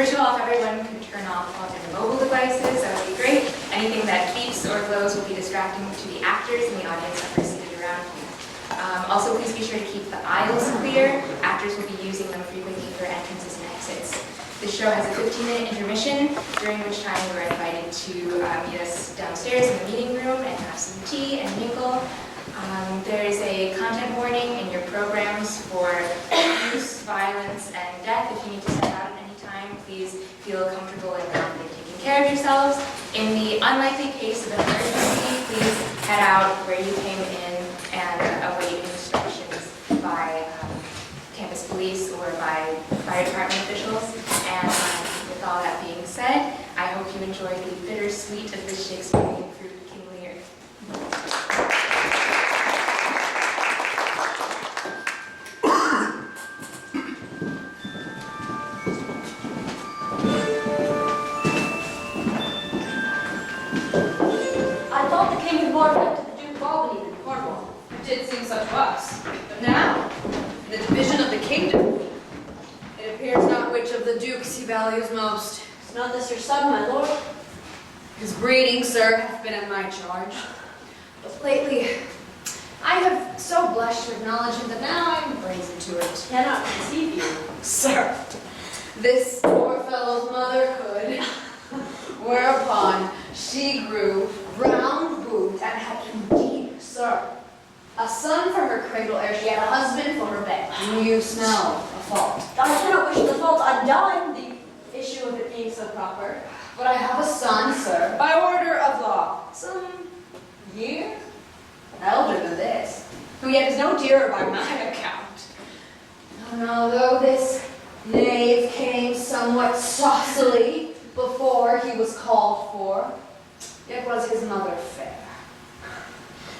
First of all, if everyone could turn off all their mobile devices, that would be great. Anything that beeps or glows will be distracting to the actors and the audience members seated around you. Also, please be sure to keep the aisles clear. Actors will be using them frequently for entrances and exits. This show has a 15-minute intermission, during which time you are invited to meet us downstairs in the meeting room and have some tea and mingle. There is a content warning in your programs for abuse, violence, and death. If you need to step out at any time, please feel comfortable and confident taking care of yourselves. In the unlikely case of an emergency, please head out where you came in and await instructions by campus police or by fire department officials. And with all that being said, I hope you enjoy the bittersweet of this Shakespearean fruit, King Lear. I thought the King had more right to the Duke of Albany than Cornwall. It did seem so to us. But now, in the division of the kingdom, it appears not which of the dukes he values most. Is not this your son, my lord? His breeding, sir, hath been at my charge. But lately, I have so blushed to acknowledge him that now I am brazen to it. Cannot conceive you. Sir, this poor fellow's mother could. Whereupon she grew round-boobed and had indeed, sir, a son for her cradle ere she had a husband for her bed. Do you smell a fault? I cannot wish the fault undone, the issue of it being so proper. But I have a son, sir, by order of law, some year elder than this, who yet is no dearer by my account. And although this knave came somewhat saucily before he was called for, yet was his mother fair.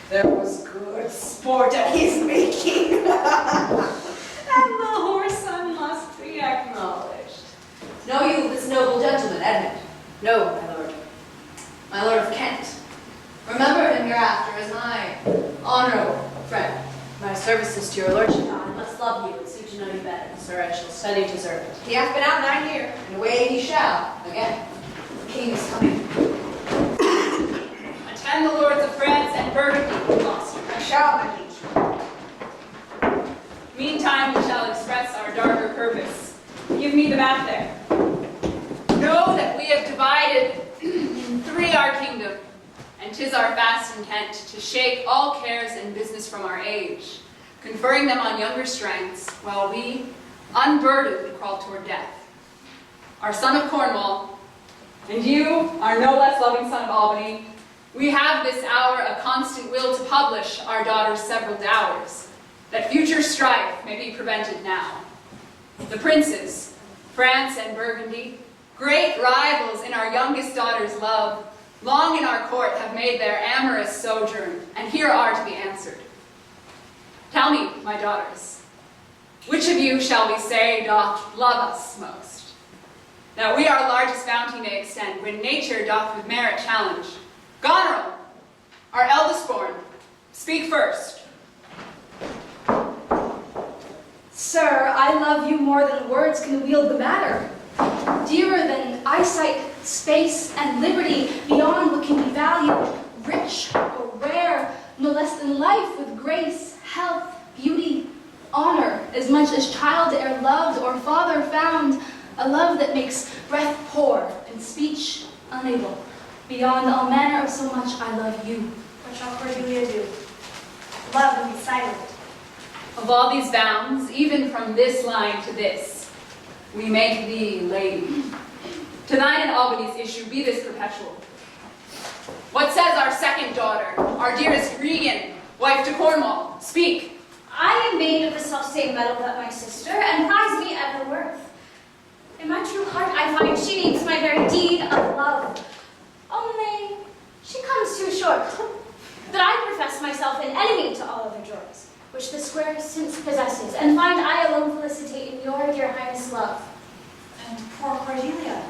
There was good sport at his making, and the whoreson must be acknowledged. Know you this noble gentleman, Edmund? No, my lord. My lord of Kent. Remember him hereafter as my honorable friend. My services to your lordship. I must love you and seek to know you better. Sir, I shall study to serve it. He hath been out 9 years, and away he shall again. The king is coming. Attend the lords of France and Burgundy, Gloucester. I shall, my liege. Meantime, we shall express our darker purpose. Give me the map there. Know that we have divided in three our kingdom, and 'tis our fast intent to shake all cares and business from our age, conferring them on younger strengths, while we, unburdened, crawl toward death. Our son of Cornwall, and you, our no less loving son of Albany, we have this hour a constant will to publish our daughter's several dowers, that future strife may be prevented now. The princes, France and Burgundy, great rivals in our youngest daughter's love, long in our court have made their amorous sojourn, and here are to be answered. Tell me, my daughters, which of you shall we say doth love us most? Now we our largest bounty may extend, when nature doth with merit challenge. Goneril, our eldest born, speak first. Sir, I love you more than words can wield the matter. Dearer than eyesight, space, and liberty, beyond what can be valued, rich or rare, no less than life with grace, health, beauty, honor, as much as child e'er loved or father found, a love that makes breath poor and speech unable. Beyond all manner of so much, I love you. What shall Cordelia do? Love and be silent. Of all these bounds, even from this line to this, we make thee lady. To thine and Albany's issue be this perpetual. What says our second daughter, our dearest Regan, wife to Cornwall? Speak. I am made of the self-same metal that my sister, and prize me at her worth. In my true heart I find she needs my very deed of love. Only she comes too short, that I profess myself an enemy to all other joys, which the square since possesses, and find I alone felicitate in your dear highness love. And poor Cordelia.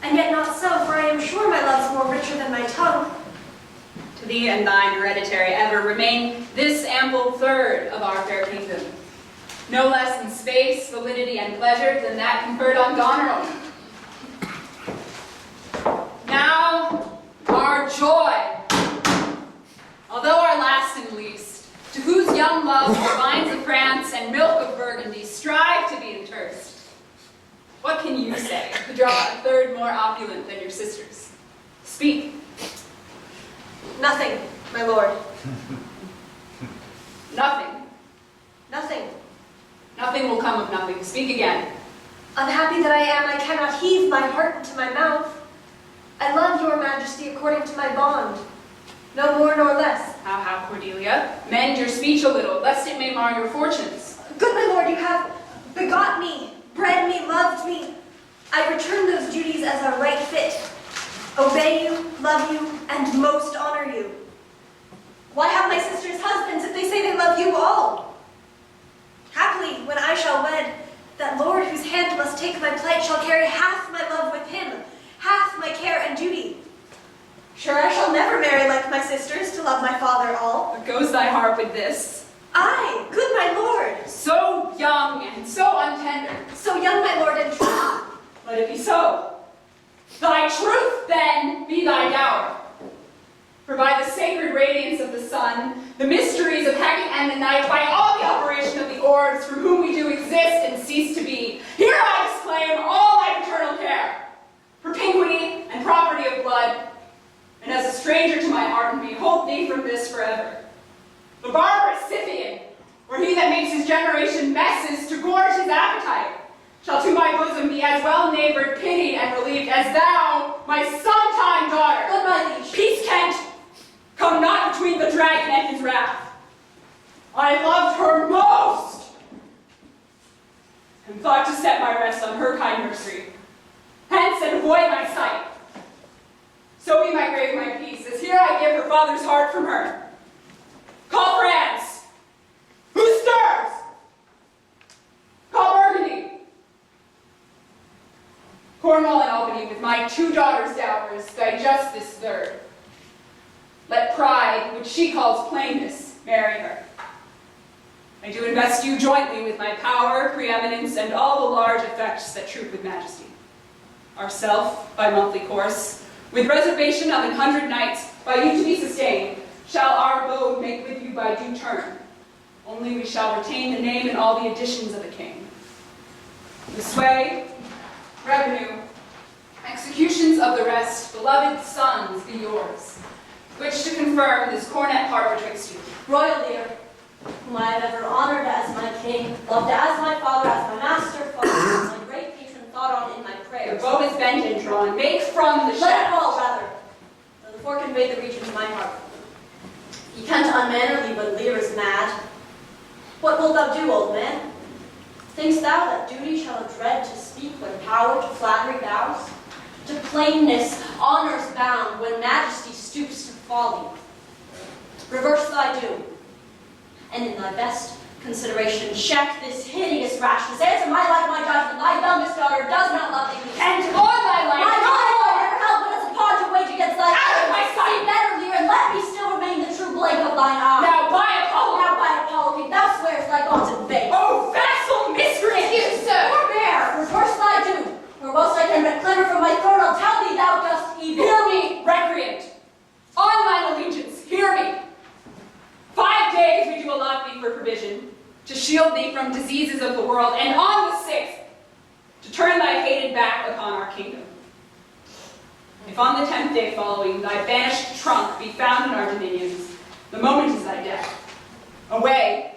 And yet not so, for I am sure my love's more richer than my tongue. To thee and thine hereditary ever remain this ample third of our fair kingdom, no less in space, validity, and pleasure than that conferred on Goneril. Now, our joy. Although our last and least, to whose young love the vines of France and milk of Burgundy strive to be intersed. What can you say to draw a third more opulent than your sisters? Speak. Nothing, my lord. Nothing. Nothing. Nothing will come of nothing. Speak again. Unhappy that I am, I cannot heave my heart into my mouth. I love your majesty according to my bond. No more nor less. How, Cordelia? Mend your speech a little, lest it may mar your fortunes. Good my lord, you have begot me, bred me, loved me. I return those duties as are right fit. Obey you, love you, and most honor you. Why have my sisters husbands if they say they love you all? Happily, when I shall wed, that lord whose hand must take my plight shall carry half my love with him, half my care and duty. Sure, I shall never marry like my sisters to love my father all. Goes thy heart with this? Aye, good my lord. So young and so untender. So young, my lord, and true. Let it be so. Thy truth, then, be thy dower. For by the sacred radiance of the sun, the mysteries of Hecate and the night, by all the operation of the orbs from whom we do exist and cease to be, here I disclaim all thy paternal care, propinquity and property of blood, and as a stranger to my heart and behold thee from this forever. The barbarous Scythian, or he that makes his generation messes to gorge his appetite, shall to my bosom be as well neighbored, pitied, and relieved as thou, my sometime daughter. Good my liege. Peace, Kent, come not between the dragon and his wrath. I loved her most, and thought to set my rest on her kind nursery. Hence, and avoid my sight. So be my grave my peace, as here I give her father's heart from her. Call France. Who stirs? Call Burgundy. Cornwall and Albany, with my 2 daughters' dowers, digest this third. Let pride, which she calls plainness, marry her. I do invest you jointly with my power, preeminence, and all the large effects that troop with majesty. Ourself, by monthly course, with reservation of 100 nights, by you to be sustained, shall our abode make with you by due turn. Only we shall retain the name and all the additions of a king. The sway, revenue, executions of the rest, beloved sons, be yours, which to confirm this cornet part betwixt you. Royal Lear, whom I have ever honored as my king, loved as my father, as my master, father, as my great patron, thought on in my The prayers. bow is bent and drawn, make from the Let it shaft. fall, rather, though the fore convey the region to my heart. Ye kent unmannerly, but Lear is mad. What wilt thou do, old man? Think'st thou that duty shall dread to speak when power to flattery bows? To plainness honor's bound when majesty stoops to folly. Reverse thy doom, and in thy best consideration check this hideous rashness. Answer my life, my judgment. Thy youngest daughter does not love thee. And on thy life, My life never held but as a pawn to wage against thy Out of my sight! See better, Lear, and let me still remain the true blade of thine eye. now by Apollo, Now by Apollo, thou swearest thy gods in vain. O vassal miscreant! You, sir! Forbear, reverse thy doom, or whilst I can but clamor from my throne, I'll tell thee thou dost evil. Hear me, recreant! On mine allegiance, hear me! 5 days we do allot thee for provision, to shield thee from diseases of the world, and on the 6th, to turn thy hated back upon our kingdom. If on the 10th day following thy banished trunk be found in our dominions, the moment is thy death. Away!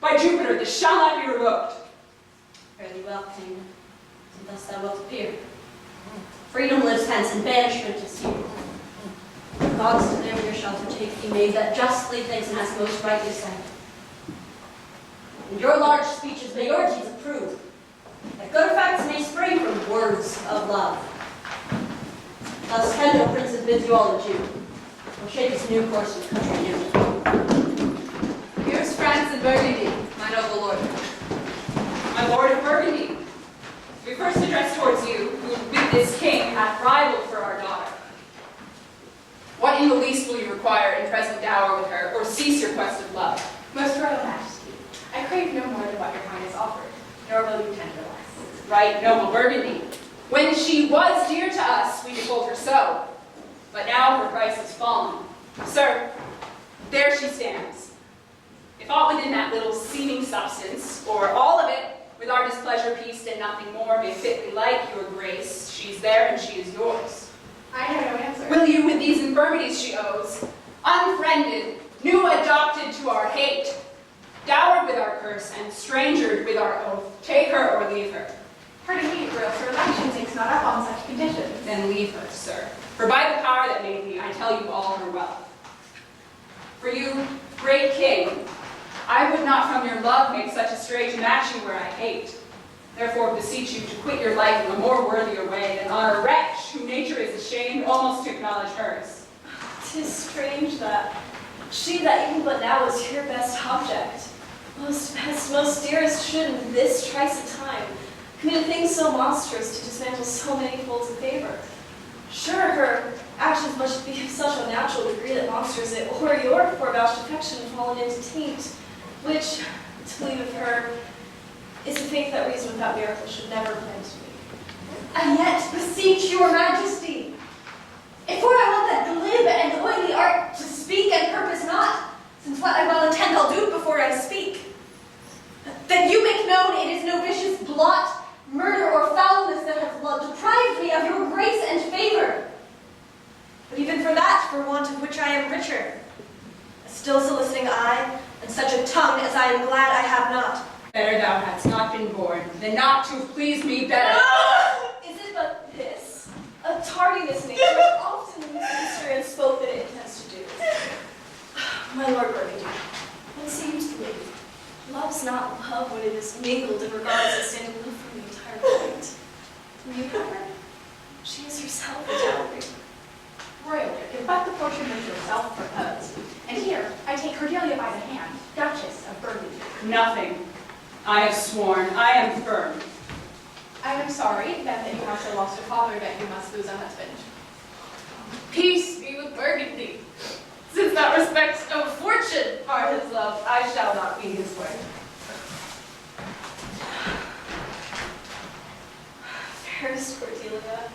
By Jupiter, this shall not be revoked. Fare thee well, king, and thus thou wilt appear. Freedom lives hence, and banishment is here. The gods to their shall take thee, maid that justly thinks and has most rightly said. And your large speeches may your deeds approve, that good effects may spring from words of love. Thus Kendall, princes, bids you all adieu. We'll shape this new course of country new. Here's France and Burgundy, my noble lord. My lord of Burgundy, we first address towards you, who with this king hath rivaled for our daughter. What in the least will you require in present dower with her, or cease your quest of love? Most royal majesty, I crave no more than what your highness offered, nor will you tender less. Right, noble Burgundy. When she was dear to us, we told her so. But now her price has fallen. Sir, there she stands. If aught within that little seeming substance, or all of it, with our displeasure pieced and nothing more, may fitly like your grace, she's there and she is yours. I have no answer. Will you, with these infirmities she owes, unfriended, new adopted to our hate, dowered with our curse, and strangered with our oath, take her or leave her? Pardon me, for else her election takes not up on such conditions. Then leave her, sir. For by the power that made me, I tell you all her wealth. For you, great king, I would not from your love make such a stray to match you where I hate. Therefore beseech you to quit your life in a more worthier way than on a wretch whom nature is ashamed almost to acknowledge hers. 'Tis strange that she that even but now is your best object, most best, most dearest, should in this trice of time commit a thing so monstrous to dismantle so many folds of favor. Sure, her actions must be of such a natural degree that monsters it, or your forevouched affection fallen into taint, which, to believe of her, is a faith that reason without miracle should never plan to be. And yet, beseech your majesty, if for I want that glib and oily art to speak and purpose not, since what I well intend I'll do before I speak, that you make known it is no vicious blot, murder, or foulness that hath deprived me of your grace and favor. But even for that, for want of which I am richer, a still soliciting eye, and such a tongue as I am glad I have not. Better thou hadst not been born, than not to have pleased me better. Is it but this? A tardiness nature which often in history and spoke that it intends to do. My lord Burgundy, what say you to the lady? Love's not love when it is mingled and regards as standing aloof from the entire point. Will you have her? She is herself a dowry. Royally, give but the portion which yourself proposed. And here, I take Cordelia by the hand, Duchess of Burgundy. Nothing. I have sworn. I am firm. I am sorry that you have so lost a father that you must lose a husband. Peace be with Burgundy. Since that respects of fortune are his love, I shall not be his way. Fairest Cordelia,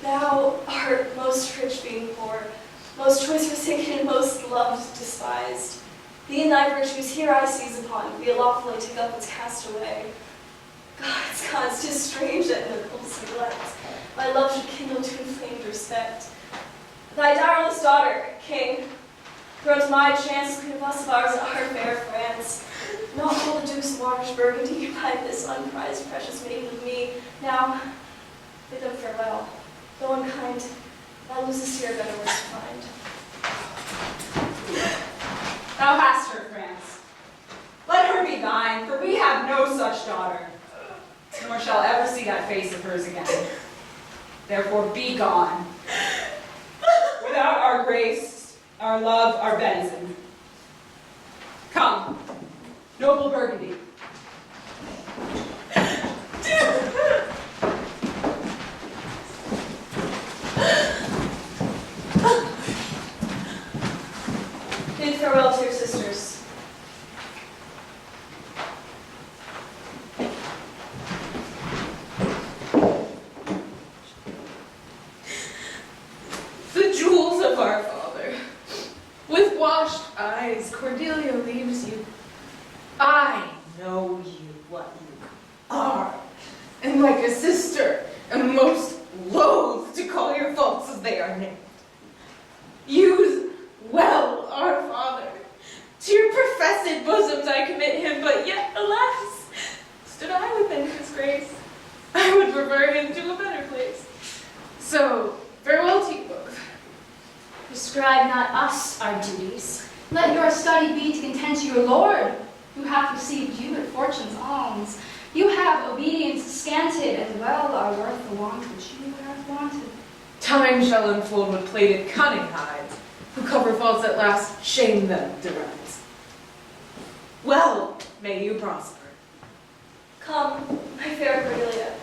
thou art most rich being poor, most choice forsaken, most loved despised. Thee and thy virtues here I seize upon, be lawfully take up its cast away. Gods, 'tis strange that in the coldest neglect, my love should kindle to inflamed respect. Thy direless daughter, king, grant my chance, queen of us of ours, our fair France. Not all the dukes of Orange Burgundy by this unprized precious maiden of me. Now, bid them farewell. Though unkind, thou losest here better words to find. Thou hast her, France. Let her be thine, for we have no such daughter, nor shall ever see that face of hers again. Therefore be gone. Without our grace, our love, our benison. Come, noble Burgundy. Bid farewell to your sisters. The jewels of our father. With washed eyes, Cordelia leaves you. I know you what you are, and like a sister, am most loath to call your faults as they are named. Use well our father. To your professed bosoms I commit him, but yet, alas, stood I within his grace, I would prefer him to a better place. So, farewell to you both. Prescribe not us our duties. Let your study be to content your Lord, who hath received you at fortune's alms. You have obedience scanted, and well are worth the want which you have wanted. Time shall unfold what plated cunning hides, who cover faults at last, shame them derides. Well, may you prosper. Come, my fair Cordelia.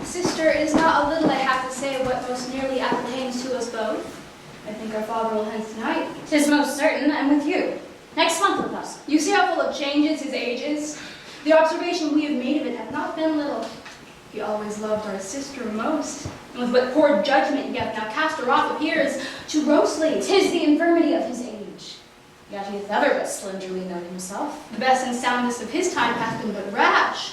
Sister, it is not a little I have to say what most nearly appertains to us both. I think our father will hence tonight. 'Tis most certain, and with you. Next month with us. You see how full of changes his age is? The observation we have made of it hath not been little. He always loved our sister most, and with what poor judgment he hath now cast her off appears to grossly. 'Tis the infirmity of his age. Yet he hath ever but slenderly known himself. The best and soundest of his time hath been but rash.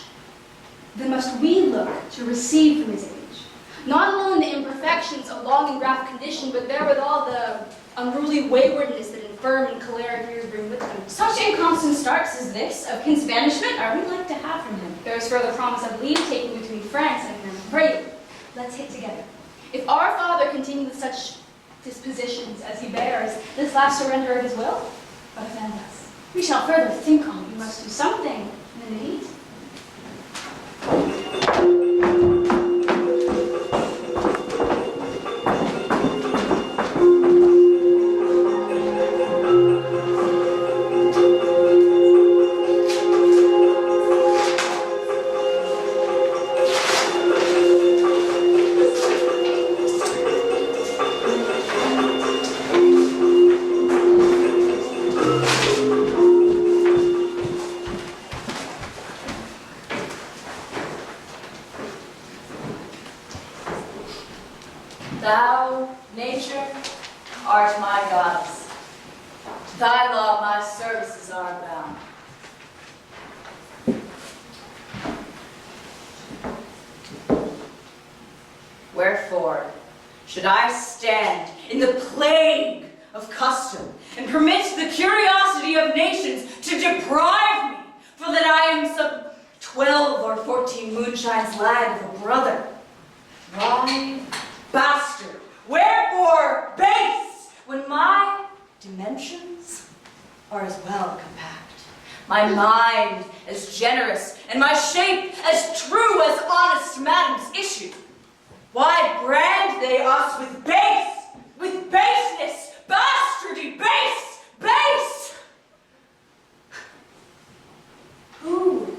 Then must we look to receive from his age, not alone the imperfections of long and graft condition, but therewithal the unruly waywardness that infirm and choleric years bring with them. Such inconstant starts as this of his banishment are we like to have from him. There is further promise of leave taking between France and him. Pray, let's hit together. If our father continue with such dispositions as he bears, this last surrender of his will, offend us. We shall further think on We it. must do something, indeed. Thou, nature, art my goddess. To thy law my services are bound. Wherefore should I stand in the plague of custom and permit the curiosity of nations to deprive me, for that I am some 12 or 14 moonshines lag of a brother? Why, bastard, wherefore base, when my dimensions are as well compact, my mind as generous, and my shape as true as honest madam's issue? Why brand they us with baseness, bastardy, base? Who,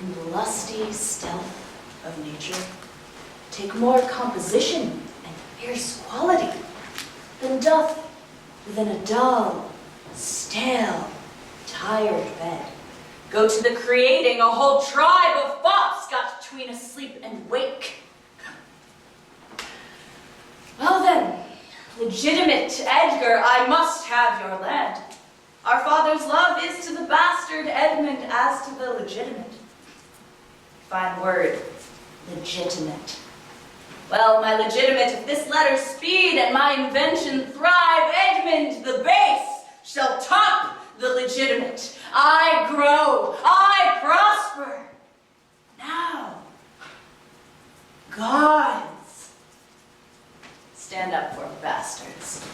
in the lusty stealth of nature, take more composition and fierce quality than doth within a dull, stale, tired bed go to the creating a whole tribe of fops got between asleep and wake. Well then, legitimate Edgar, I must have your land. Our father's love is to the bastard Edmund as to the legitimate. Fine word, legitimate. Well, my legitimate, if this letter speed and my invention thrive, Edmund the base shall top the legitimate. I grow, I prosper. Now, gods, stand up for bastards.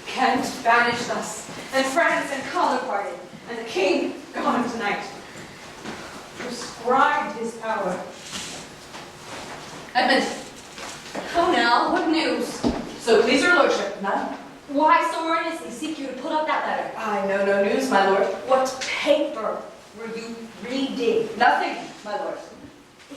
Kent banished us, and France and Colin parted, and the king gone tonight. Prescribed his power. Edmund, Oh now, what news? so please your lordship, madam. Why so earnestly seek you to put up that letter? I know no news, my lord. What paper were you reading? Nothing, my lord.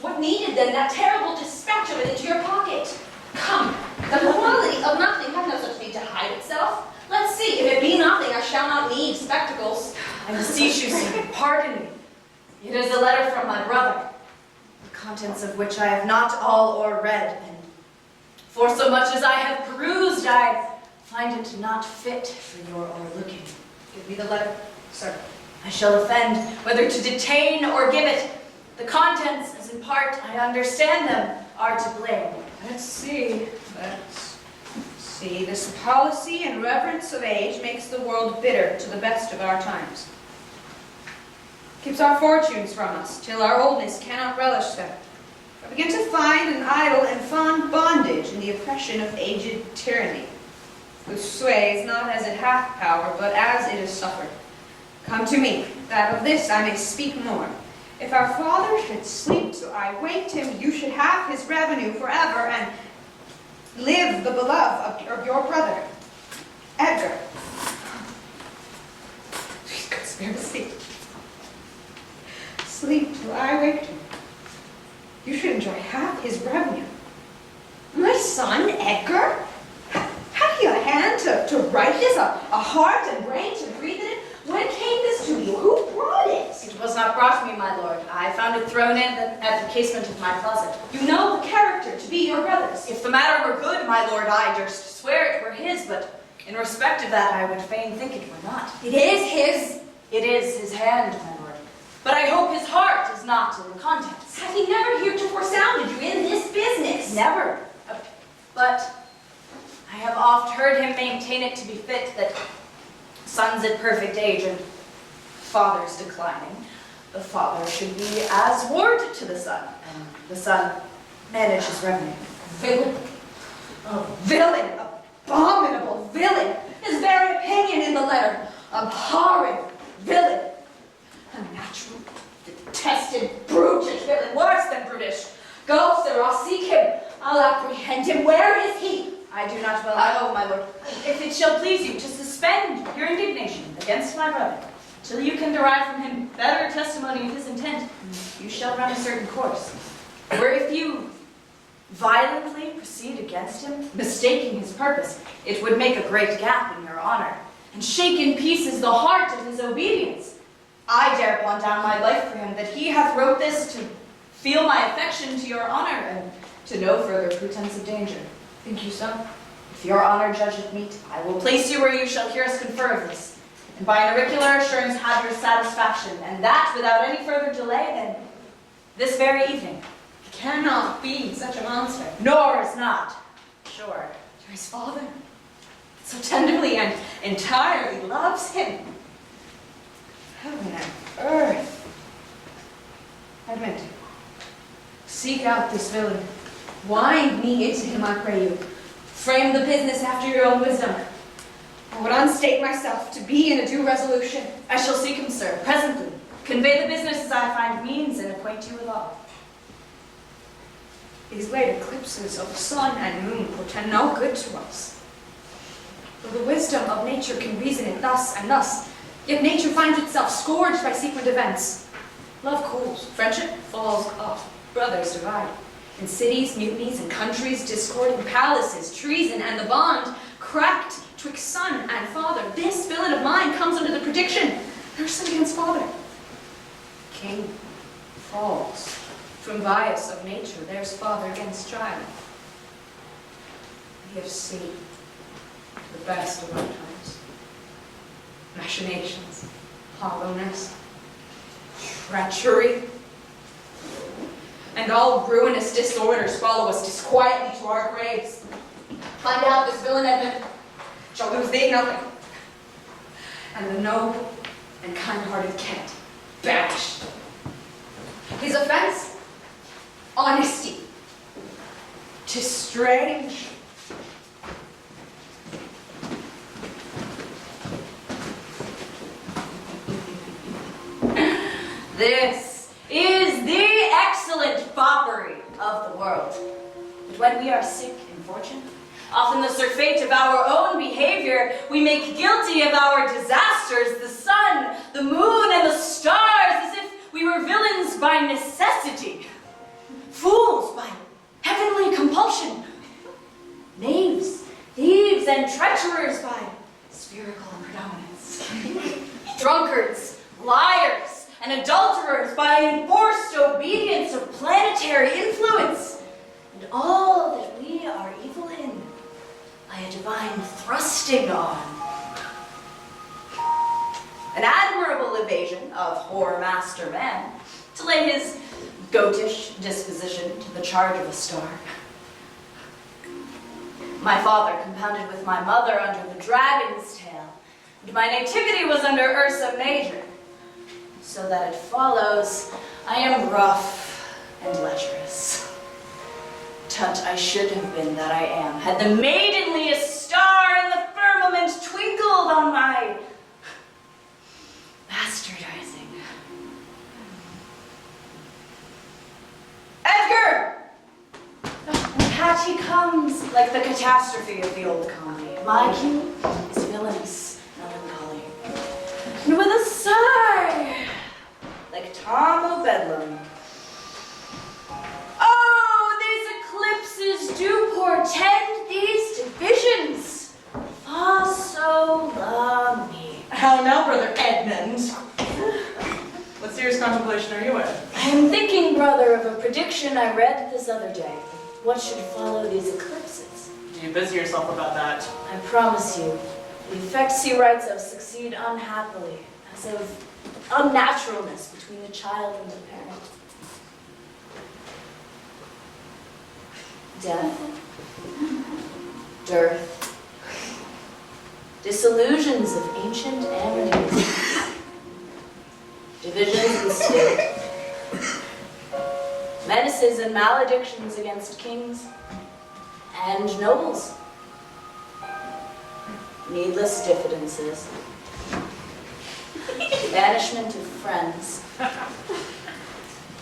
What needed then that terrible dispatch of it into your pocket? Come, the quality of nothing hath no such need to hide itself. Let's see, if it be nothing, I shall not need spectacles. I beseech you, sir, pardon me. It is a letter from my brother, the contents of which I have not all o'erread, and for so much as I have perused, I find it not fit for your o'erlooking. Give me the letter, sir. I shall offend whether to detain or give it. The contents, as in part I understand them, are to blame. Let's see. This policy and reverence of age makes the world bitter to the best of our times. Keeps our fortunes from us, till our oldness cannot relish them. I begin to find an idle and fond bondage in the oppression of aged tyranny, whose sway is not as it hath power, but as it is suffered. Come to me, that of this I may speak more. If our father should sleep till I waked him, you should have his revenue forever, and live the beloved of your brother, Edgar. Conspiracy. Sleep till I waked him. You should enjoy half his revenue. My son, Edgar? How do you hand to write this, a heart and brain to breathe in it? When came this to you? Who brought it? It was not brought me, my lord. I found it thrown in at the casement of my closet. You know the character to be your brother's. If the matter were good, my lord, I durst swear it were his, but in respect of that, I would fain think it were not. It is his. It is his hand, my lord. But I hope his heart is not in the contents. Has he never heretofore sounded you in this business? Never. But I have oft heard him maintain it to be fit that sons at perfect age and fathers declining, the father should be as ward to the son, and the son manage his revenue. Villain. A villain. Abominable villain. His very opinion in the letter. Abhorrent villain. Unnatural, detested, brutish villain. Worse than brutish. Go, sir, I'll seek him. I'll apprehend him. Where is he? I do not well know, my lord. If it shall please you to suspend your indignation against my brother, till you can derive from him better testimony of his intent, you shall run a certain course. Or if you violently proceed against him, mistaking his purpose, it would make a great gap in your honor, and shake in pieces the heart of his obedience. I dare pawn down my life for him, that he hath wrote this to feel my affection to your honor, and to no further pretense of danger. Think you so? If your honor judge it meet, I will place you where you shall hear us confer of this, and by an auricular assurance have your satisfaction, and that without any further delay than this very evening. Cannot be such a monster. Nor is not, sure. You're his father. So tenderly and entirely loves him. Heaven and earth. Edmund, seek out this villain. Wind me into him, I pray you. Frame the business after your own wisdom. I would unstate myself to be in a due resolution. I shall seek him, sir, presently. Convey the business as I find means, and acquaint you with all. These late eclipses of sun and moon portend no good to us. For the wisdom of nature can reason it thus and thus, yet nature finds itself scourged by secret events. Love cools, friendship falls off, brothers divide. In cities, mutinies, in countries, discord, in palaces, treason, and the bond cracked twixt son and father. This villain of mine comes under the prediction, nurse against father. King falls. From bias of nature, there's father against child. We have seen the best of our times. Machinations, hollowness, treachery, and all ruinous disorders follow us disquietly to our graves. Find out this villain, Edmund, shall lose thee nothing. And the noble and kind-hearted Kent banished. His offense? Honesty. 'Tis strange. This is the excellent foppery of the world. But when we are sick in fortune, often the surfeit of our own behavior, we make guilty of our disasters the sun, the moon, and the stars, as if we were villains by necessity, fools by heavenly compulsion, knaves, thieves, and treacherers by spherical predominance, drunkards, liars, and adulterers by enforced obedience of planetary influence, and all that we are evil in by a divine thrusting on. An admirable evasion of whore-master man to lay his goatish disposition to the charge of a star. My father compounded with my mother under the dragon's tail, and my nativity was under Ursa Major, so that it follows I am rough and lecherous. Tut I should have been that I am, had the maidenliest star in the firmament twinkled on my bastardizing. Edgar! And Hattie comes like the catastrophe of the old comedy. My cue is villainous melancholy. And with a sigh, like Tom o' Bedlam. Oh, these eclipses do portend these divisions. serious contemplation are you in? I am thinking, brother, of a prediction I read this other day. What should follow these eclipses? You busy yourself about that. I promise you, the effects he writes of succeed unhappily, as of unnaturalness between the child and the parent. Death, dearth, disillusions of ancient amenities, divisions in state, menaces and maledictions against kings and nobles, needless diffidences, banishment of friends,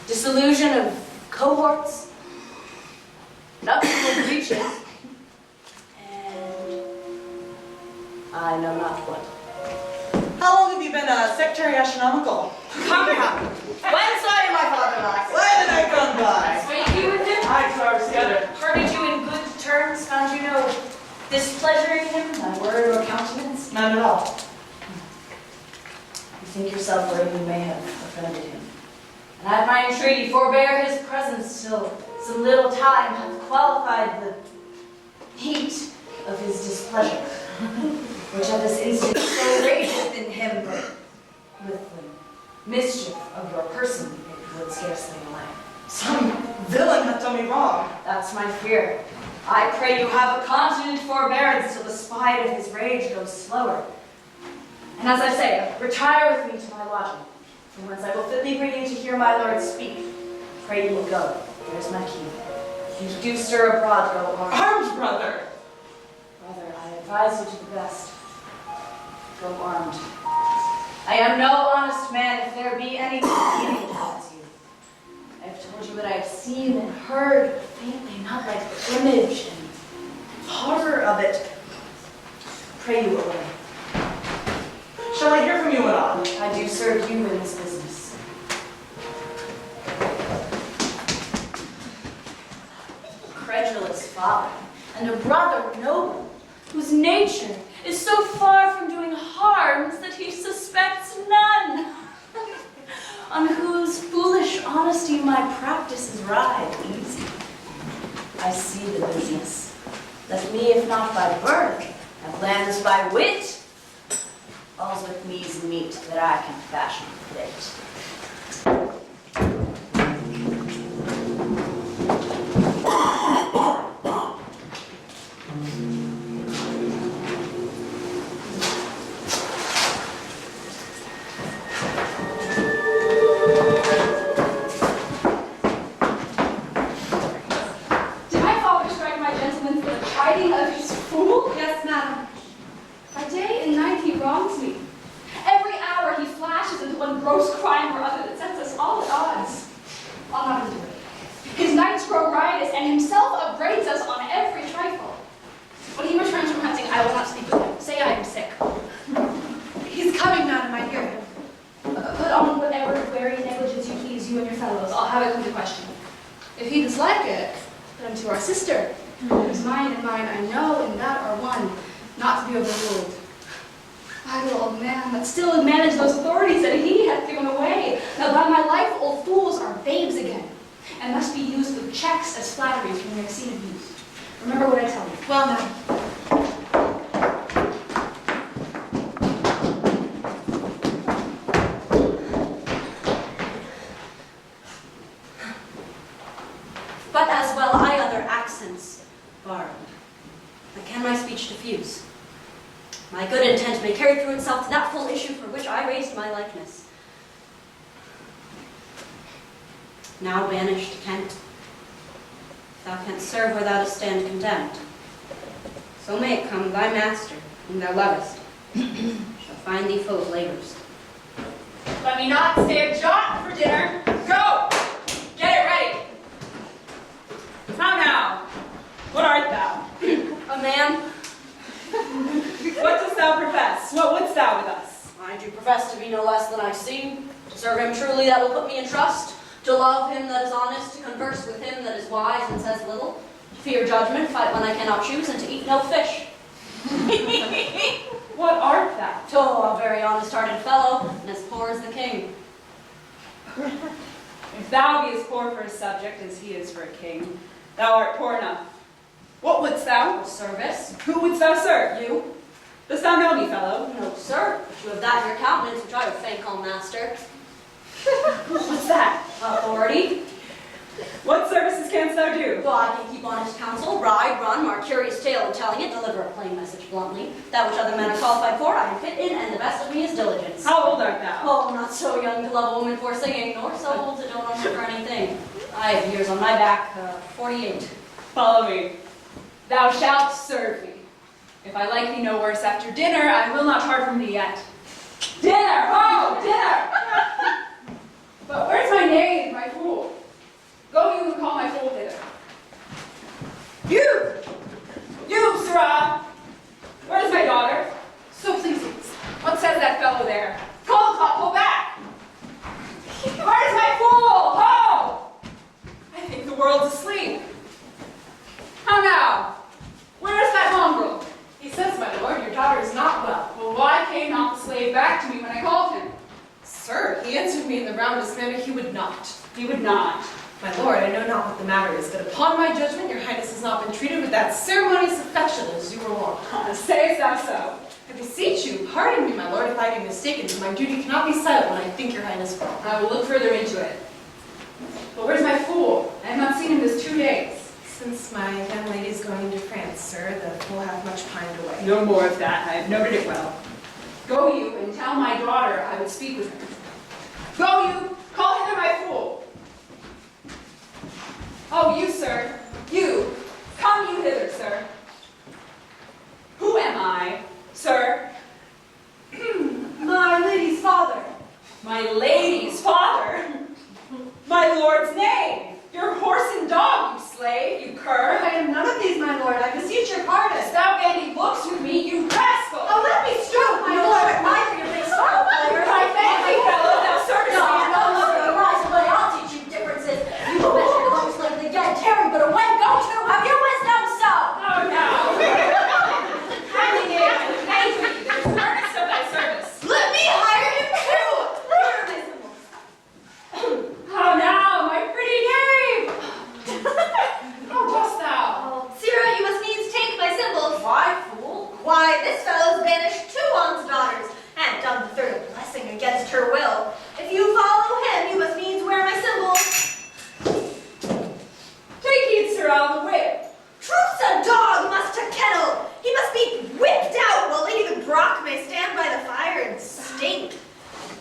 disillusion of cohorts, nuptial breaches, and I know not what. How long have you been sectary astronomical? Come. When saw you my father last? Why did I come by? Spake you with him? I 2 hours together. Parted you in good terms? Found you no displeasure in him, by word or countenance? None at all. You think yourself where you may have offended him. And at my entreaty, forbear his presence till some little time hath qualified the heat of his displeasure, which at this instant so rageth in him that with the mischief of your person it would scarcely allay. Some villain hath done me wrong. That's my fear. I pray you have a continent forbearance till the spite of his rage goes slower. And as I say, retire with me to my lodging, from whence I will fitly bring you to hear my lord speak. Pray you will go. There's my key. If you do stir abroad, go armed. Armed, brother! Brother, I advise you to the best. Go armed. I am no honest man if there be any feeling towards you. I have told you what I have seen and heard, faintly, not like the image and horror of it. Pray you away. Shall I hear from you anon? I do serve you in this business. Credulous father, and a brother noble, whose nature is so far from doing harms that he suspects none, on whose foolish honesty my practices ride easy. I see the business, that me, if not by birth, have lands by wit, all's with me's meat that I can fashion fit. Did my father strike my gentleman for the chiding of his fool? Yes, madam. By day and night he wrongs me. Every hour he flashes into one gross crime or other that sets us all at odds. I'll not endure it. His nights grow riotous, and himself upbraids us on every trifle. When he returns from hunting, I will not speak with him. Say I am sick. He's coming, madam, I hear him. Put on whatever very negligence you please, you and your fellows. I'll have it come to question. If he dislike it, put him to our sister, whose mind and mine I know and that are one, not to be overruled. Idle old man, that still manage those authorities that he hath given away. Now by my life, old fools are babes again, and must be used with checks as flatteries when they have seen abuse. Remember what I tell you. Well, madam. But as well I other accents borrowed, but can my speech diffuse? My good intent may carry through itself to that full issue for which I raised my likeness. Now banished to Kent, thou canst serve where thou dost stand condemned. So may it come thy master, whom thou lovest, shall find thee full of labors. Let me not stay a jot for dinner. Go! Get it ready. How now? What art thou? A man, What dost thou profess? What wouldst thou with us? I do profess to be no less than I seem, to serve him truly that will put me in trust, to love him that is honest, to converse with him that is wise and says little, to fear judgment, fight when I cannot choose, and to eat no fish. What art thou? Oh, a very honest-hearted fellow, and as poor as the king. If thou be as poor for a subject as he is for a king, thou art poor enough. What wouldst thou? Service? Who wouldst thou serve? You? Dost thou know me, fellow? No, sir. But you have that in your countenance which I would fain call master. What's that? Authority? What services canst thou do? Well, I can keep honest counsel, ride, run, mark curious tale in telling it, deliver a plain message bluntly. That which other men are qualified for, I am fit in, and the best of me is diligence. How old art thou? Oh, not so young to love a woman for singing, nor so old to don't own her for anything. I have years on my back, 48. Follow me. Thou shalt serve me. If I like thee no worse after dinner, I will not part from thee yet. Dinner! Oh, dinner! But where's my knave, my fool? Go you and call my fool hither. You, sirrah! Where's my daughter? So pleasing. What says that fellow there? Call the cop, pull back! Where's my fool? Ho! I think the world's asleep. How now? Where's that mongrel? He says, my lord, your daughter is not well. Well, why came not the slave back to me when I called him? Sir, he answered me in the roundest manner he would not. He would not. My lord, I know not what the matter is, but upon my judgment, your highness has not been treated with that ceremonious affection as you were wont. Sayest thou so? I beseech you, pardon me, my lord, if I be mistaken, for my duty cannot be silent when I think your highness wrong. I will look further into it. But where's my fool? I have not seen him this 2 days. Since my young lady is going into France, sir, the fool hath much pined away. No more of that. I have noted it well. Go you and tell my daughter I would speak with her. Go you! Call hither my fool! Oh, you, sir. You. Come you hither, sir. Who am I, sir? My lady's father. My lady's father? My lord's name? Your horse and dog, you slave, you cur. I am none of these, my lord. I beseech your pardon. Hast thou bandy looks with me, you rascal? Oh, let me stroke, my lord. My your face, foul player. I thank thee, fellow, thou servest me. No, rise away, I'll teach you differences. You will measure your lungs like the dead, tearing, but away, go to, have your wisdom so. Oh, no. Kindly name and thank thee, there's earnest of thy service. Let me hire him too. How now, my pretty knave? How dost thou? Oh, Sirrah, you must needs take my symbols. Why, fool? Why, this fellow's banished 2 aunts' daughters, and done the 3rd a blessing against her will. If you follow him, you must needs wear my symbols. Take heed, sir, of the whip. Truth's a dog must to kennel. He must be whipped out while Lady the Brock may stand by the fire and stink.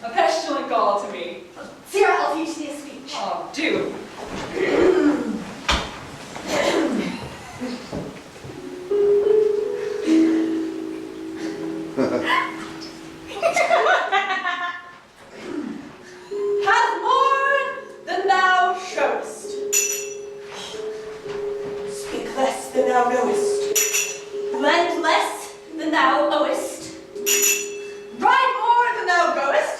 A pestilent gall to me. Sirrah, I'll teach thee a speech. Oh, do. Have more than thou showest. Speak less than thou knowest. Lend less than thou owest. Ride more than thou goest.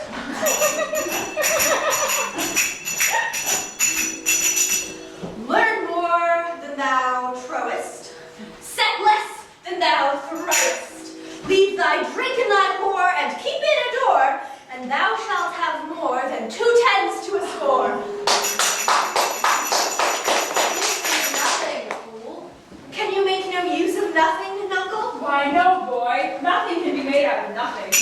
Learn more than thou trowest. Set less than thou throwest. Leave thy drink in thy whore, and keep in a door, and thou shalt have more than 2 tens to a score. Nothing, fool. Can you make no use of nothing, Nuncle? Why, no, boy. Nothing can be made out of nothing.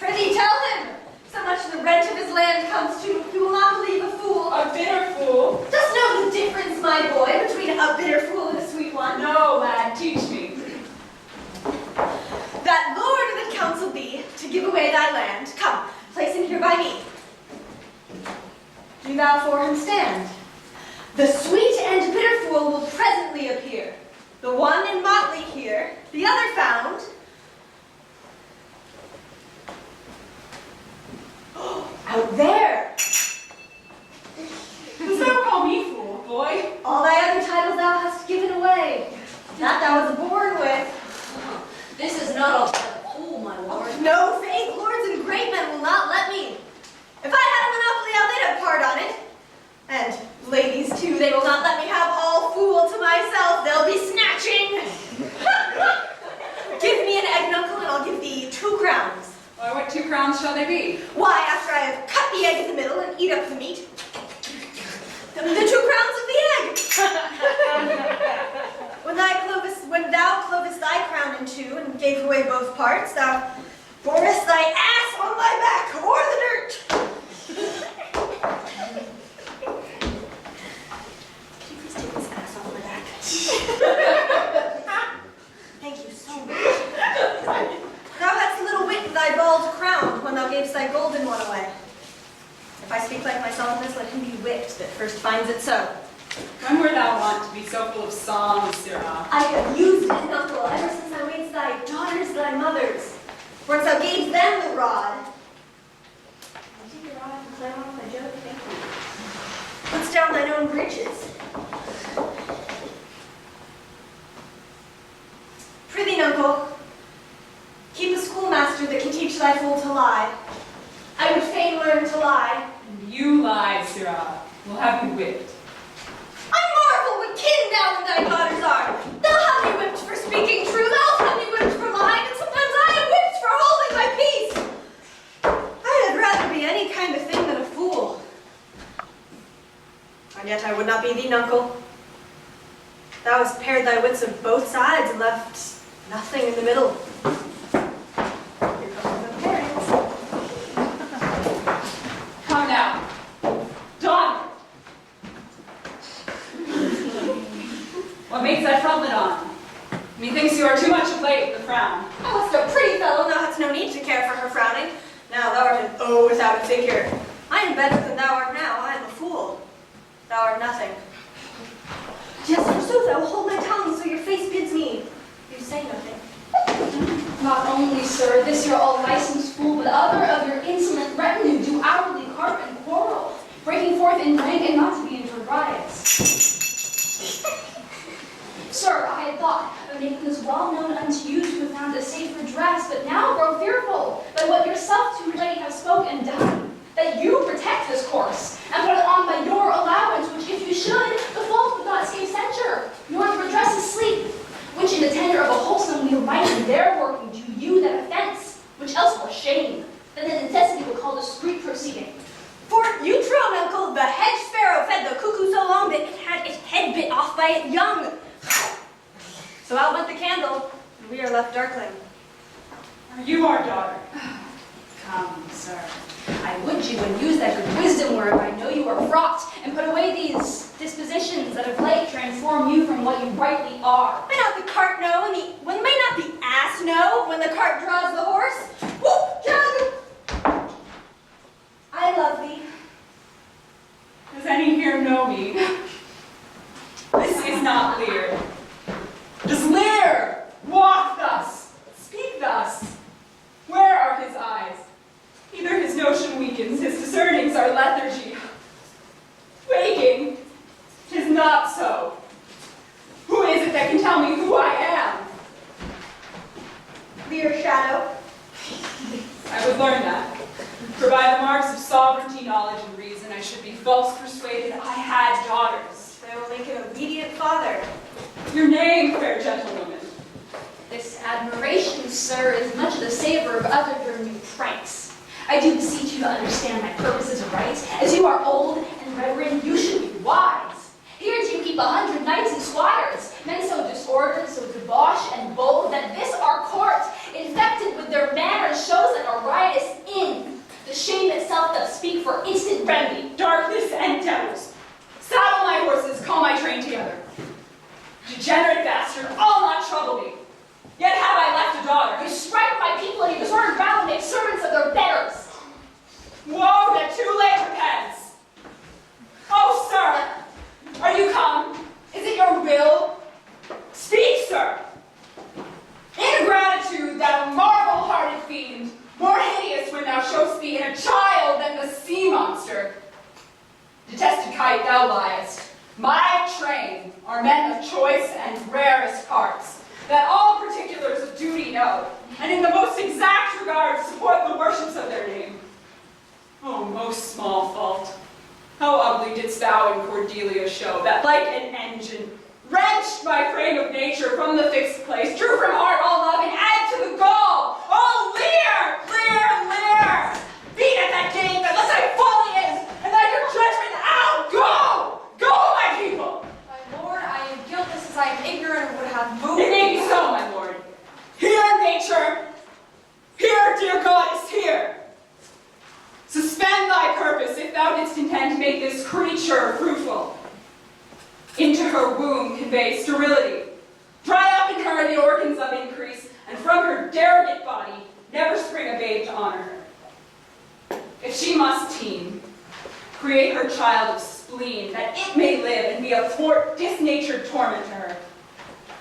Prithee, tell him. So much the rent of his land comes to, he will not believe a fool. A bitter fool. Dost know the difference, my boy, between a bitter fool and a sweet one? No, lad, teach me. That lord of the council be, to give away thy land. Come, place him here by me. Do thou for him stand. The sweet and bitter fool will presently appear. The one in motley here, the other found. Out there. Dost thou call me fool, boy? All thy other titles thou hast given away. That thou was born with. This is not altogether fool, my lord. No, faith, lords and great men will not let me. If I had a monopoly, they'd have part on it. And ladies, too, they will not let me have all fool to myself. They'll be snatching. Give me an egg, Nuncle, and I'll give thee 2 crowns. Why, what 2 crowns shall they be? Why, after I have cut the egg middle and eat up the meat. The 2 crowns of the egg. When thou clovest thy crown in 2 and gave away both parts, thou borest thy ass on thy back o'er the dirt. Can you please take this ass off my back? Thank you so much. Thou hadst little wit in thy bald crown when thou gavest thy golden one away. If I speak like myself in this, let him be whipped that first finds it so. When wert thou wont to be so full of song, sirrah? I have used it, uncle, ever since thou madest thy daughters thy mothers. Once thou gavest them the rod. You take the rod and climb off my joke, thank you. Puts down thine own breeches. Prithee, uncle, keep a schoolmaster that can teach thy fool to lie. I would fain learn to lie. And you lied, sirrah. We'll have you whipped. I marvel what kin thou and thy daughters are. Thou have me whipped for speaking true, thou have me whipped for lying, and sometimes I am whipped for holding my peace. I had rather be any kind of thing than a fool. And yet I would not be thee, uncle. Thou hast pared thy wits of both sides and left nothing in the middle. Here comes the parents. Come now. Done. What makes that frontlet on? Methinks you are too much of late with the frown. Thou wast a pretty fellow, thou hadst no need to care for her frowning. Now thou art an O without a figure. I am better than thou art now, I am a fool. Thou art nothing. Yes, forsooth, I will hold my tongue, so your face bids me. You say nothing. Not only, sir, this your all-licensed fool, but other of your insolent retinue do hourly carp and quarrel, breaking forth in rank and not to be into riots. Sir, I had thought of making this well known unto you to have found a safer dress, but now grow fearful by what yourself too late have spoke and done, that you protect this course, and put it on by your allowance, which if you should, the fault would not escape censure, nor the redress of sleep, which in the tender of a wholesome wheel might in their working do you that offense, which else were shame, that the necessity would call discreet proceeding. For you trow, uncle, the hedge sparrow fed the cuckoo so long that it had its head bit off by it young. So out went the candle, and we are left darkling. Are you our daughter? Come, sir, I would you would use that good wisdom whereof I know you are fraught, and put away these dispositions that of late transform you from what you rightly are. May not the cart know, when may not the ass know when the cart draws the horse? Whoop, jug! I love thee. Does any here know me? This is not Lear. Does Lear walk thus, speak thus? Where are his eyes? Either his notion weakens, his discernings are lethargy. Waking, 'tis not so. Who is it that can tell me who I am? Lear shadow. I would learn that. For by the marks of sovereignty, knowledge, and reason, I should be false persuaded I had daughters. I will make an obedient father. Your name, fair gentlewoman? This admiration, sir, is much the savor of other your new pranks. I do beseech you to understand my purposes aright. As you are old and reverend, you should be wise. Here do you keep 100 knights and squires, men so disordered, so debauched and bold, that this our court, infected with their manners, shows like a riotous inn. The shame itself doth speak for instant remedy. Darkness and devils. Saddle my horses, call my train together. Degenerate bastard, I'll not trouble me. Yet have I left a daughter. You strike my people and you disordered rabble make servants of their betters. Woe that too late repents. Oh, sir, are you come? Is it your will? Speak, sir. Ingratitude, thou marble-hearted fiend, more hideous when thou show'st thee in a child than the sea monster. Detested kite, thou liest. My train are men of choice and rarest parts, that all particulars of duty know, and in the most exact regard support the worships of their name. Oh, most small fault, how ugly didst thou in Cordelia show, that like an engine, wrenched my frame of nature from the fixed place, drew from heart all love, and add to the gall. Oh, Lear, Lear, Lear! Beat at that gate, unless I folly is, intend to make this creature fruitful. Into her womb convey sterility. Dry up in her the organs of increase, and from her derogate body never spring a babe to honor her. If she must teem, create her child of spleen, that it may live and be a disnatured torment to her.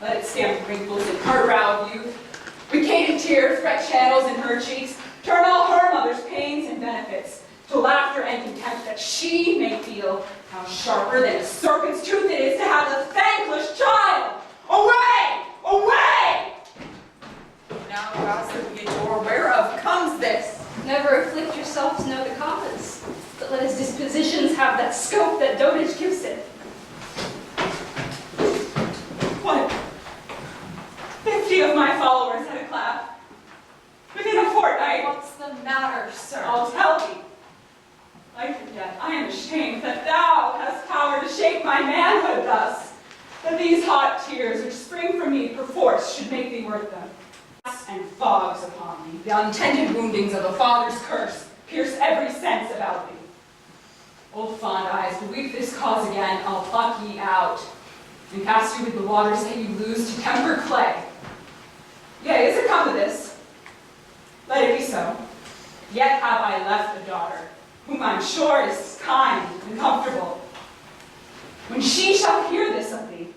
Let it stamp wrinkles in her brow of youth, receded tears fret channels in her cheeks, turn all her mother's pains and benefits to laughter and contempt, that she may feel how sharper than a serpent's tooth it is to have a thankless child. Away! Away! Now, gossip, ye door, whereof comes this? Never afflict yourself to know the cause, but let his dispositions have that scope that dotage gives it. What? 50 of my followers had a clap. Within a fortnight. What's the matter, sir? I'll tell thee. Life and death, I am ashamed that thou hast power to shape my manhood thus, that these hot tears which spring from me perforce should make thee worth them. And fogs upon thee, the untended woundings of a father's curse pierce every sense about thee. Old fond eyes, beweep this cause again, I'll pluck ye out, and cast you with the waters that you lose to temper clay. Yea, is it come to this? Let it be so. Yet have I left a daughter, whom I'm sure is kind and comfortable. When she shall hear this of thee,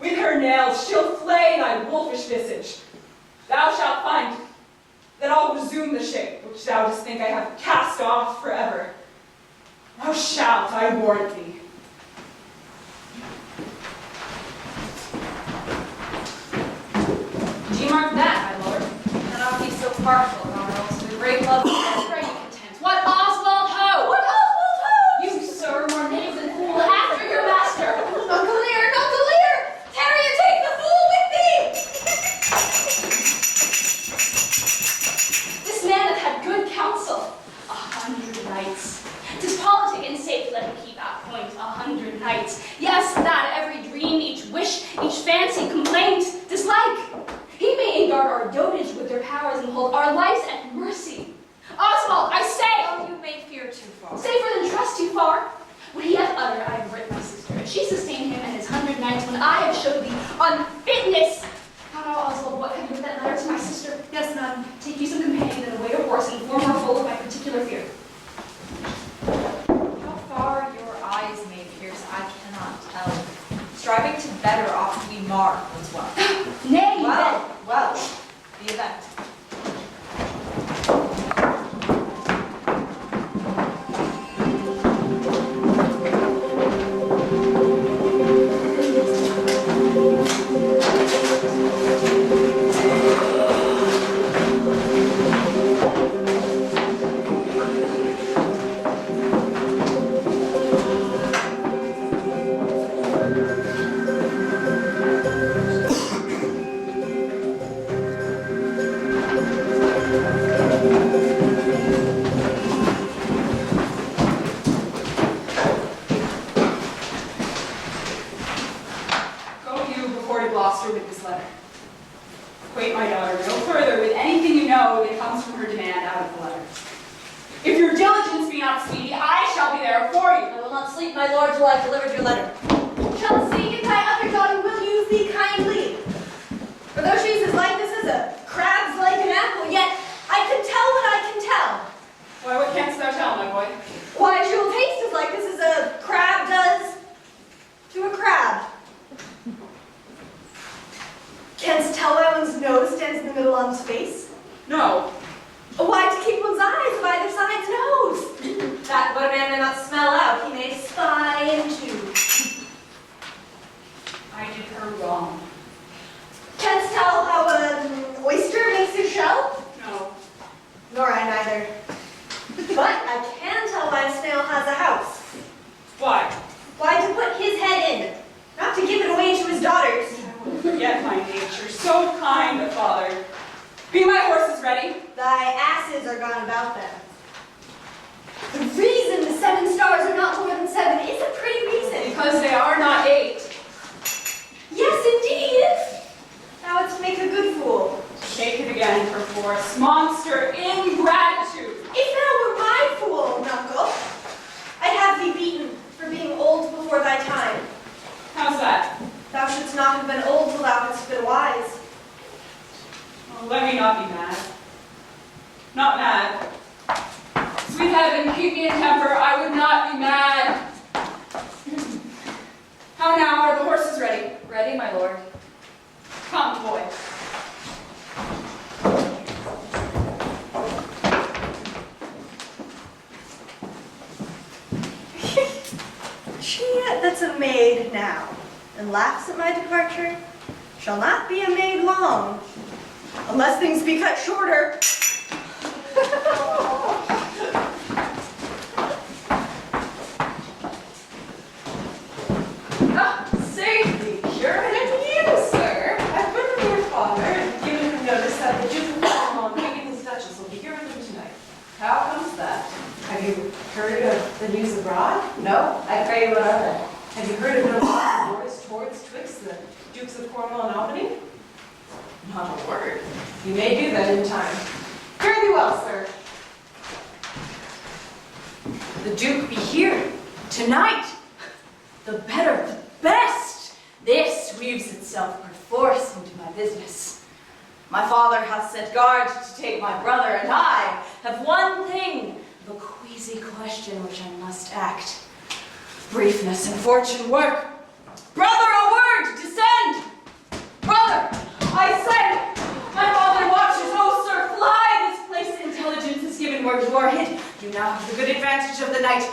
with her nails she'll flay thy wolfish visage. Thou shalt find that I'll resume the shape which thou dost think I have cast off forever. Thou shalt, I warrant thee. Do you mark that, my lord? Cannot be so partial, nor else with great love pray you content. What Oswald ho! What Oswald ho! You, sir, more knave than fool, after your master. Uncle Lear, Uncle Lear! Tarry and take the fool with thee! This man hath had good counsel. 100 knights. 'Tis politic and safe, let him keep at point 100 knights. Yes, that every dream, each wish, each fancy, complaint, dislike. He may guard our dotage with their powers and hold our lives at mercy. Oswald, I say! Oh, you may fear too far. Safer than trust too far. What he hath uttered, I have written my sister, and she sustained him and his 100 knights when I have showed thee unfitness. Now, Oswald, what have you with that letter to my sister? Yes, madam. Take you some companion and await a horse, and inform her full of my particular fear. How far your eyes may pierce, I cannot tell. Striving to better oft we mar as well. Nay, Well, the event. with this letter. Acquaint my daughter no further with anything you know that comes from her demand out of the letter. If your diligence be not speedy, I shall be there for you. I will not sleep, my lord, till I have delivered your letter. Chelsea, if thy other daughter will use thee kindly. For though she is as like this as a crab's like an apple, yet I can tell what I can tell. Why, what canst thou tell, my boy? Why, she will taste as like this as a crab does to a crab. Canst tell why one's nose stands in the middle of one's face? No. Why, to keep one's eyes of either side's nose. That what a man may not smell out, he may spy into. I did her wrong. Canst tell how an oyster makes his shell? No. Nor I neither. But I can tell why a snail has a house. Why? Why, to put his head in, not to give it away to his daughters. I will forget my nature, so kind a father. Be my horses ready? Thy asses are gone about them. The reason the 7 stars are not more than 7 is a pretty reason. Because they are not 8. Yes, indeed. Thou wouldst make a good fool. Shake it again, perforce. Monster ingratitude. If thou were my fool, Knuckle, I'd have thee not have been old till thou hadst been wise. Oh, let me not be mad. Not mad. Sweet heaven, keep me in temper. I would not be mad. How now? Are the horses ready? Ready, my lord. Come, boy. She that's a maid now, and laughs at my departure, shall not be a maid long, unless things be cut shorter. Safety, Curate and you, sir. I've written to your father and given him notice that the Duke of Cornwall and his Duchess will be here with him tonight. How comes that? Have you heard of the news abroad? No? I pray you what of it? Have you heard of no wars towards twixt the Dukes of Cornwall and Albany? Not a word. You may do that in time. Fare thee well, sir. The Duke be here tonight. The better, the best. This weaves itself perforce into my business. My father hath set guard to take my brother, and I have one thing, the queasy question which I must act. Briefness and fortune work. Brother, a word, descend! Brother, I say, my father watches. Oh, sir, fly this place. Intelligence is given where you are hid. You now have the good advantage of the night.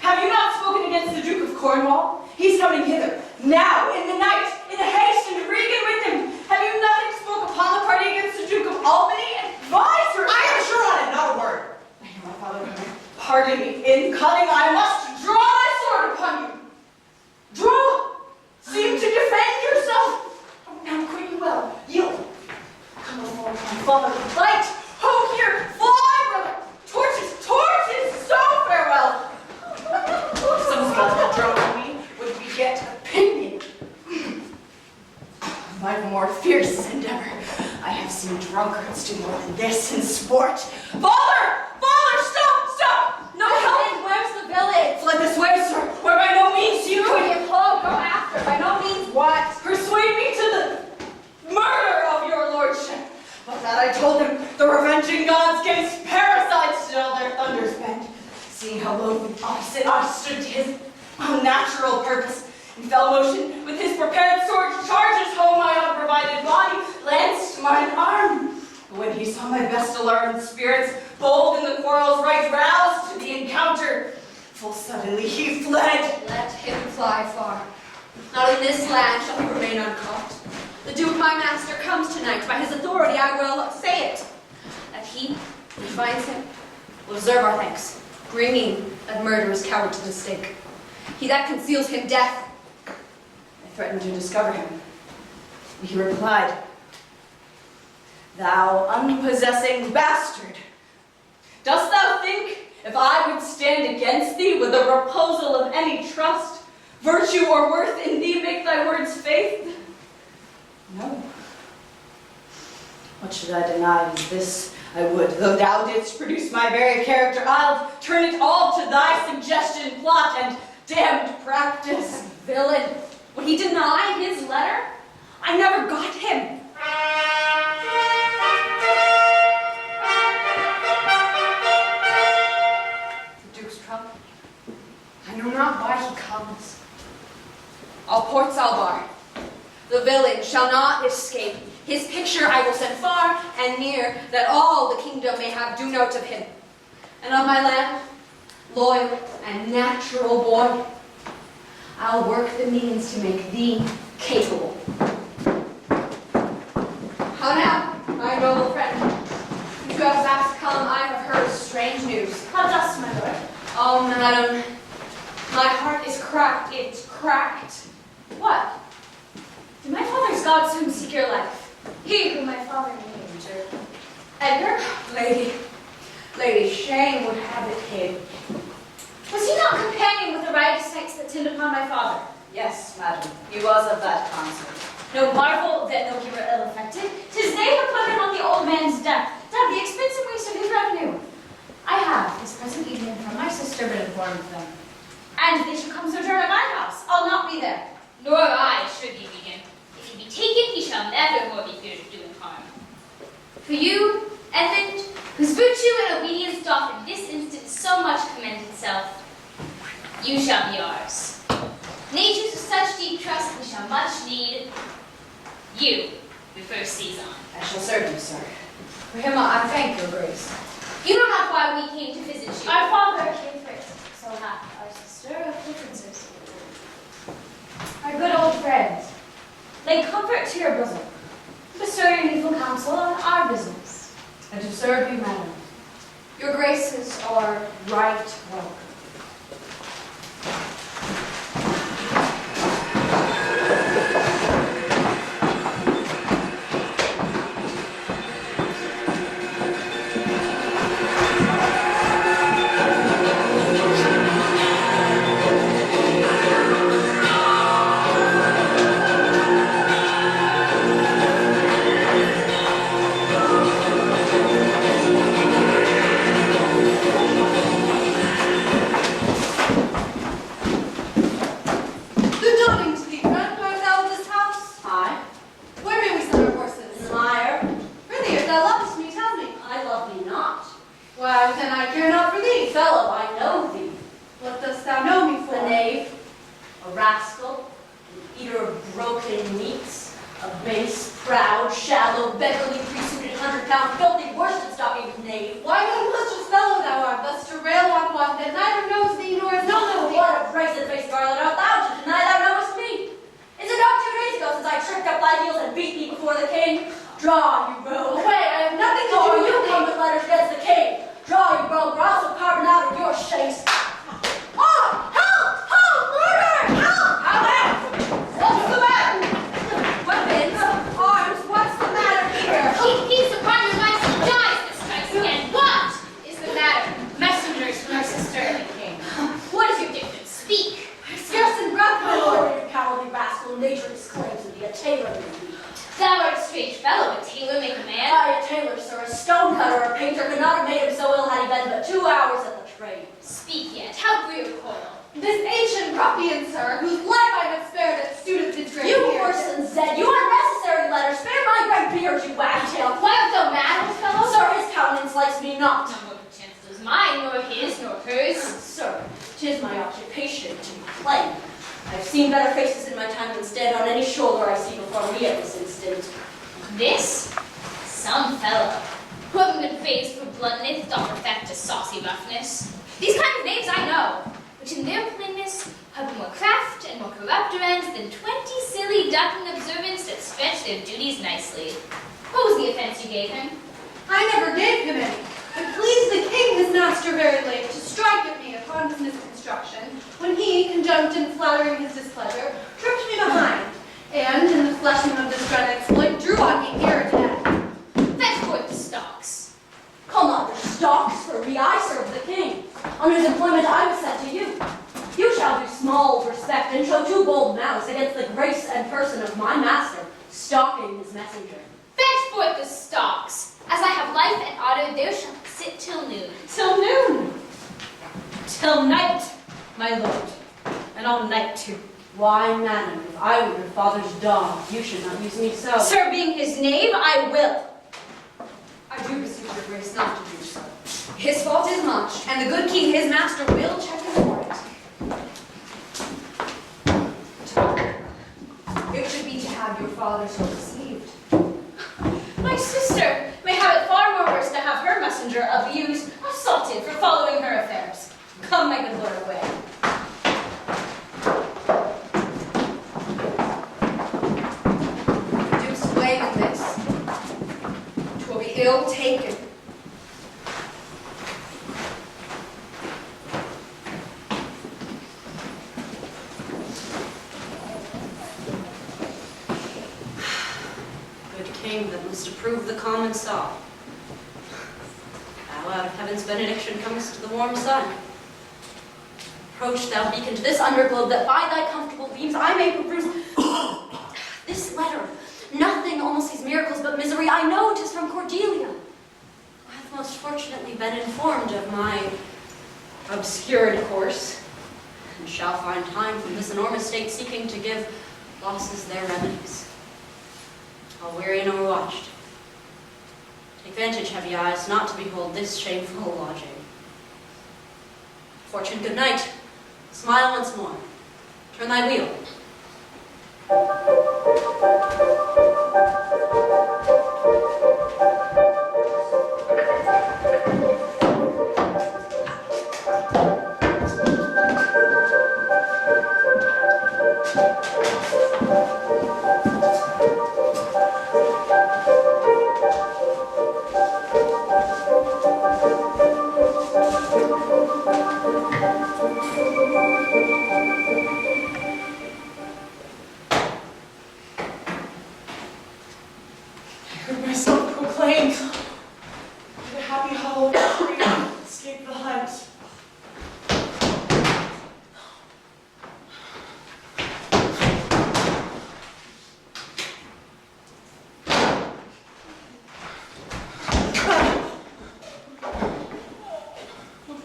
Have you not spoken against the Duke of Cornwall? He's coming hither, now, in the night, in haste, and Regan with him. Have you nothing spoke upon the party against the Duke of Albany? Advise her. I am sure on it, not a word. I hear my father coming. Pardon me, in cunning I must draw my sword upon you. Draw! Seem to defend yourself. Oh, now quit you well. Yield. Come along, my father. Light! Ho here! Fly, brother! Torches! Torches! So farewell! Some blood drawn on me would beget opinion. My more fierce endeavor. I have seen drunkards do more than this in sport. Father! Father! Stop! Stop! No help! Where's the village? Fled this way, sir, where by no means you could Go after. By no means what? persuade me to the murder of your lordship. But that I told him, the revenging gods gainst parasites did all their thunders bend. Seeing how low and opposite I stood to his unnatural purpose, in fell motion, with his prepared sword, charges home my unprovided body, lanced mine arm. But when he saw my best alarmed spirits, bold in the quarrel's right, roused to the encounter, full suddenly he fled. Let him fly far. Not in this land shall he remain uncaught. The Duke, my master, comes tonight. By his authority, I will say it. That he who finds him will deserve our thanks, bringing that murderous coward to the stake. He that conceals him death. I threatened to discover him. He replied, "Thou unpossessing bastard, dost thou think if I would stand against thee with the proposal of any trust, virtue, or worth in thee make thy words faith? No. What should I deny in this? I would, though thou didst produce my very character, I'll turn it all to thy suggestion, plot, and damned practice." Villain, would he deny his letter? I never got him. The Duke's trump. I know not why he comes. All ports I'll bar. The villain shall not escape. His picture I will send far and near, that all the kingdom may have due note of him. And of my land, loyal and natural boy, I'll work the means to make thee capable. How now, my noble friend? You have fast come, I have heard strange news. How dost, my lord? Oh, madam, my heart is cracked, it's cracked. What? Did my father's God soon seek your life? He whom my father named. Edgar? Lady, shame would have it hid. Was he not companion with the riotous knights that tend upon my father? Yes, madam, he was of that consort. No marvel that though he were ill-affected, 'tis they who put him on the old man's death, to have the expense and waste of his revenue. I have this present evening from my sister been informed of them. And they shall come sojourn at my house. I'll not be there. Nor I, should ye begin. If ye shall never more be feared of doing harm. For you, Edmund, whose virtue and obedience doth in this instance so much commend itself, you shall be ours. Natures of such deep trust we shall much need. You, we first seize on. I shall serve you, sir. For him I thank your grace. You know not why we came to visit you. Our father came first, so hath our sister of differences. Our good old friends, Lay comfort to your bosom. Bestow your needful counsel on our business. And to serve you, madam. your graces are right welcome. Sir, being his knave, I will. I do beseech your grace not to do so. His fault is much, and the good king, his master, will check him for it. It should be to have your father so deceived. My sister may have it far more worse to have her messenger abused, assaulted for following her affairs. Come, my good lord, away. Ill taken. Good king that must approve the common saw. Thou out of heaven's benediction comest to the warm sun. Approach thou beacon to this underglobe, that by thy comfortable beams I may peruse this letter. Nothing almost these miracles but misery. I know 'tis from Cordelia. I have most fortunately been informed of my obscured course, and shall find time from this enormous state seeking to give losses their remedies. while weary nor watched. Take vantage, heavy eyes, not to behold this shameful lodging. Fortune, good night. Smile once more. Turn thy wheel.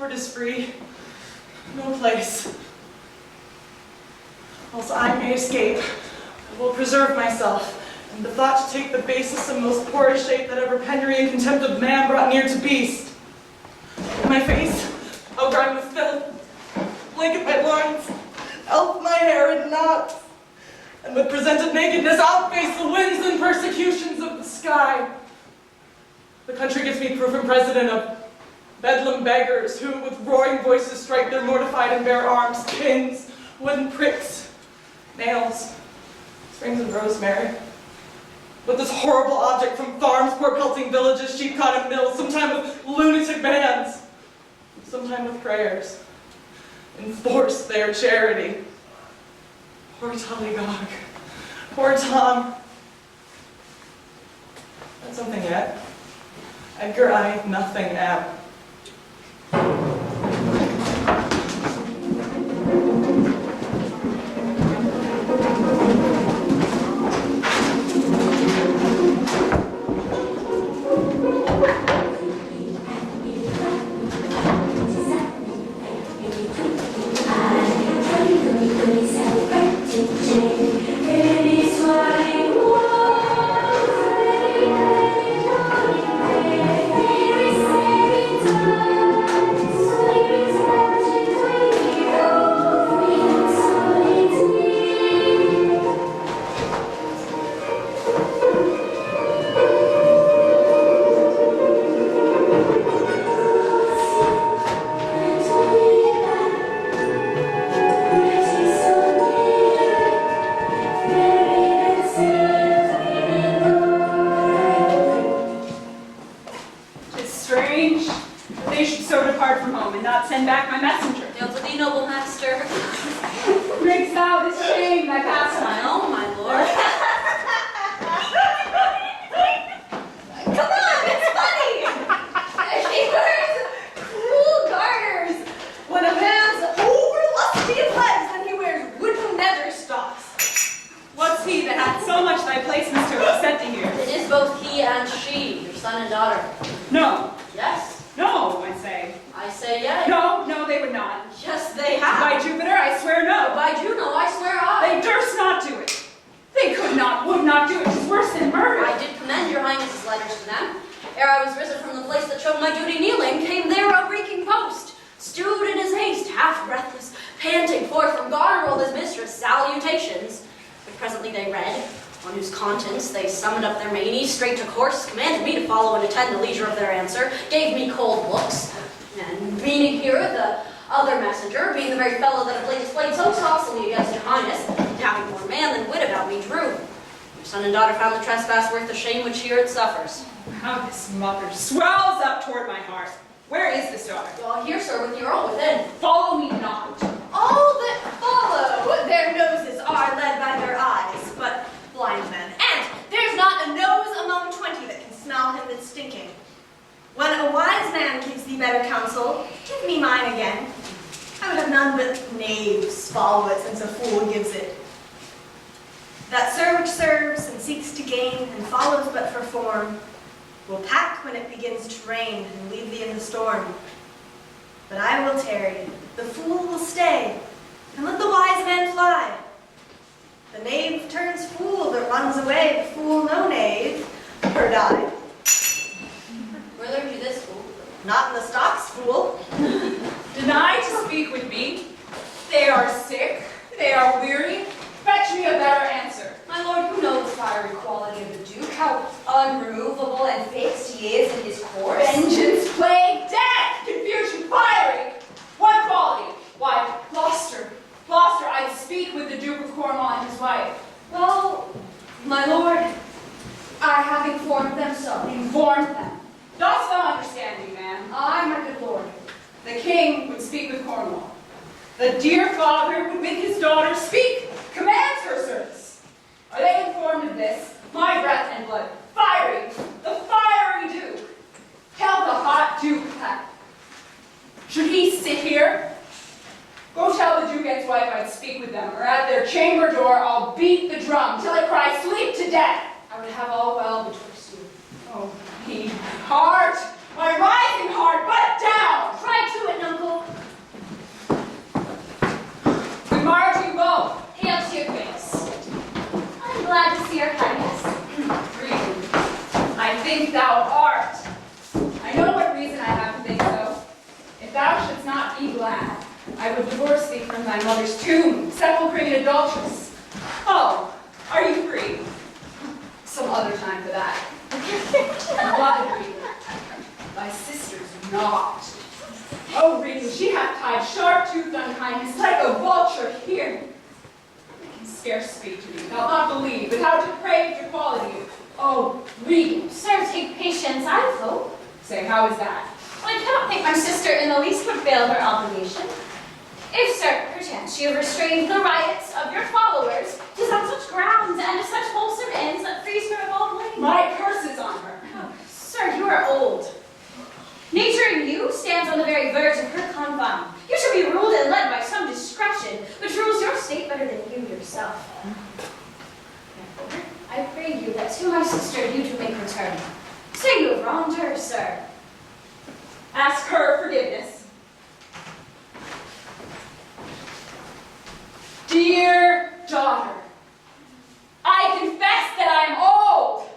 Is free, no place. Else I may escape, I will preserve myself, and the thought to take the basest and most poorest shape that ever penury and contempt of man brought near to beast. My face, outgrimed with filth, blanket my loins, elf my hair in knots, and with presented nakedness outface the winds and persecutions of the sky. The country gives me proof and precedent of Bedlam beggars who, with roaring voices, strike their mortified and bare arms, pins, wooden pricks, nails, springs of rosemary. But this horrible object from farms, poor pelting villages, sheep cotton mills, sometime with lunatic bands, sometime with prayers, enforce their charity. Poor Tullygog, poor Tom. Not something yet. Edgar, I nothing am. Gave me cold looks, and meaning here the other messenger, being the very fellow that of late displayed so saucily against your highness, having more man than wit about me, drew. Your son and daughter found the trespass worth the shame which here it suffers. How this mother swells up toward my heart. Where is this daughter? Well, here, sir, with your own within. Follow me not. All that follow their noses are led by their eyes, but blind men. And there's not a nose among 20 that can smell him that's stinking. When a wise man gives thee better counsel, give me mine again. I would have none but knaves follow it, since a fool gives it. That sir which serves and seeks to gain and follows but for form, will pack when it begins to rain and leave thee in the storm. But I will tarry, the fool will stay, and let the wise man fly. The knave turns fool, the runs away, the fool no knave, her died. Where learned you this, fool? Not in the stocks, fool. Deny to speak with me. They are sick. They are weary. Fetch me a better answer. My lord, you know the fiery quality of the Duke, how unremovable and fixed he is in his course. Vengeance, plague, death, confusion, fiery. What quality? Why, Gloucester. Gloucester, I'd speak with the Duke of Cornwall and his wife. Well, my lord, I have informed them so. Informed them. Dost thou understand me, man? Aye, my good lord. The king would speak with Cornwall. The dear father would with his daughter speak, commands her service. Are they informed of this? My breath and blood, fiery, the fiery Duke. Tell the hot Duke that. Should he sit here? Go tell the Duke and his wife I'd speak with them, or at their chamber door I'll beat the drum till it cries sleep to death. I would have all well betwixt you. Oh, me heart, my rising heart, but down. Try to it, Uncle. We march you both. Hail to your grace. I'm glad to see your highness. Reason. I think thou art. I know what reason I have to think so. If thou shouldst not be glad, I would divorce thee from thy mother's tomb, sepulchring an adulteress. Oh, are you free? Some other time for that. What, Regan? Thy sister's not. Oh, Regan, she hath tied sharp-toothed unkindness like a vulture here. I can scarce speak to thee, thou not believe, but how depraved your quality is. Oh, Regan. Sir, take patience, I hope. Say, how is that? Well, I cannot think my sister in the least would fail her obligation. If, sir, perchance you have restrained the riots of your followers, 'tis on such grounds and to such wholesome ends that frees her of all blame. My curse is on her. Oh, sir, you are old. Nature in you stands on the very verge of her confine. You shall be ruled and led by some discretion, which rules your state better than you yourself. Therefore, I pray you that to my sister you do make return. Say you have wronged her, sir. Ask her forgiveness. Dear daughter, I confess that I am old.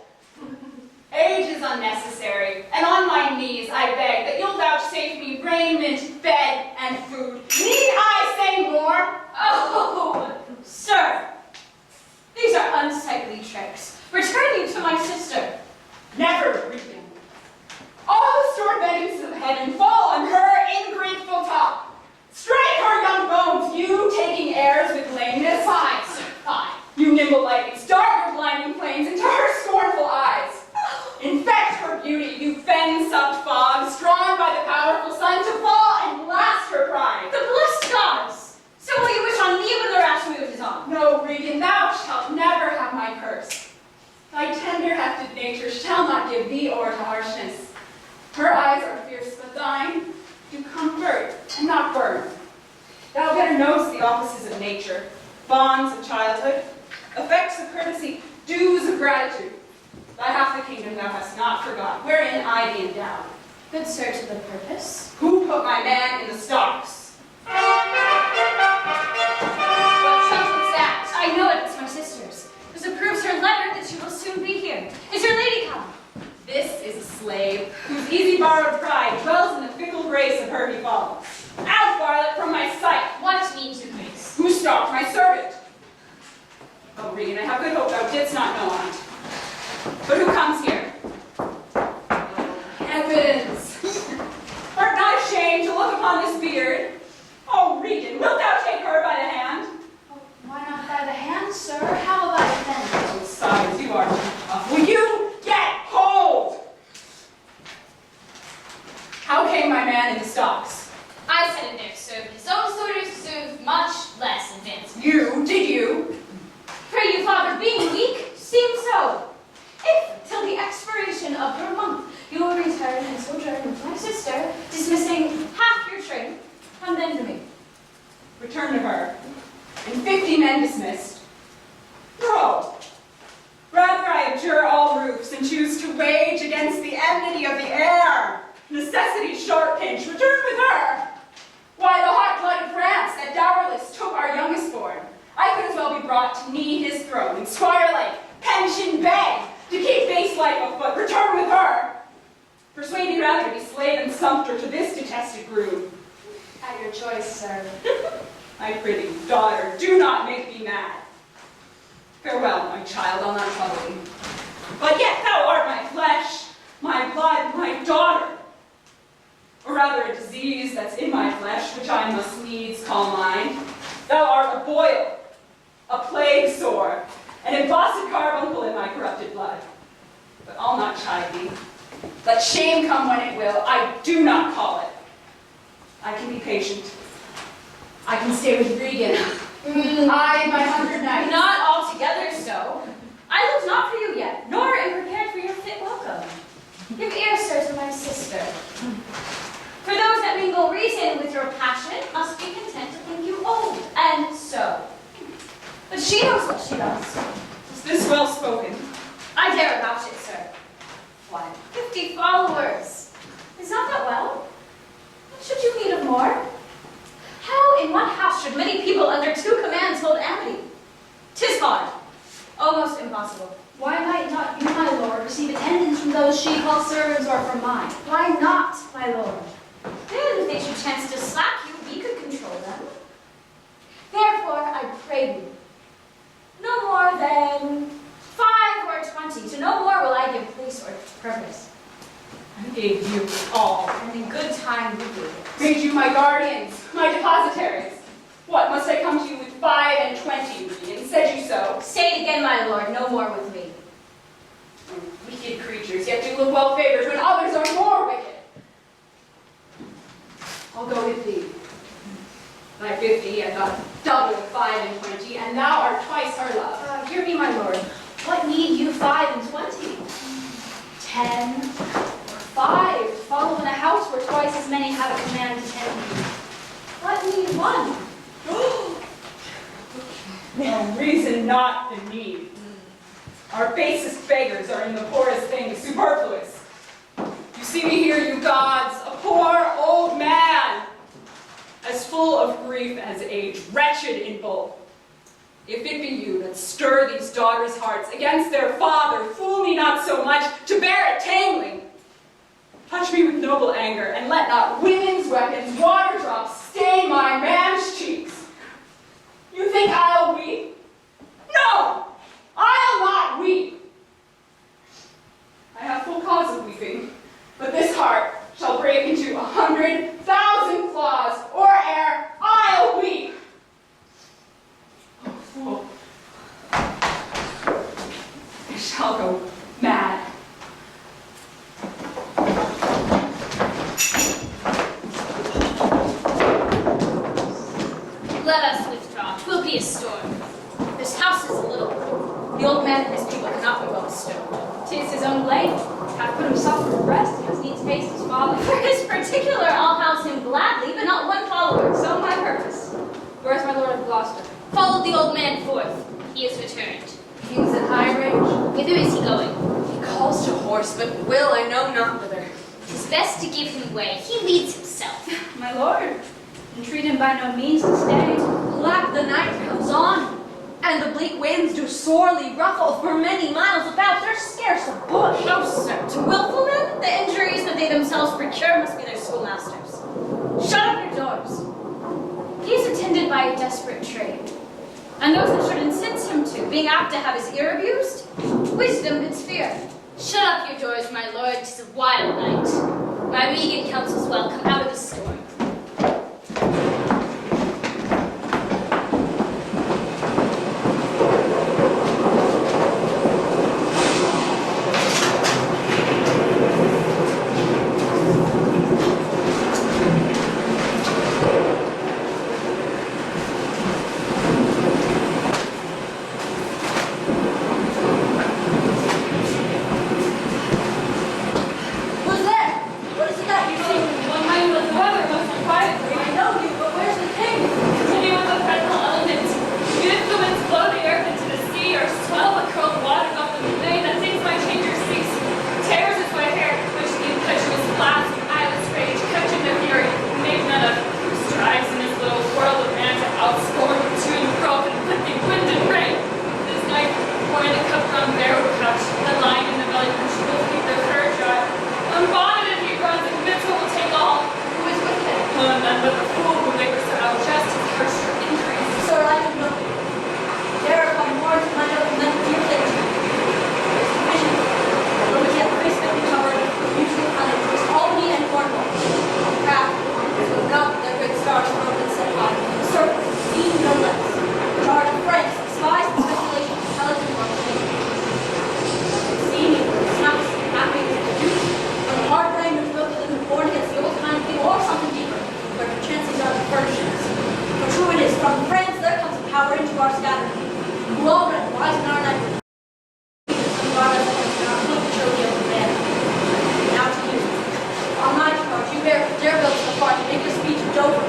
Age is unnecessary, and on my knees I beg that you'll vouchsafe me raiment, bed, and food. Need I say more? Oh, sir, these are unsightly tricks. Return you to my sister. Never, Regan. All the stored vengeances of heaven fall on her ingrateful top. Strike her young bones, you taking airs with lameness. Fine, sir, fine. You nimble lightnings, dart your blinding flames into her scornful eyes. Infect her beauty, you fen-sucked fogs, drawn by the powerful sun to fall and blast her pride. The blessed gods! So will you wish on me when the rash mood is on? No, Regan, thou shalt never have my curse. Thy tender-hefted nature shall not give thee o'er to harshness. Her eyes are fierce, but thine do comfort and not burn. Thou better knowest the offices of nature, bonds of childhood, effects of courtesy, dues of gratitude. Thy half the kingdom thou hast not forgot, wherein I thee endowed. Good sir, to the purpose. Who put my man in the stocks? What trumpet's that? I know it, it's my sister's. This approves her letter that she will soon be here. Is your lady come? This is a slave, whose easy borrowed pride dwells in the fickle grace of her he follows. Out, varlet, from my sight! What means your grace? Who stalked my servant? Oh, Regan, I have good hope thou didst not know on't. But who comes here? Oh, heavens! Art not ashamed to look upon this beard? Oh, Regan, wilt thou take her by the hand? Why not by the hand, sir? How about it then? Oh, sides, you are too tough. Will you get hold? How came my man in the stocks? I sent him there to serve his own soldiers to serve much less advanced. You? Did you? Pray you, father, being weak, seems so. If, till the expiration of your month, you will return and sojourn with my sister, dismissing half your train, come then to me. Return to her. And 50 men dismissed. No. Rather I abjure all roofs and choose to wage against the enmity of the air. Necessity's sharp pinch, return with her. Why, the hot-blooded France that dowerless took our youngest born. I could as well be brought to knee his throne, and squire-like, pen clench and beg to keep base life afoot, return with her. Persuade me rather to be slave and sumpter to this detested groom. At your choice, sir. My pretty daughter, do not make me mad. Farewell, my child, I'll not trouble thee. But yet thou art my flesh, my blood, my daughter. Or rather a disease that's in my flesh, which I must needs call mine. Thou art a boil, a plague sore, an embossed carbuncle in my corrupted blood. But I'll not chide thee. Let shame come when it will, I do not call it. I can be patient. I can stay with Brigitte. I and my 100 knights. Not altogether so. I looked not for you yet, nor am prepared for your fit welcome. Give ear, sir, to my sister. For those that mingle reason with your passion must be content to think you old, and so. But she knows what she does. Is this well spoken? I dare vouch it, sir. Why, 50 followers. Is not that well? Should you need of more? How in one house should many people under 2 commands hold amity? 'Tis hard, almost impossible. Why might not you, my lord, receive attendance from those she calls servants or from mine? Why not, my lord? Then, if they should chance to slap you, we could control them. Therefore, I pray you, no more than 5 or 20. To no more will I give place or purpose. I gave you all. And in good time we gave it. Made you my guardians, my depositaries. What, must I come to you with 5 and 20, and said you so? Say it again, my lord, no more with me. Wicked creatures, yet do look well favored when others are more wicked. I'll go with thee. Thy 50, I got double 5 and 20, and thou art twice her love. Hear me, my lord. What need you 5 and 20? 10 or 5 to follow in a house where twice as many have a command to tend you. What need 1? No reason not the need. Our basest beggars are in the poorest things, superfluous. You see me here, you gods, a poor old man, as full of grief as age, wretched in both. If it be you that stir these daughters' hearts against their father, fool me not so much to bear it tamely. Touch me with noble anger, and let not women's weapons, water drops, stain my man's cheeks. You think I'll weep? No! I'll not weep! I have full cause of weeping, but this heart shall break into 100,000 flaws, or ere I'll weep! Oh, fool. I shall go mad. Let us withdraw. 'Twill be a storm. This house is little. The old man and his people cannot be well bestowed. 'Tis his own blame. Hath put himself to rest and must needs face his folly. For his particular, I'll house him gladly, but not 1 follower. So my purpose. Where is my lord of Gloucester? Followed the old man forth. He is returned. King's in high range. Whither is he going? He calls to horse, but will I know not whither. 'Tis best to give him way. He leads himself. My lord, entreat him by no means to stay. Black the night comes on, and the bleak winds do sorely ruffle for many miles about. There's scarce a bush. No, sir. To willful men, the injuries that they themselves procure must be their schoolmasters. Shut up your doors. He is attended by a desperate trade, and those that should incense him to, being apt to have his ear abused, wisdom bids fear. Shut up your doors, my lord. 'Tis a wild night. My regan counsels well. Come out of the storm. Who's there? What is it that you see? One might with the weather must to our scattered people, who all rise in our night. Some of our residents are not quick to show the open man. Now to you. On my charge, you dare build so far to make your speech at Dover.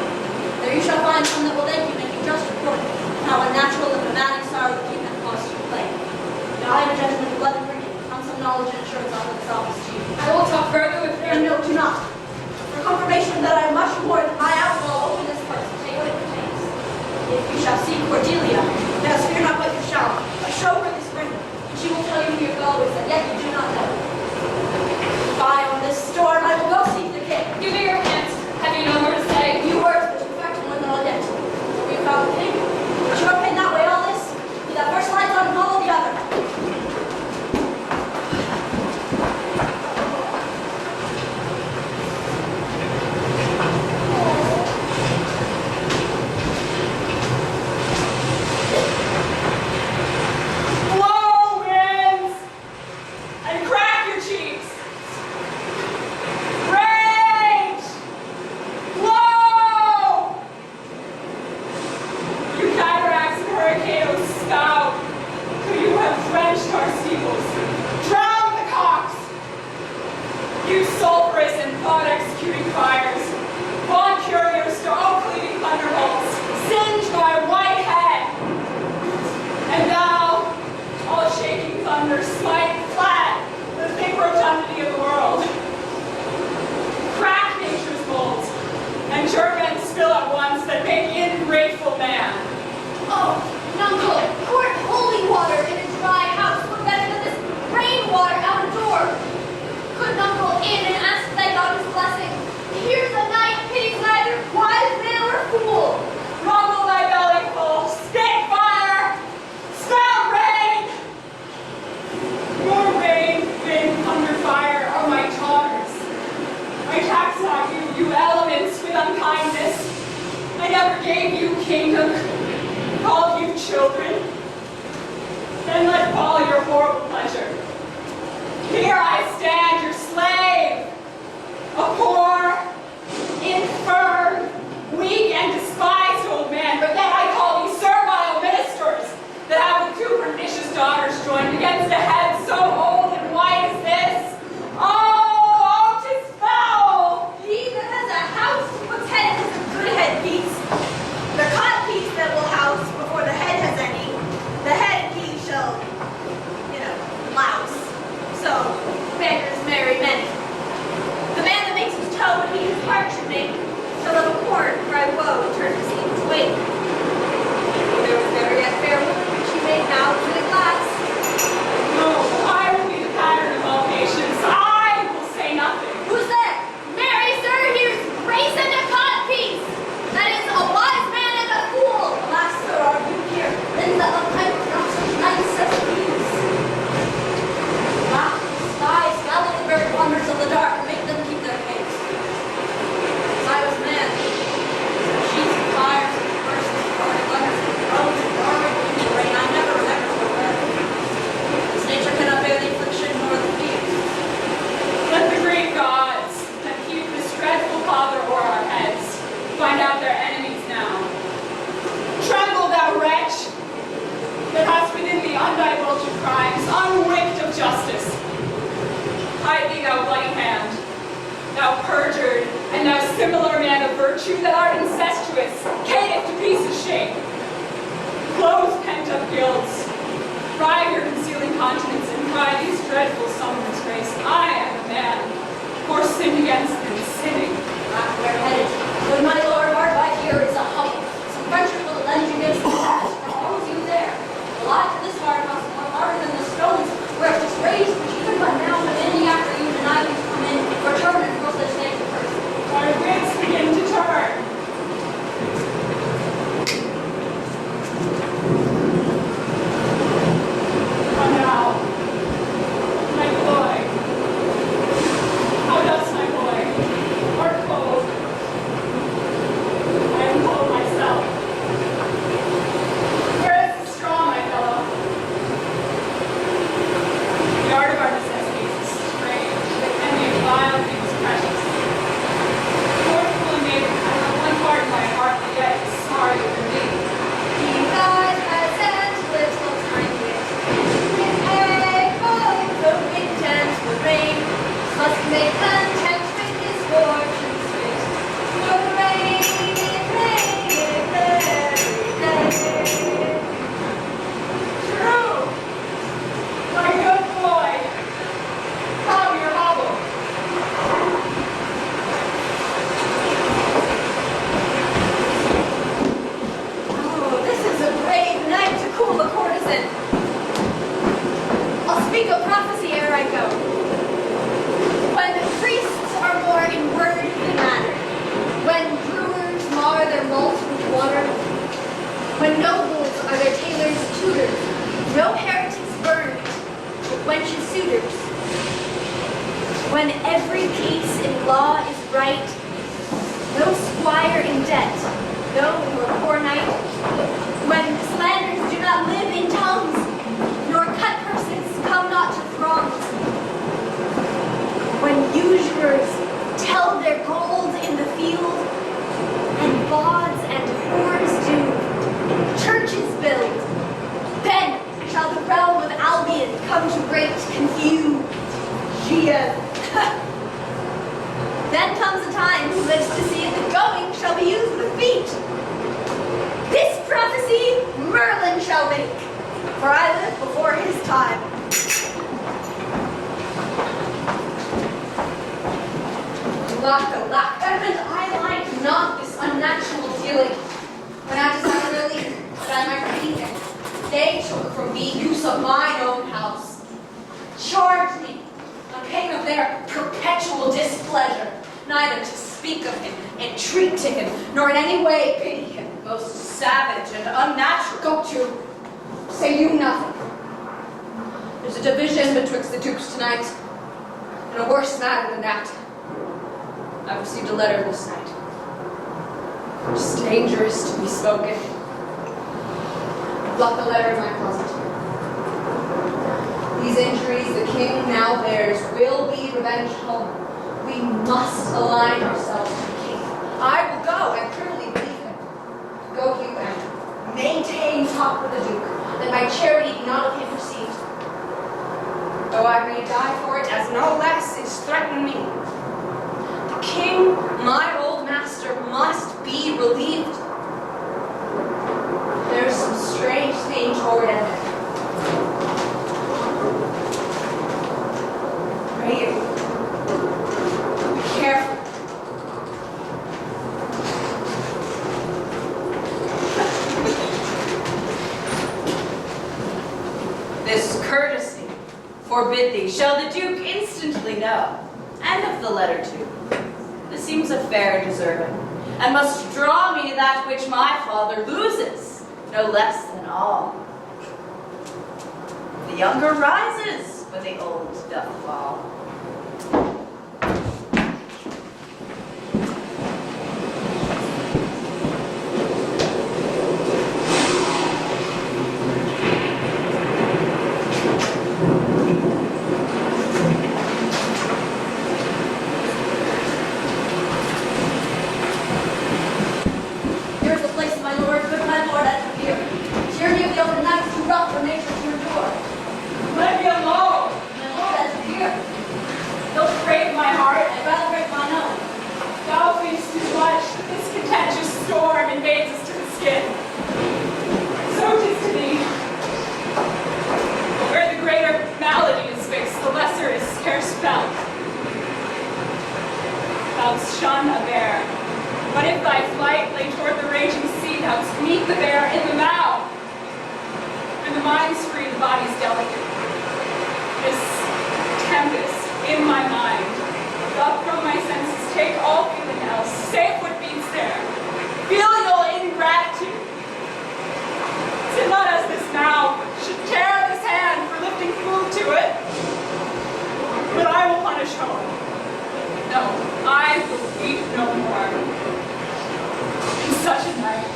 There you shall find some that will thank you, making just report how unnatural and dramatic sorrow the king hath caused you to play. Now I am a gentleman of blood and Brigitte, come some knowledge and assurance offer this office to you. I will talk further with And no, do not. For confirmation that I am much more than my outlaw, open this purse and take what it contains. If you shall see Cordelia, yes, fear not what you shall, but show her this ring, and she will tell you who your fellow is, and yet you do not know. If I own this store, I will go seek the king. Give me your hands. Have you no more to say? Few words, but you fact one not yet. We have found the king. But you don't pay not way all this. Be that first lights on and follow the other. Blow, winds, and crack your cheeks. Rage! Blow! You cataracts and hurricanes spout, till you have drenched our steeples. Drown the cocks! You sulphurous and thought-executing fires, vaunt couriers to all-cleaving thunderbolts, singe my white head! And thou, all shaking thunder, smite flat the thick rotundity of the world. Crack nature's molds, and turbid spill at once that make ingrateful man. Oh, Nuncle, pour holy water in a dry house were better than this rainwater out of door. Could Nuncle in and ask thy daughter's blessing? Here's a knight pities neither wise man or fool. Rumble thy belly full, spit fire, spout rain! Your rain, wind, thunder, fire are my daughters. I tax not you, you elements, with unkindness. I never gave you kingdom, called you children. Then let fall your horrible pleasure. Here I stand, your slave, a poor, infirm, weak, and despised old man, but yet I call these servile ministers that have with two pernicious daughters joined against a head so old and white as this. Oh, 'tis foul! He that has a house puts head is a good headpiece. The codpiece that will house before the head has any, the head he shall, louse. So, beggars marry many. The man that makes his toe what he his heart should make, shall of a corn cry woe and turn his ears away. There was never yet fair woman which he made now to the glass. No, I will be the pattern of all patience. I will say nothing. Who's that? Marry, sir, here's grace and a codpiece. That is a wise man and a fool. Alas, sir, are you here? Then the upright not such nice as these. Laugh, despise, gather the very wonders of the dark and make them keep their pace. As I was man, sheets of fires and bursts of burning thunders and groans and roaring winds and rain, I never remember so well. This nature cannot bear the affliction nor the fear. Let the great gods that keep this dreadful father o'er our heads find out their enemies now. Tremble, thou wretch, that hast within thee undivulged crimes, unwicked of justice. Hide thee, thou bloody hand, thou perjured, and thou similar man of virtue that art incestuous, caitiff to pieces shake. Close pent-up guilts, bribe your concealing continence, and cry these dreadful summons grace. I am a man, for sinned against thee, sinning. Not bare-headed. When my lord hard by here is a hovel, some friendship will lend you against the past, propose you there. The lie to this hard house more harder than the stones, where it was raised, which even but now, but in the after you deny you to come in, return and force their stay to person. Our wits begin to turn. Come now, my boy. How does my boy? Art cold. are their tailors' tutors. No heretics burned, but wenches suitors. When every piece in law is right, no squire in debt, no nor poor knight. When slanders do not live in tongues, nor cut purses come not to throngs. When usurers tell their gold in the field, and bawds and whores do churches build, then shall the realm of Albion come to great confusion. Then comes a time who lives to see it, the going shall be used with feet. This prophecy Merlin shall make, for I live before his time. Alack, Edmund, I like not this unnatural dealing. When I desired relief, that I might relieve it, they took from me use of mine own house, charged me on pain of their perpetual displeasure, neither to speak of him, entreat to him, nor in any way pity him. Most savage and unnatural. Go to, say you nothing. There's a division betwixt the dukes tonight, and a worse matter than that. I received a letter this night, which is dangerous to be spoken. I've locked the letter in my closet. These injuries the king now bears will be revenged home. We must align ourselves to the king. I will go and truly believe him. Go you and maintain talk with the duke, that my charity be not of him received. Though I may die for it, as no less is threatened me. The king, my old master, must be relieved. There is some strange thing toward Edmund. Pray you, be careful. This courtesy, forbid thee, shall the Duke instantly know, and of the letter too. This seems a fair deserving, and must draw me that which my father loses, no less than all. The younger rises when the old doth fall. Here's the place, my lord, good my lord, at the pier. Cheer me of the old knights who rough from nature to your door. Let me alone. My lord, at the pier. Don't break my heart. I'd rather break mine own. Thou thinkst too much. This contentious storm invades us to the skin. So 'tis to thee. But where the greater malady is fixed, the lesser is scarce felt. Thou'st shun a bear. But if thy flight lay toward the raging sea, thou'st meet the bear in the mouth. And the mind's free, the body's delicate. This tempest in my mind doth from my senses take all feeling else, save what beats there. Filial ingratitude. Is it not as this now should tear this hand for lifting food to it? But I will punish home. No, I will weep no more. In such a night,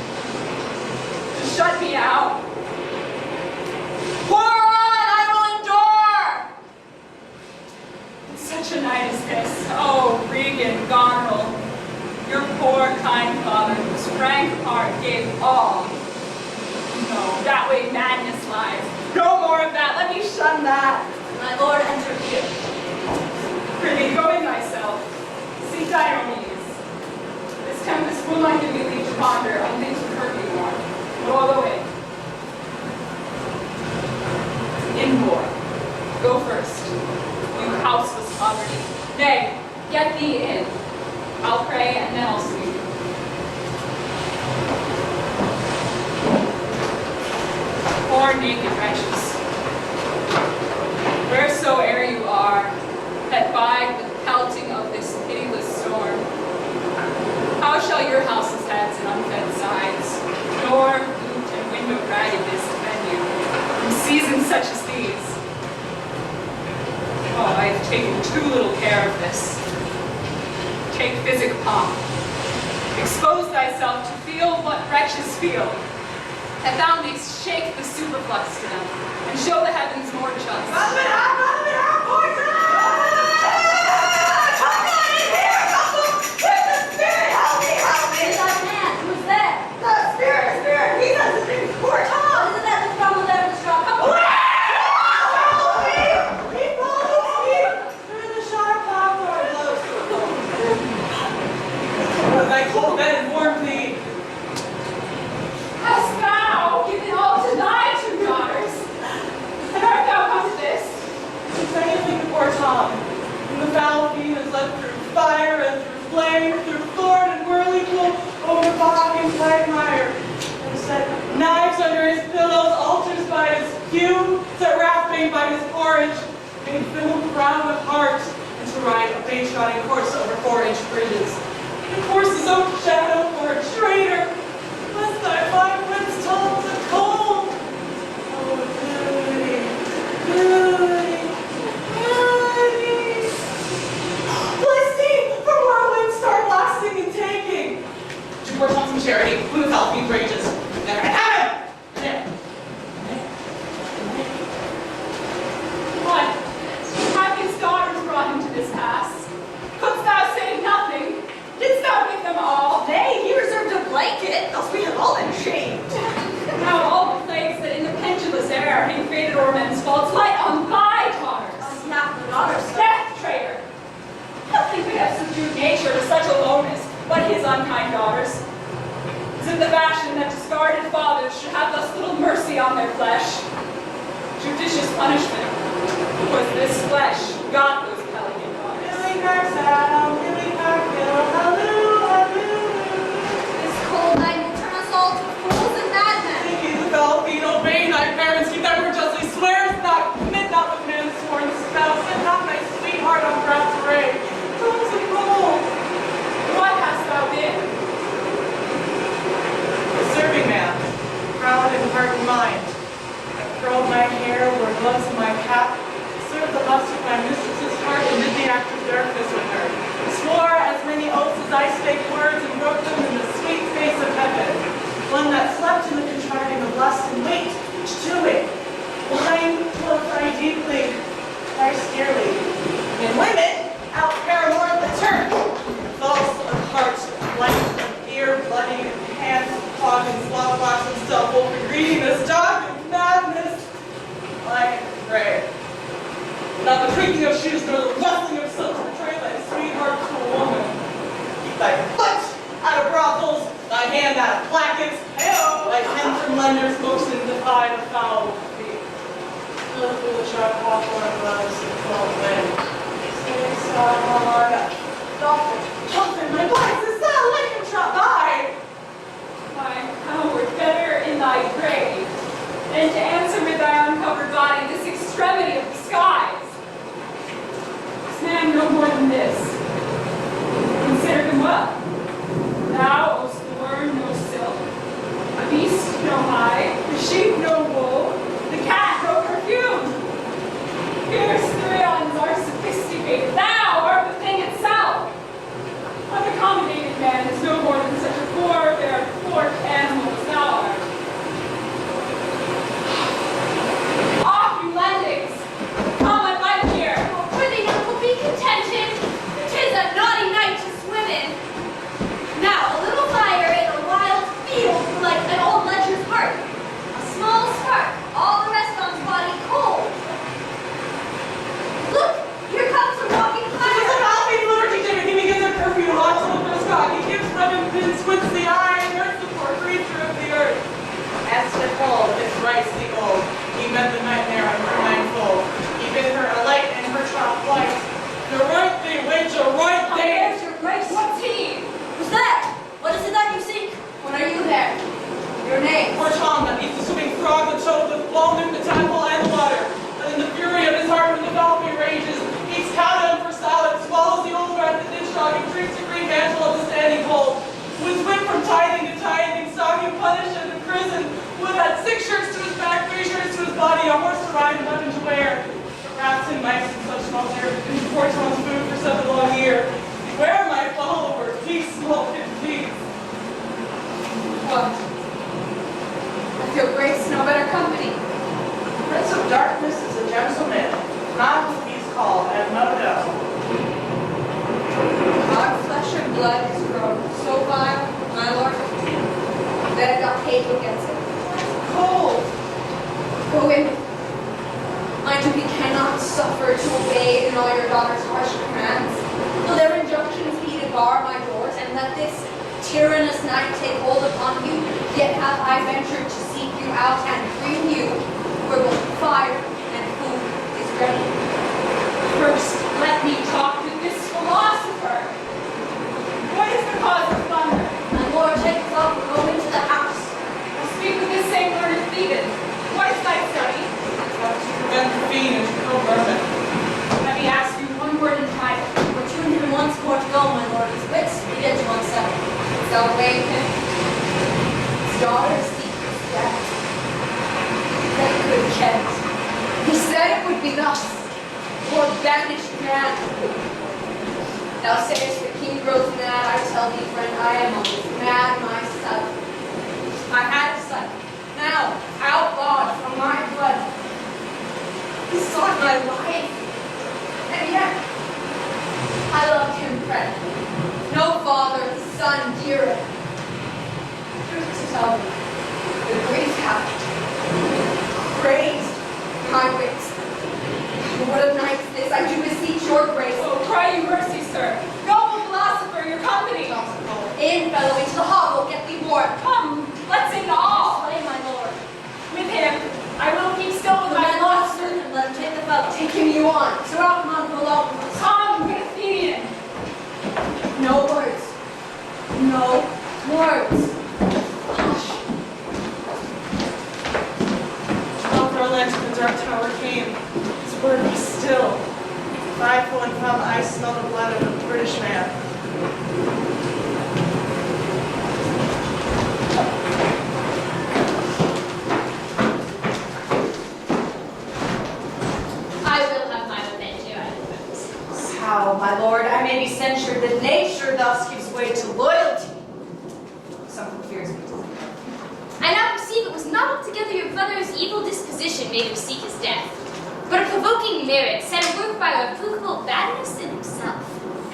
to shut me out. Pour on, I will endure! In such a night as this, oh, Regan, Goneril, your poor, kind father, whose frank heart gave all. No, that way madness lies. No more of that, let me shun that. My lord, enter here. Prithee, go in thyself. Seek thy own ease. This tempest will not give me leave to ponder on things to hurt me more. Go away. Inboard, go first. You houseless poverty. Nay, get thee in. I'll pray and then I'll sleep. Poor naked wretches. Wheresoe'er you are, that bide the pelting of this pitiless storm, how shall your houses heads and unfed sides, nor boot and window ragged too little care of this. Take physic pomp. Expose thyself to feel what wretches feel, that thou mayst shake the superflux to them, and show the heavens more just. Hast thou given all to thy two daughters? And art thou come to this? It's anything before Tom. And the foul fiend is led through fire and through flame, through thorn and whirlpool, over bog and quagmire. And set knives under his pillows, altars by his hue, set wrathbane by his porridge, made Philip proud of heart, and to ride a bay-trotting horse over 4-inch bridges. The horse's own shadow for a traitor, lest thy fine winds told to cold. Oh, beauty, beauty, beauty. Blessing from whirlwind start blasting and taking. To pour some charity, who the foul fiend rages. There, I have it! There. What? Have his daughters brought him to this pass? Couldst thou say nothing? Didst thou give them all? Nay, he reserved a blanket, else we have all been shamed. Now all the plagues that in the pendulous air hang faded o'er men's faults light on thy daughters. On behalf of the daughters, sir. Death, traitor! Nothing could have subdued nature to such aloneness but his unkind daughters. Is it the fashion that discarded fathers should have thus little mercy on their flesh? Judicious punishment was this flesh who got those pelican daughters. Billy Garcelle, Billy Garfield, halloo, halloo. This cold night will turn us all to fools and madmen. Think ye the foul fiend obey thy parents, keep thy word justly, swears not, commit not with man's sworn spouse, set not thy sweetheart on proud parade. Comes and cold. What hast thou been? A serving man, proud in heart and mind. I curled my hair, wore gloves in my cap, served the lust of my mistress's heart, and did the act of darkness with her. Swore as many oaths as I spake words, and wrote them in the sweet face of heaven. One that slept in the contriving of lust, and wait, to it. Wine will I deeply, thrice dearly. In women, out paramour the Turk. False of heart, light of ear, bloody of hands, clog and slaughterbox himself, over greeting this dog of madness. Like gray. Not the creaking of shoes, nor the rustling of silk to betray thy sweetheart to a woman. Keep thy foot out of brothels, thy hand out of plackets, thy pen from lenders, books and defy the foul feet. Look through the sharp hawthorn gloves and cold wind. Stay star, Dolphin, my boys, is that let him trot by? Why, thou wert better in thy grave than to answer with thy uncovered body this extremity of the skies. This man no more than this. Consider him well. Thou owest the worm no silk, a beast no hide, the sheep no wool, the cat no perfume. Fierce thrions are sophisticated. Thou art the thing itself. Unaccommodated man is no more than such a poor, bare, forked animal as thou art. Off, you lendings! Come and light here! Oh, prithee, uncle, be contented. 'Tis a naughty night to swim in. Now, a little fire in a wild field like an old ledger's heart. A small spark, all the rest on's body cold. Look, here comes a walking He's fire. a healthy liberty, Jimmy. He begins a perfume, lots of the first cock. He gives lemon pin, squints the eye, and hurts the poor creature of the earth. As to cold, it's rice the old. He met the nightmare on her ninefold. He bid her a light and her child flight. The right thing, wage a right day. There's your grace. What's he? Who's that? What is it that you seek? What are you there? Your name? Poor Tom, that eats the swimming frog, the toad, the walnut, the tadpole, and the water. And in the fury of his heart, when the falcon rages, eats cow dung for salad, swallows the old rat, the ditch dog, and drinks the green mantle of the standing cold. Was whipped from tithing to tithing, stalking, punished, and imprisoned. Would had 6 shirts to his back, 3 shirts to his body, a horse to ride, and nothing to wear. But rats and mice and such small deer Fortune's food for 7 long years. Where are my followers? Peace, smoke, and peace. What? I feel grace no better company. Prince of Darkness is a gentleman, not who he's called, and Demelo. Our flesh and blood is grown so vile, my lord, that I got paid against it. Cold. Go in. My duty cannot suffer to obey in all your daughter's harsh commands. Will their injunctions be to bar my doors, and let this tyrannous night take hold upon you? Yet have I ventured to seek you out and bring you where both fire and food is ready. First, let me talk with this philosopher. What is the cause of thunder? My lord, take us up and go into the house. I'll speak with this same learned Theban. What is thy study? How to prevent the fiend and to kill vermin. Let me ask you one word in private. Opportune him once more to go, my lord. His wits begin to unsettle. So wait him. His daughter seeks his death. That good Kent. He said it would be thus, or banished man. Thou sayest the king grows mad. I tell thee, friend, I am almost mad myself. I had a son, now outlawed from my blood. He sought my life, and yet I loved him, friend. No father, son dearer. Truth to tell me, the grief happened. Crazed my wits. What a night is this? I do beseech your grace. Oh, cry you mercy, sir. Noble philosopher, your company. In, fellow, into the hovel, get thee warm. Come, let's in all. Slay, my lord. With him, I will keep still with The my man lost. lost and let him take the fellow. Take him you on. So out come on below. Come, good Athenian. No words. No words. Hush. After a lent to the dark tower came, his word was still. Frightful and foul I smell the blood of a British man. I will have my revenge here, I suppose. How, my lord, I may be censured that nature thus gives way to loyalty. Something fears me. I now perceive it was not altogether your brother's evil disposition made him seek his death, but a provoking merit set at work by a reprovable badness in himself.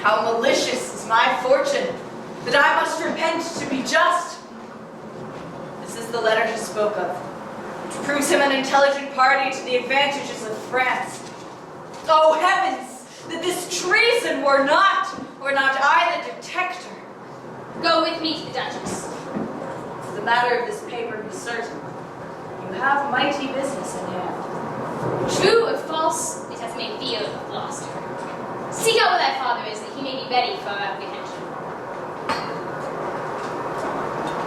How malicious is my fortune, that I must repent to be just. This is the letter he spoke of, which proves him an intelligent party to the advantages of France. Oh heavens, that this treason were not I the detector. Go with me to the Duchess. The matter of this paper be certain. You have mighty business in hand. True or false, it has made Theo have lost her. Seek out where thy father is, that he may be ready for our apprehension.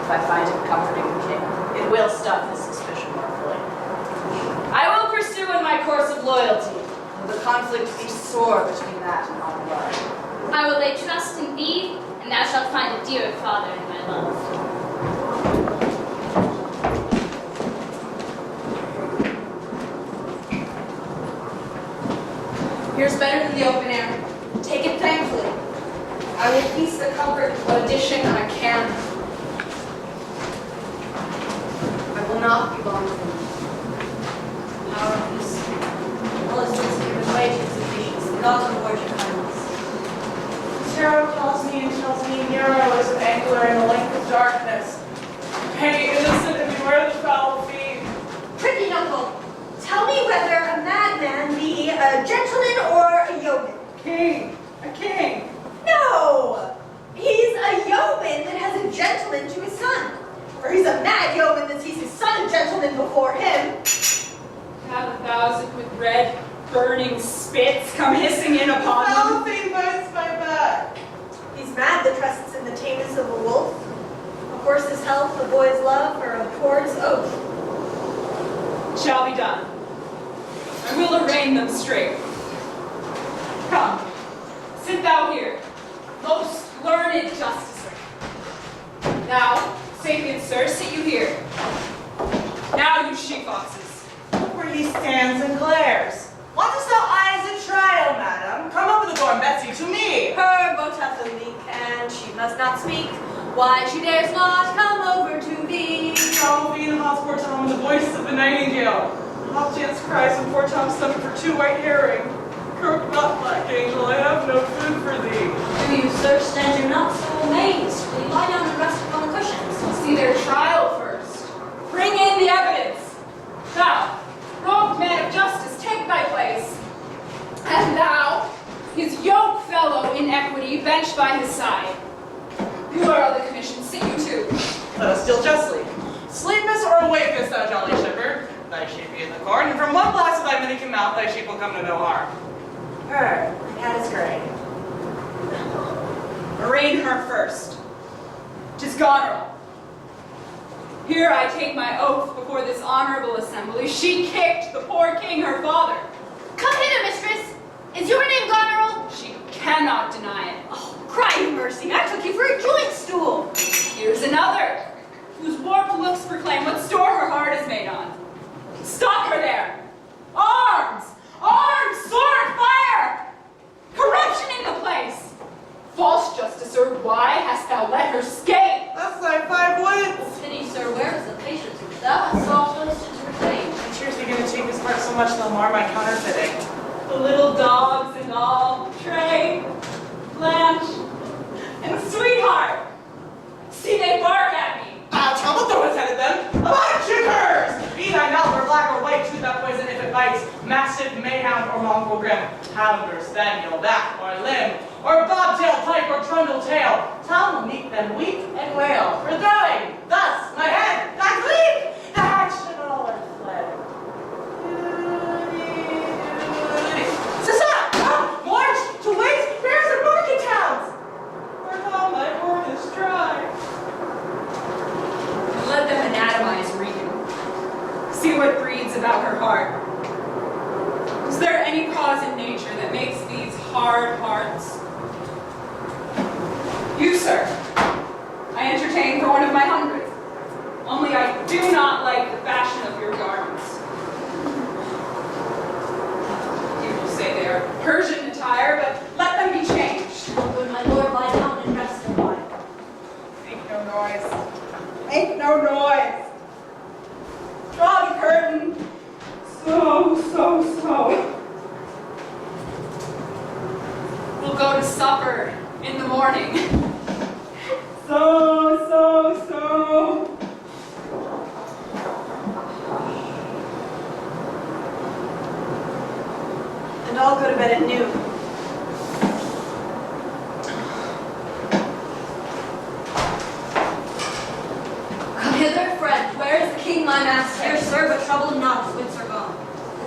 If I find him comforting the king, it will stop his suspicion more fully. I will pursue in my course of loyalty, though the conflict be sore between that and my blood. I will lay trust in thee, and thou shalt find a dearer father in my love. Here's better than the open air. Take it thankfully. I will piece the comfort of what addition I can. I will not be long from you. Power of peace. All his wits given way to his impatience. The gods reward your kindness. Tarot calls me and tells me Nero is an angler in the length of darkness. Pay innocent and beware the foul fiend. Tricky uncle, tell me whether a madman be a gentleman or a yeoman. King, a king. No! He's a yeoman that has a gentleman to his son. Or he's a mad yeoman that sees his son a gentleman before him. Have 1,000 with red, burning spits come hissing in upon them. Foul fiend bites my back. He's mad that trusts in the tameness of a wolf, a horse's health, a boy's love, or a poor's oath. Shall be done. I will arraign them straight. Come, sit thou here, most learned justicer. Now, sapient sir, sit you here. Now, you she-foxes. Look where he stands and glares. Wantest thou eyes a trial, madam? Come up with from Betsy to me. Her boat hath a leak, and she must not speak. Why she dares not come over to thee. Alvine haunts poor Tom in the voice of the nightingale. Oft chance cries when poor Tom stomach for 2 white herring. Croak not, black angel, I have no food for thee. Do you, sir, stand you not so amazed? Will you lie down and rest upon the cushions? We'll see their trial first. Bring in the evidence. Thou, robed man of justice, take thy place. And thou, his yoke fellow in equity, bench by his side. You are of the commission, sit you too. Let us deal justly. Sleepest or awakest, thou jolly shepherd? Thy sheep be in the corn, and from one blast of thy many mouth, thy sheep will come to no harm. Her, that is great. Arraign her first. 'Tis Goneril. Here I take my oath before this honorable assembly. She kicked the poor king, her father. Come hither, mistress. Is your name Goneril? She cannot deny it. Oh, cry mercy, I took you for a joint stool. Here's another, whose warped looks proclaim what store her heart is made on. Stop her there! Arms! Arms! Sword! Fire! Corruption in the place! False justicer, why hast thou let her escape? That's thy 5 wits. Pity, sir, where is the patience which thou hast so often to reclaim? My tears begin to take his heart so much they'll mar my counterfeiting. The little dogs and all, Tray, Blanche, and Sweetheart. See, they bark at me. I'll trouble throw his head at them. Abide, chickers! Be thy mouth or black or white, choose that poison if it bites. Mastiff, mayhound, or mongrel grim. Hound or spaniel, back or limb. Or bobtail, pike, or trundle tail. Tom will meet them weep and wail. For thine, thus, my head, thy gleam, the hatch and all are fled. Sissa! Come, march to waste fairs and market towns. For now my horn is dry. Let them anatomize Regan. See what breeds about her heart. Is there any cause in nature that makes these hard hearts? You, sir, I entertain for one of my 100. Only I do not like the fashion of your garments. You will say they are Persian attire, but let them be changed. Would my lord lie down and rest a while? Make no noise. Make no noise. Draw the curtain. So. We'll go to supper in the morning. So. And I'll go to bed at noon. Come hither, friend. Where is the king, my master? Here, sir, but trouble not, his wits are gone.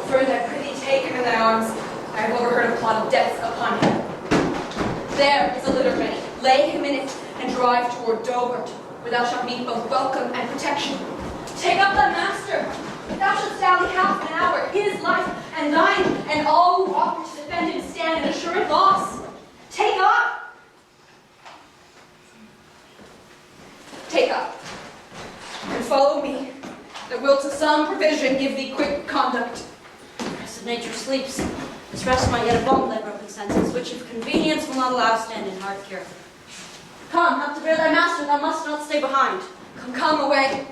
Further, I prithee take him in thy arms. I have overheard a plot of death upon him. There is a litter ready. Lay him in it and drive toward Dover, where thou shalt meet both welcome and protection. Take up thy master. Thou shalt dally half an hour, his life and thine, and all who offer to defend him stand in assured loss. Take up. Take up. And follow me, that will to some provision give thee quick conduct. Rest of nature sleeps. This rest might yet abomb thy broken senses, which if convenience will not allow stand in hard cure. Come, help to bear thy master, thou must not stay behind. Come away.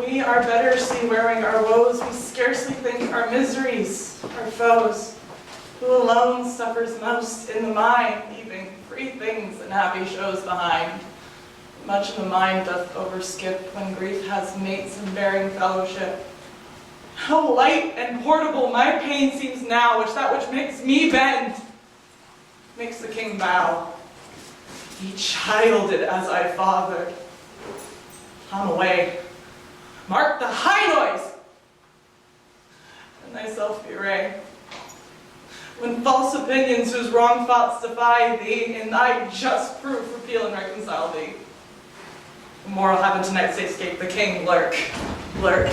We are better see wearing our woes, we scarcely think our miseries, our foes. Who alone suffers most in the mind, leaving free things and happy shows behind. Much in the mind doth overskip, when grief has mates and bearing fellowship. How light and portable my pain seems now, which that which makes me bend, makes the king bow. Be childed as I fathered. Come away. Mark the high noise, and thyself bewray. when false opinions whose wrong thoughts defy thee, in thy just proof repeal and reconcile thee. The moral heaven tonight's escape the king, lurk, lurk.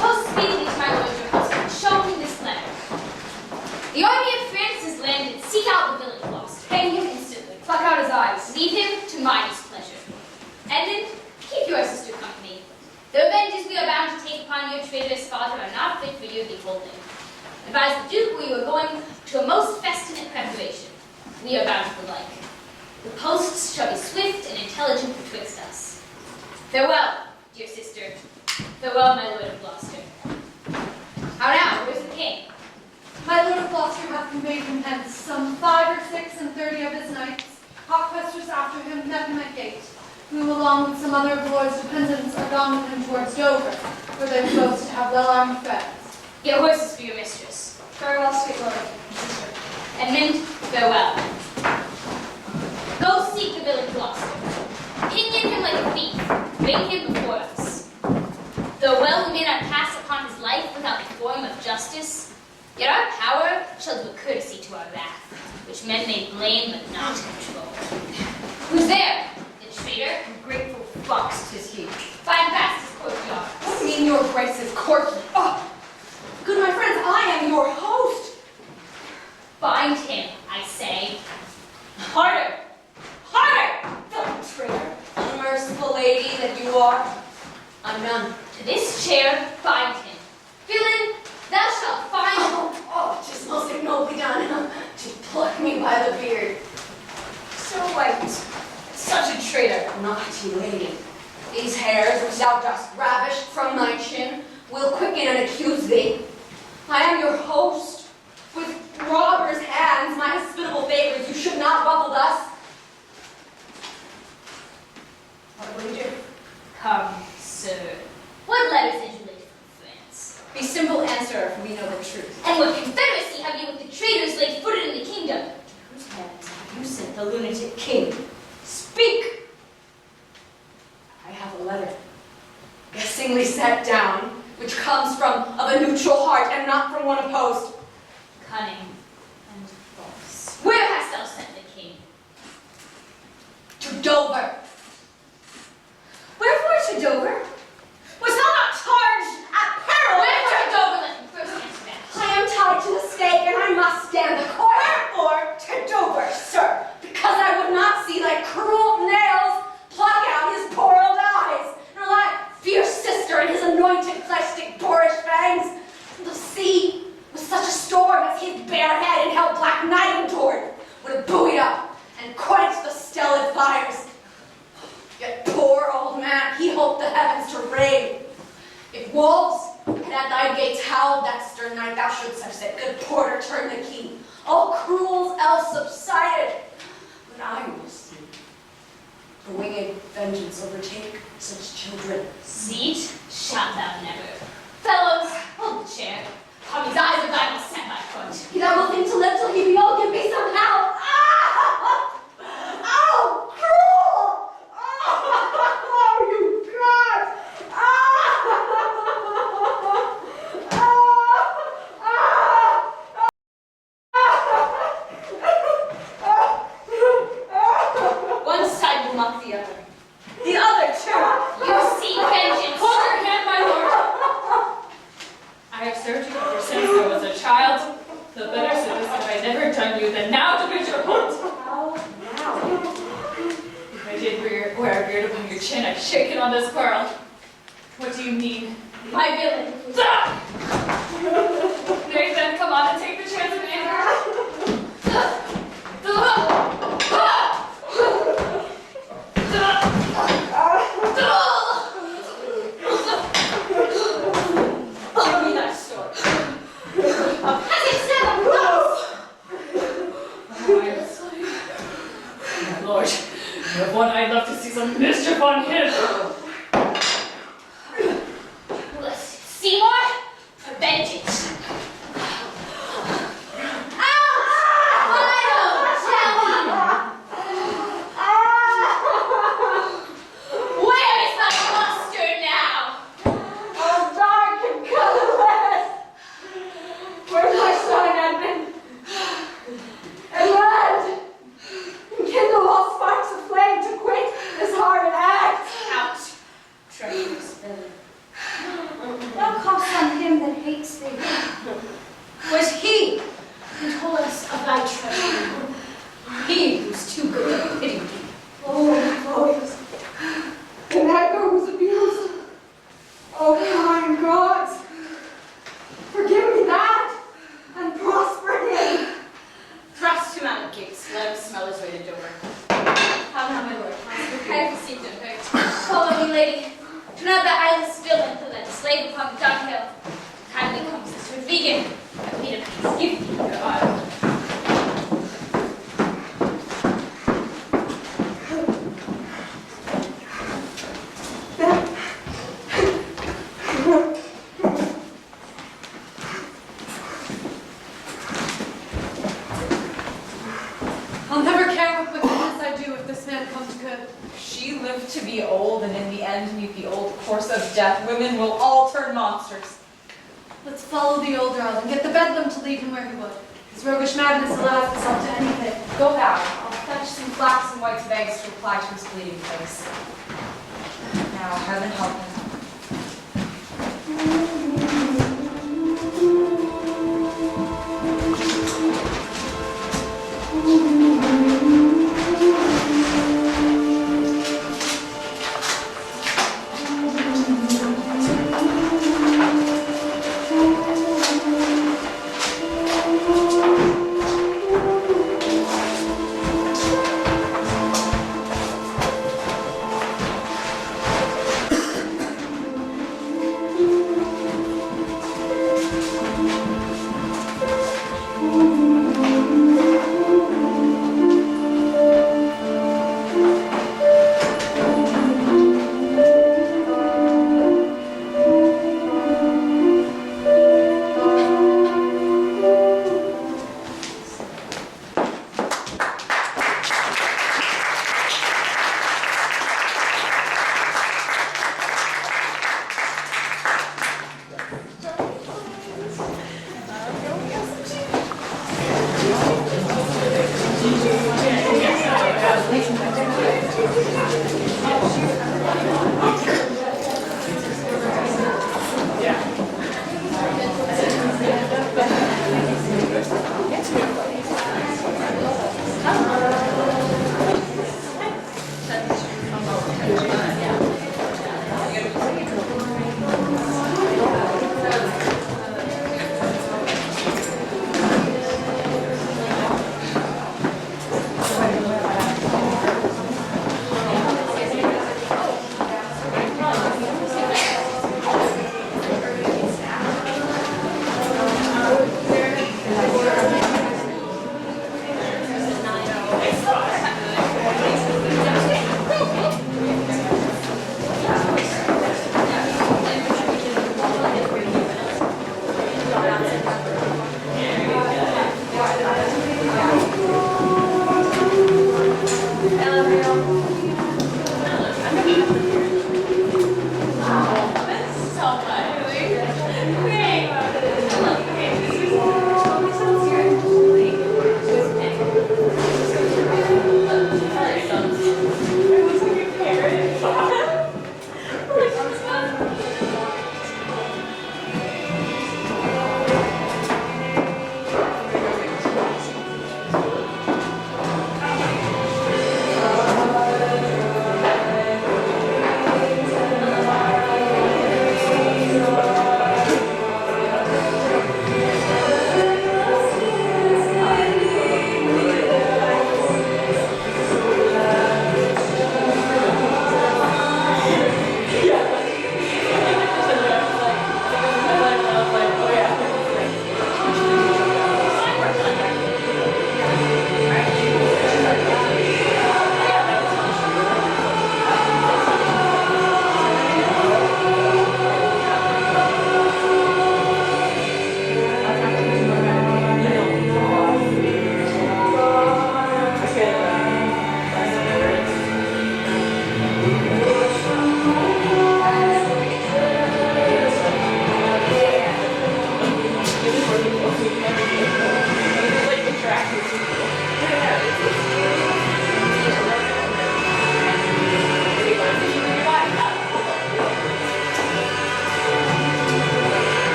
Post speedily to my lord your husband, show him this letter. The army of France has landed. Seek out the village lost. Hang him instantly. Pluck out his eyes. Leave him to my displeasure. And then keep your sister company. The revenges we are bound to take upon your traitorous father are not fit for your beholding. Advise the Duke we are going to a most festinate preparation. We are bound to the like. The posts shall be swift and intelligent betwixt us. Farewell, dear sister. Farewell, my lord of Gloucester. How now? Where's the king? My lord of Gloucester hath conveyed him hence, some 5 or 6 and 30 of his knights. Hot questers after him met him at gate, who along with some other of the lord's dependents are gone with him towards Dover, where they boast to have well-armed friends. Get horses for your mistress. Farewell, sweet lord. And then, farewell. Go seek the village Gloucester. Pinion him like a thief. Bring him before us. Though well we may not pass upon his life without the form of justice, yet our power shall do a courtesy to our wrath, which men may blame but not control. Who's there? The traitor? Grateful fox, 'tis he. Find fast his courtyard. What mean your grace's courtly? Oh, good my friends, I am your host. Find him, I say. Harder! Harder! Villain traitor! Unmerciful lady that you are. I'm none. To this chair, find him. Villain, thou shalt find Oh, 'tis most ignobly done to pluck me by the beard. So white, such a traitor. Naughty lady, these hairs which thou dost ravish from thy chin will quicken and accuse thee. I am your host. With robber's hands, my hospitable favors, you should not ruffle thus. What will you do? Come, sir. What letters did you lay from France? A simple answer, for we know the truth. And what confederacy have you with the traitors laid footed in the kingdom? Whose hands have you sent the lunatic king? Speak! I have a letter, guessingly set down, which comes from of a neutral heart and not from one opposed. Cunning and false. Where hast thou sent the king? To Dover. Wherefore to Dover? Was thou not charged at peril? Wherefore to Dover? Let me first answer that. I am tied to the stake, and I must stand the court. Wherefore to Dover, sir? Because I would not see thy cruel nails pluck out his poor old eyes, nor thy fierce sister and his anointed flesh-stick boorish fangs. The sea, with such a storm as his bare head and held black night endured, would have buoyed up and quenched the stellar fires. Yet poor old man, he hoped the heavens to rain. If wolves had at thy gates howled that stern night, thou shouldst have said, good porter, turn the key. All cruels else subsided. But I will see the winged vengeance overtake such children. Seat shalt thou never. Fellows, hold the chair. How these eyes of thine will set my foot. He that will think to live till he be old, give me some help. Ah! Oh, cruel! Oh, you God! One side will mock the other. The other too! You seek vengeance. Hold your hand, my lord. I have served you ever since I was a child. The better service have I never done you than now to bid your point. If I did wear a beard upon your chin, I'd shake it on this quarrel. What do you mean? My villain. Nay then, come on and take the chance of anger. Give me that sword. Has it said I'm lost? lord. You have one I'd love to see some mischief on him. Seymour, prevent it. Thou callest on him that hates thee. Was he who told us of thy treachery? He who's too good to pity thee. Oh, and Edgar was abused. Oh, kind God, forgive me that, and prosper him. Thrust him out of gates. Let him smell his way to Dover. How now, my lord? I have received him. Follow me, lady. Do not the eyeless villain who led a slave upon the dunghill. Kindly come, sister vegan. I plead a peace. Give me your arm. I'll never care what wickedness I do if this man come to good. She lived to be old, and in the end, meet the old course of death. Women will all turn monsters. Let's follow the old earl and get the bedlam to leave him where he would. His roguish madness allows itself to anything. Go thou. I'll fetch some flax and whites of eggs to apply to his bleeding place. Now, heaven help him.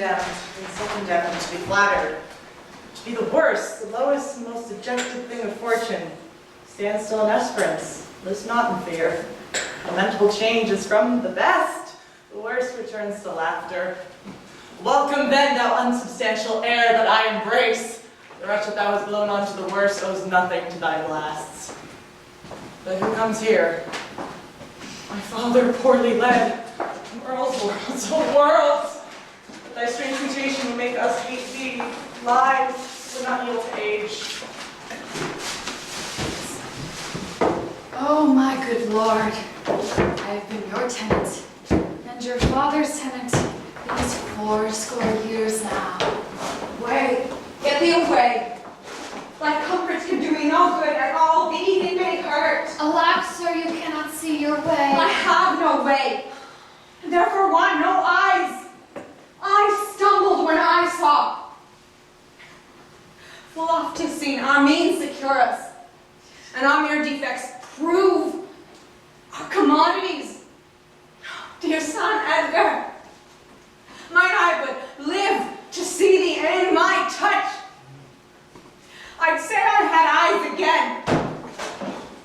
condemned, and so condemned to be flattered, to be the worst, the lowest, and most dejected thing of fortune. Stand still in esperance, list not in fear. Lamentable change is from the best, the worst returns to laughter. Welcome then, thou unsubstantial air that I embrace. The wretch that thou hast blown on to the worst owes nothing to thy blasts. But who comes here? My father poorly led. Worlds, worlds, oh worlds! But thy strange mutation will make us hate thee. Lies will not yield to age. Oh, my good lord. I have been your tenant, and your father's tenant these 80 years now. Away! Get thee away! Thy comforts can do me no good at all. Thee they may hurt. Alack, sir, you cannot see your way. I have no way, and therefore want no eyes. I stumbled when I saw. Full oft 'tis seen our means secure us, and our mere defects prove our commodities. Dear son Edgar, might I but live to see thee in my touch, I'd say I had eyes again.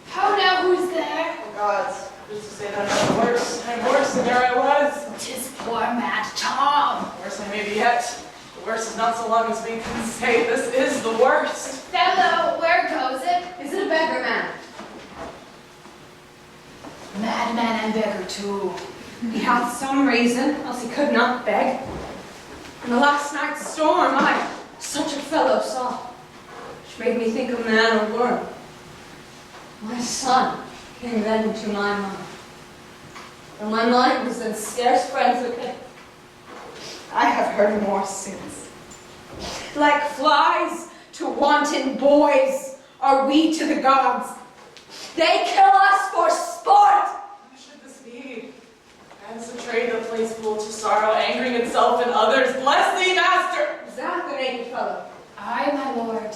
How now, who's there? Oh gods, just to say that I'm worse than there I was. 'Tis poor mad Tom. Worse I may be yet. The worst is not so long as we can say this is the worst. Fellow, where goes it? Is it a beggar man? Madman and beggar too. He hath some reason, else he could not beg. In the last night's storm, I such a fellow saw, which made me think of man or worm. My son came then into my mind, and my mind was then scarce friends with him. I have heard more since. Like flies to wanton boys are we to the gods. They kill us for sport! Who should this be? Man's betrayed the place full to sorrow, angering itself and others. Bless thee, master! Is that the naked fellow? Aye, my lord.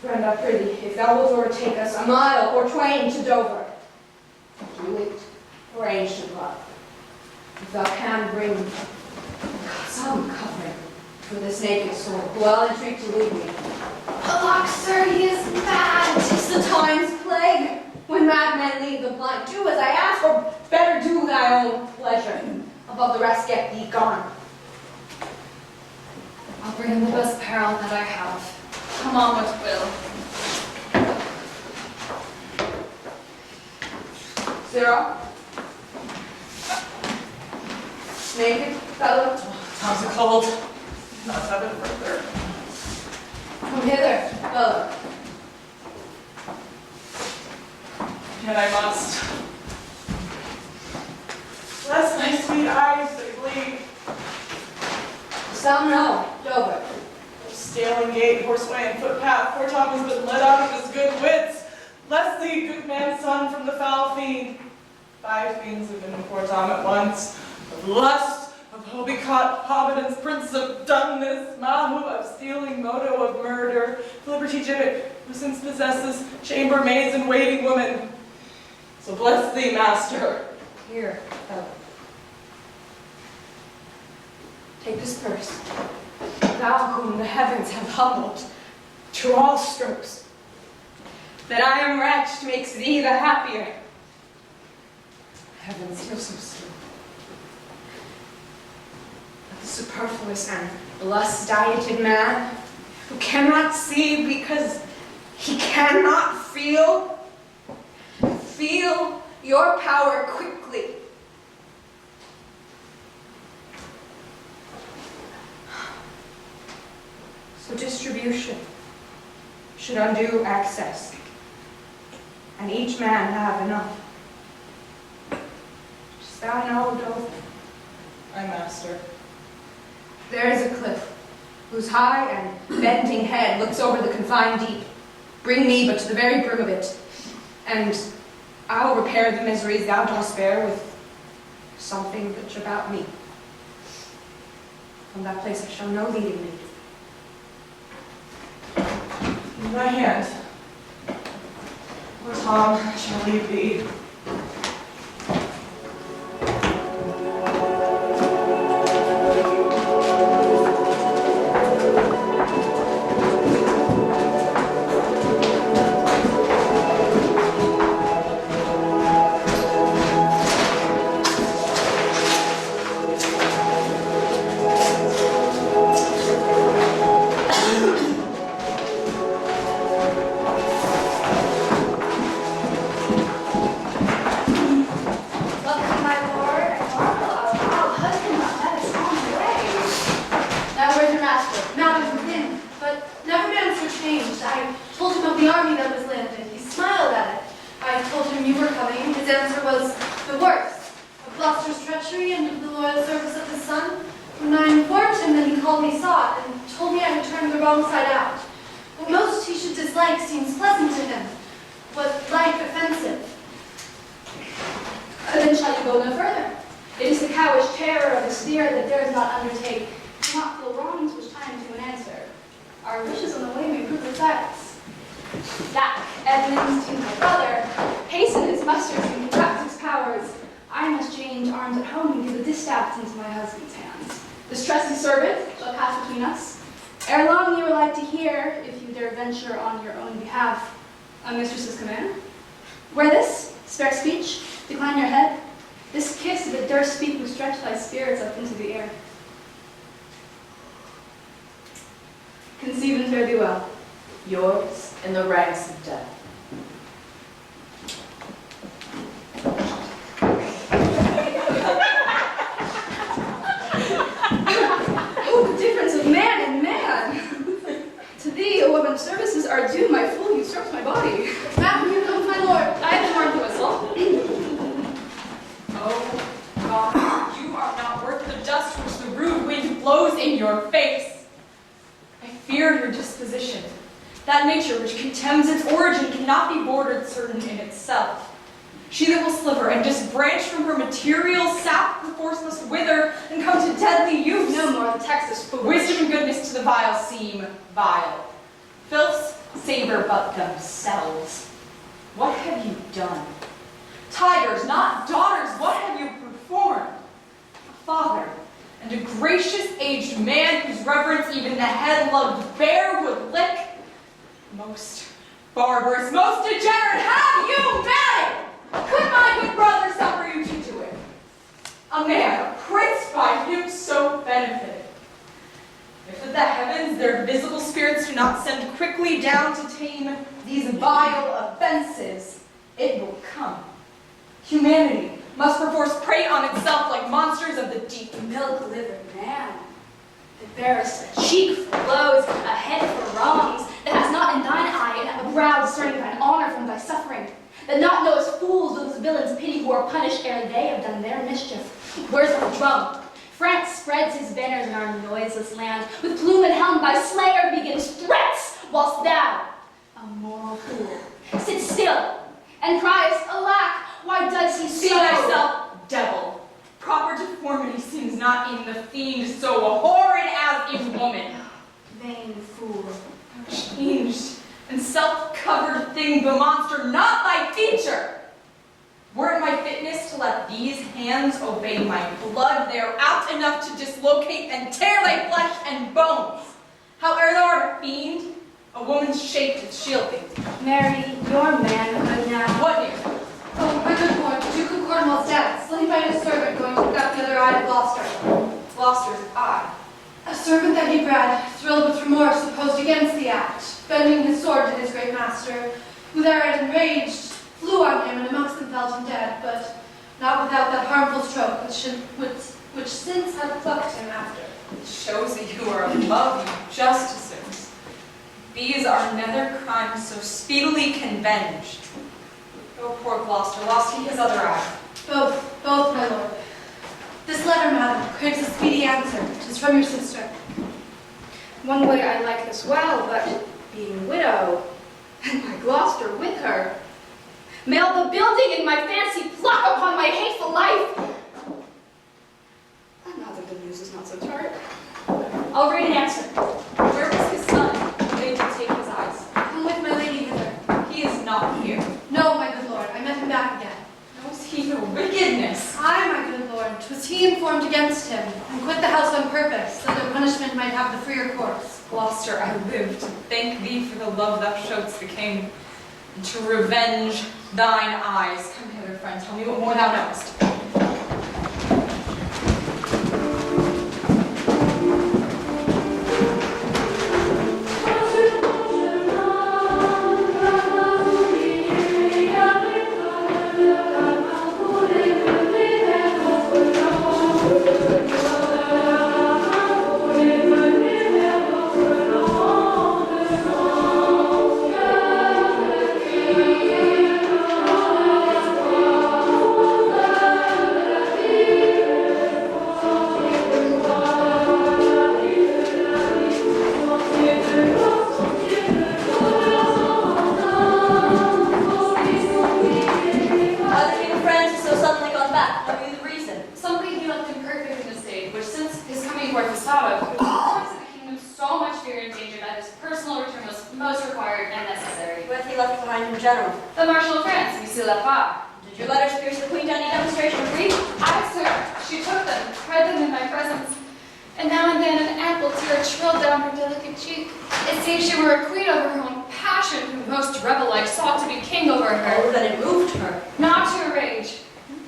Friend, I prithee, if thou wilt overtake us a mile or twain to Dover, do it for ancient love. If thou can bring some covering for this naked soul, who I'll entreat to leave me. Alack, sir, he is mad. 'Tis the time's plague. When madmen leave the blind, do as I ask, or better do thy own pleasure. Above the rest, get thee gone. I'll bring in the best apparel that I have. Come on with will. Zero. Naked fellow, Times are cold. Not heaven further. come hither, fellow. Yet I must. Bless my sweet eyes, they bleed. Some know Dover. Staling gate, horseway, and footpath, poor Tom has been led out of his good wits. Bless thee, good man's son, from the foul fiend. 5 fiends have been in poor Tom at once. Of lust, of hobicot, hobbitants, prince of dumbness, mahu of stealing, moto of murder, liberty gibbet, who since possesses chambermaids and waiting women. So bless thee, master. Here, fellow. Take this purse. Thou whom the heavens have humbled to all strokes. That I am wretched makes thee the happier. Heavens, you're so slow. But the superfluous and lust-dieted man who cannot see because he cannot feel. Feel your power quickly. So distribution should undo excess, and each man have enough. Dost thou know, Dover? Aye, master. There is a cliff, whose high and bending head looks over the confined deep. Bring me but to the very brim of it, and I'll repair the miseries thou dost bear with something rich about me. From that place I shall know thee lead. In thy hand, poor Tom shall leave thee. him you were coming, his answer was the worst of Gloucester's treachery and of the loyal service of his son. When I informed him, then he called me sot and told me I had turned the wrong side out. What most he should dislike seems pleasant to him, what like offensive. Then shall you go no further? It is the cowish terror of his Lear that dares not undertake, do not feel wrongs which time to an answer. Our wishes on the way may prove the facts. That Edmund to my brother, hasten his musters and contract his powers. I must change arms at home and give the distaffs into my husband's hands. This trusty servant shall pass between us. Ere long you are like to hear, if you dare venture on your own behalf, a mistress's command. Wear this, spare speech, decline your head. This kiss that durst speak will stretch thy spirits up into the air. Conceive and fare thee well. Yours in the ranks of death. Oh, the difference of man and man! To thee, a woman's services are due, my fool usurps my body. Madam, here comes my lord. I have horn to whistle. Oh, God, you are not worth the dust which the rude wind blows in your face. I fear your disposition. That nature which contemns its origin cannot be bordered certain in itself. She that will sliver and disbranch from her material sap perforce must wither and come to deadly use. No more, the text is foolish. Wisdom and goodness to the vile seem vile. Filths savor but themselves. What have you done? Tigers, not daughters, what have you performed? A father and a gracious aged man whose reverence even the head-loved bear would lick. Most barbarous, most degenerate, have you done it? Could my good brother suffer you to do it? A man, a prince by him so benefited. If at the heavens their visible spirits do not send quickly down to tame these vile offenses, it will come. Humanity must perforce prey on itself like monsters of the deep. Milk-livered man, that bearest a cheek for blows, a head for wrongs, that has not in thine eye and a brow discerning thine honor from thy suffering, that not knowest fools those villains pity who are punished ere they have done their mischief. Where's the drum? France spreads his banners in our noiseless land, with plume and helm thy slayer begins threats, whilst thou, a moral fool, sit still and criest, alack, why does he so? See thyself, devil. Proper deformity seems not in the fiend so horrid as in woman. Vain fool. Changed and self-covered thing, the monster, not thy feature. Were it my fitness to let these hands obey my blood, they are apt enough to dislocate and tear thy flesh and bones. Howe'er thou art a fiend, a woman's shape to shield thee. Mary, your manhood now. What news? Oh, my good lord, the Duke of Cornwall's dead, slain by his servant going to look out the other eye of Gloucester. Gloucester's eye. A servant that he bred, thrilled with remorse, opposed against the act, bending his sword to his great master, who thereat enraged, flew on him, and amongst them felt him dead, but not without that harmful stroke which since had plucked him after. It shows that you are above you justicers. These are nether crimes so speedily convenged. Oh, poor Gloucester, lost he his other eye. Both, my lord. This letter, madam, craves a speedy answer. 'Tis from your sister. One way I like this well, but being widow, and my Gloucester with her, mail the building in my fancy pluck upon my hateful life. Another the news is not so tart. I'll read an answer. Where was his son? They did take his eyes. Come with my lady hither. He is not here. No, my good lord, I met him back again. Knows he no wickedness? Aye, my good lord, 'twas he informed against him, and quit the house on purpose, that their punishment might have the freer course. Gloucester, I live to thank thee for the love thou showedst the king, and to revenge thine eyes. Come hither, friend, tell me what more thou knowest. he left behind in general? The Marshal of France, Monsieur Lafare. Did your letters pierce the Queen to any demonstration of grief? Aye, sir. She took them, read them in my presence, and now and then an ample tear trilled down her delicate cheek. It seemed she were a queen over her own passion, who most rebel-like sought to be king over her. Oh, then it moved her. Not to rage.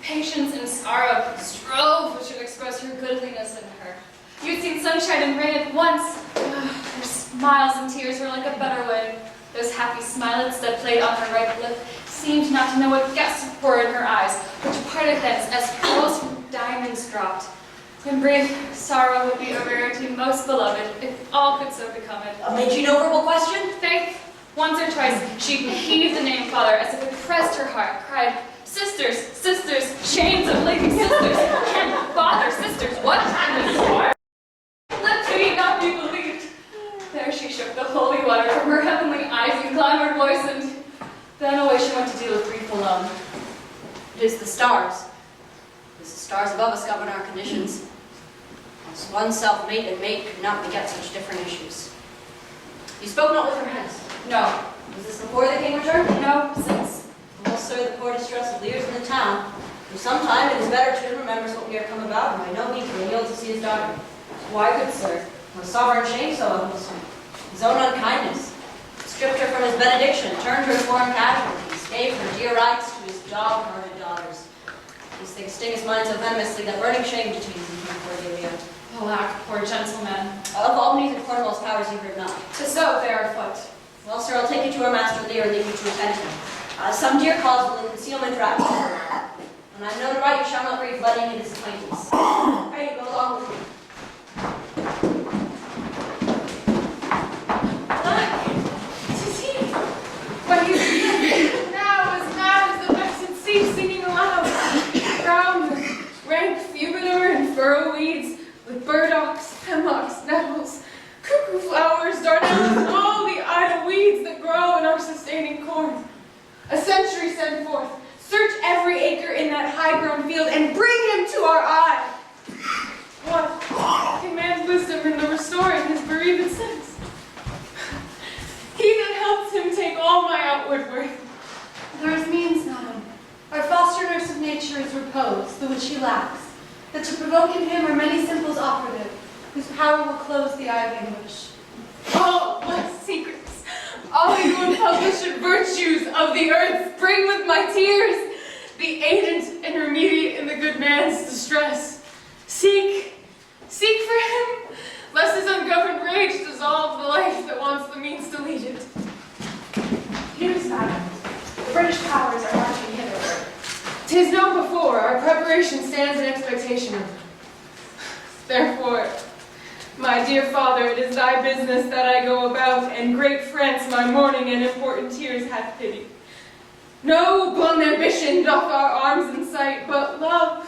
Patience and sorrow strove which should express her goodliness in her. You'd seen sunshine and rain at once. Her smiles and tears were like a better way. Those happy smilets that played on her right lip seemed not to know what guests were in her eyes, which parted thence as pearls from diamonds dropped. In brief, sorrow would be a rarity most beloved, if all could so become it. Made you no verbal question? Faith, once or twice, she heaved the name father as if it pressed her heart, cried, "Sisters, sisters, chains of lady sisters, and father, sisters, what kind of star? Let me not be believed." There she shook the holy water from her heavenly eyes in clamored voice, and then away she went to deal with grief alone. It is the stars. It is the stars above us govern our conditions. As one self-mate and mate could not beget such different issues. You spoke not with her hence. No, Was this before the king returned? no, since. Well, sir, the poor distress of Lear's in the town. For some time it is better to remembers what we are come about, and by no means will yield to see his daughter. Why, good sir? Was sovereign shame so unwholesome? His own unkindness. Stripped her from his benediction, turned her foreign casualties, gave her dear rights to his dog-hearted daughters. These things sting his mind so venomously that burning shame detains him from poor Delia. Alack, poor gentleman. Of all beneath the Cornwall's powers you heard not. To so bear afoot. Well, sir, I'll take you to our master Lear and leave you to attend him. Some dear cause will in concealment wrap you. When I know to write, you shall not grieve letting in his acquaintance. Pray you go along with me. But he's now as mad as the vexed sea singing aloud. Round the rank fumidor and furrow weeds, with burdocks, hemlocks, nettles, cuckoo flowers, dardanelles, and all the idle weeds that grow in our sustaining corn. A century send forth, search every acre in that high-grown field, and bring him to our eye. What can man's wisdom in the restoring his bereaved sense? He that helps him take all my outward worth. There is means, madam. Our foster nurse of nature is repose, the which he lacks, that to provoke in him are many simples operative, whose power will close the eye of anguish. Oh, what secrets! All you unpublished virtues of the earth bring with my tears, the agent and remediate in the good man's distress. Seek for him, lest his ungoverned rage dissolve the life that wants the means to lead it. News, madam. The British powers are marching hither. 'Tis known before, our preparation stands in expectation of them. Therefore, my dear father, it is thy business that I go about, and great France my mourning and important tears hath pity. No blond ambition doth our arms incite, but love,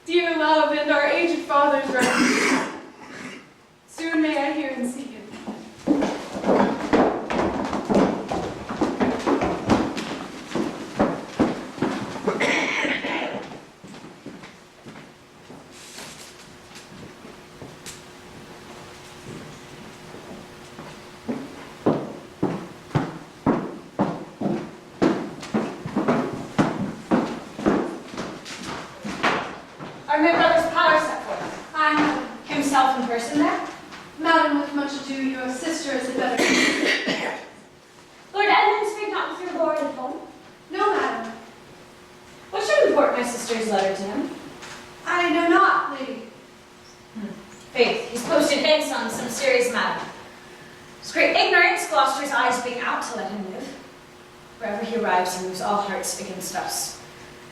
dear love, and our aged father's right. Soon may I hear and see him. Are my brother's powers set forth? I, madam. Himself in person there? Madam, with much ado, your sister is a better. Lord Edmund, speak not with your lord at home. No, madam. What should import my sister's letter to him? I know not, lady. Faith, he's posted hints on some serious matter. It's great ignorance, Gloucester's eyes being out to let him live. Wherever he arrives, he moves all hearts against us.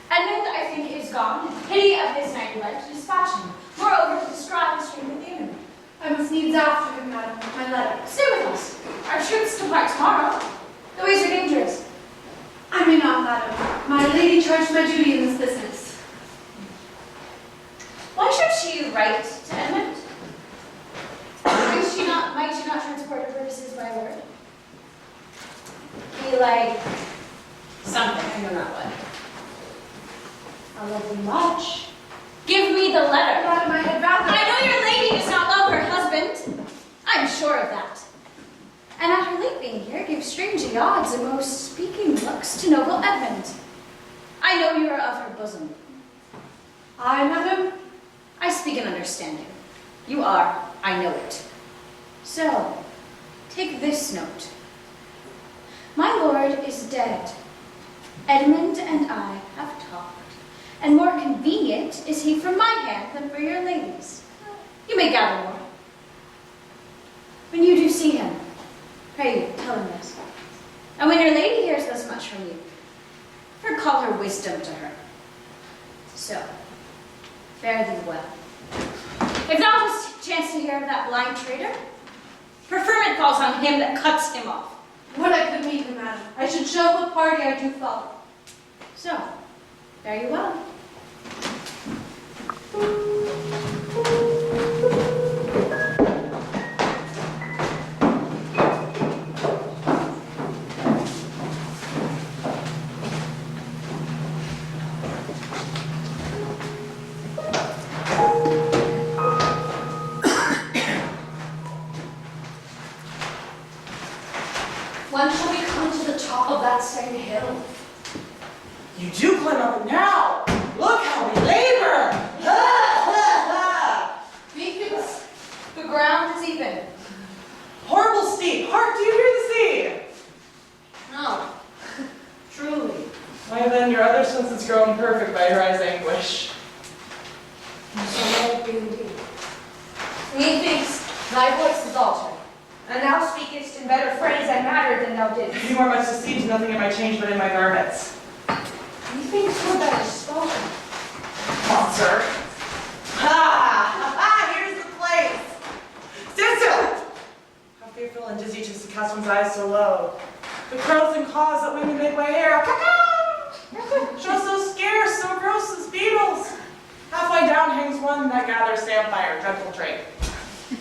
Edmund, I think, is gone, in pity of his knightly life, to dispatch him. Moreover, to describe his stream with the enemy. I must needs after him, madam, with my letter. Stay with us. Our troops depart tomorrow. The ways are dangerous. I may not, madam. My lady charged my duty in this business. Why should she write to Edmund? Might she not transport her purposes by word? Be like something, I know not what. I love you much. Give me the letter. Madam, I had rather. I know your lady does not love her husband. I'm sure of that. And at her late being here gave strangely odds and most speaking looks to noble Edmund. I know you are of her bosom. I, madam, I speak in understanding. You are, I know it. So, take this note. My lord is dead. Edmund and I have talked, and more convenient is he for my hand than for your lady's. You may gather more. When you do see him, pray you, tell him this. And when your lady hears thus much from you, recall her wisdom to her. So, fare thee well. If thou hast chanced to hear of that blind traitor, preferment falls on him that cuts him off. Would I could meet him, madam. I should show what party I do follow. So, fare you well. When shall we come to the top of that same hill? You do climb up it now. Look how we labor. Methinks the ground is even. Horrible steep. Hark, do you hear the sea? No. Truly. Why then, your other sense has grown perfect by your eyes' anguish. So may it be indeed. Methinks thy voice is altered, and thou speakest in better phrase and matter than thou didst. You are much deceived, nothing in my change but in my garments. Methinks more better spoken. Come on, sir. Here's the place. Stand still. How fearful and dizzy 'tis to cast one's eyes so low. The crows and caws that women make by air. Show so scarce, so gross as beetles. Halfway down hangs one that gathers samphire, dreadful trait.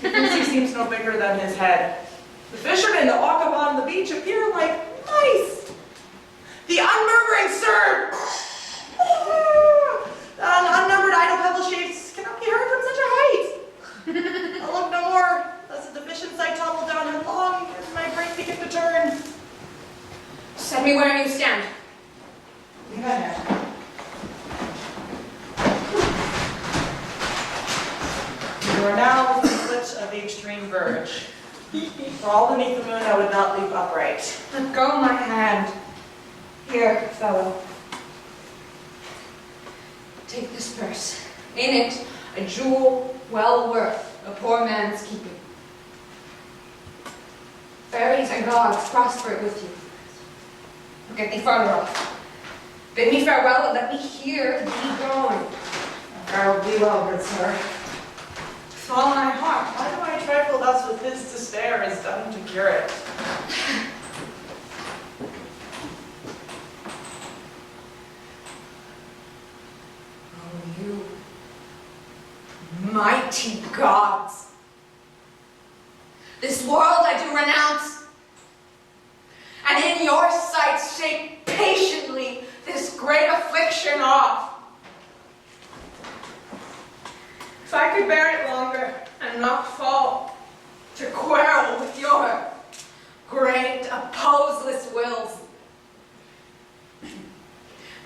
He seems no bigger than his head. The fishermen that walk upon the beach appear like mice. The unmurmuring sir, unnumbered idle pebble shapes cannot be heard from such a height. I'll look no more, lest a deficient sight topple down headlong as my brain begin to turn. Set me where you stand. Leave my hand. You are now within the foot of the extreme verge. For all beneath the moon, I would not leap upright. Let go my hand. Here, fellow. Take this purse. In it, a jewel well worth a poor man's keeping. Fairies and gods prosper it with you. Get thee farther off. Bid me farewell and let me hear thee going. Farewell be well, good sir. With all my heart, why do I trifle thus with his despair as done to cure it? Oh, you mighty gods! This world I do renounce, and in your sight shake patiently this great affliction off. If I could bear it longer and not fall to quarrel with your great opposeless wills,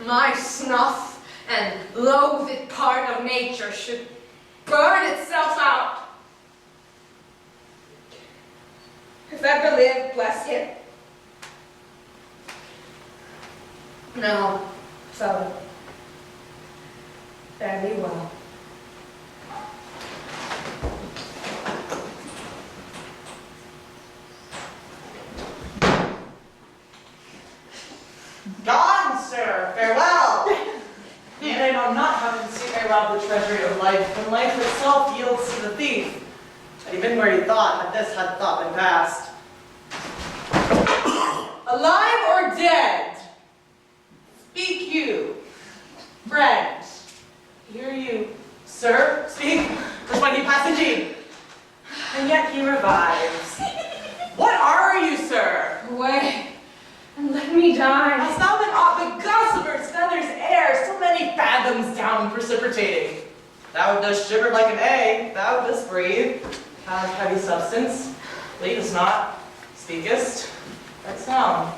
my snuff and loathed part of nature should burn itself out. If ever live, bless him. No, fellow, fare thee well. Gone, sir, farewell! And I know not how conceit may rob the treasury of life, when life itself yields to the thief. And even where you thought, had this had thought been past. Alive or dead? Speak you, friend. Hear you, sir, speak, just when he passed indeed. And yet he revives. What are you, sir? Away, and let me die. Hast thou been aught but gossamer's feathers air, so many fathoms down precipitating? Thou dost shiver like an egg, thou dost breathe, have heavy substance, lead us not. Speakest, that sound.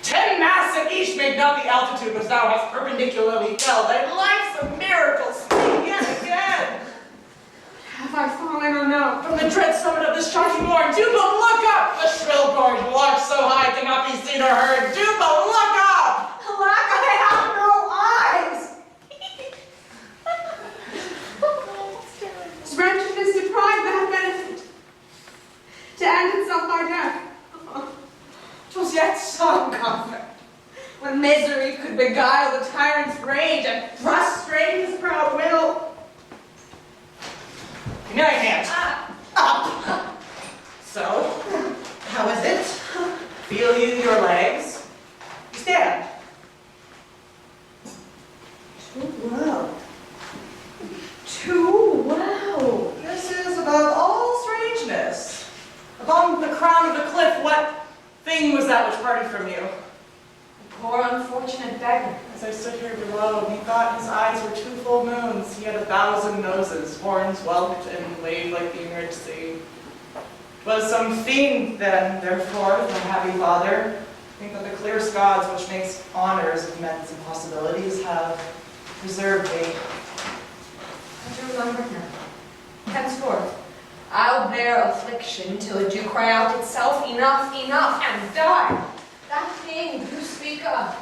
10 masts at each make not the altitude which thou hast perpendicularly fell. Thy life's a miracle, speak yet again. Have I fallen or no? From the dread summit of this shocking morn, do but look up! The shrill gorge lark so high cannot be seen or heard. Do but look up! Alack, I have no eyes! Wretchedness deprived that benefit, to end itself by death. 'Twas yet some comfort, when misery could beguile the tyrant's rage and frustrate his proud will. Give me thy hand. Up! So, how is it? Feel you your legs? You stand. Too well. Too well. This is above all strangeness. Upon the crown of the cliff, what thing was that which parted from you? The poor unfortunate beggar. As I stood here below, methought his eyes were two full moons. He had 1,000 noses, horns whelked and waved like the emerald sea. 'Twas some fiend then, therefore, my happy father. I think that the clear gods which makes honors of men's impossibilities have preserved me. I remember now. Henceforth, I'll bear affliction till it do cry out itself, enough, enough, and die. That thing you speak of.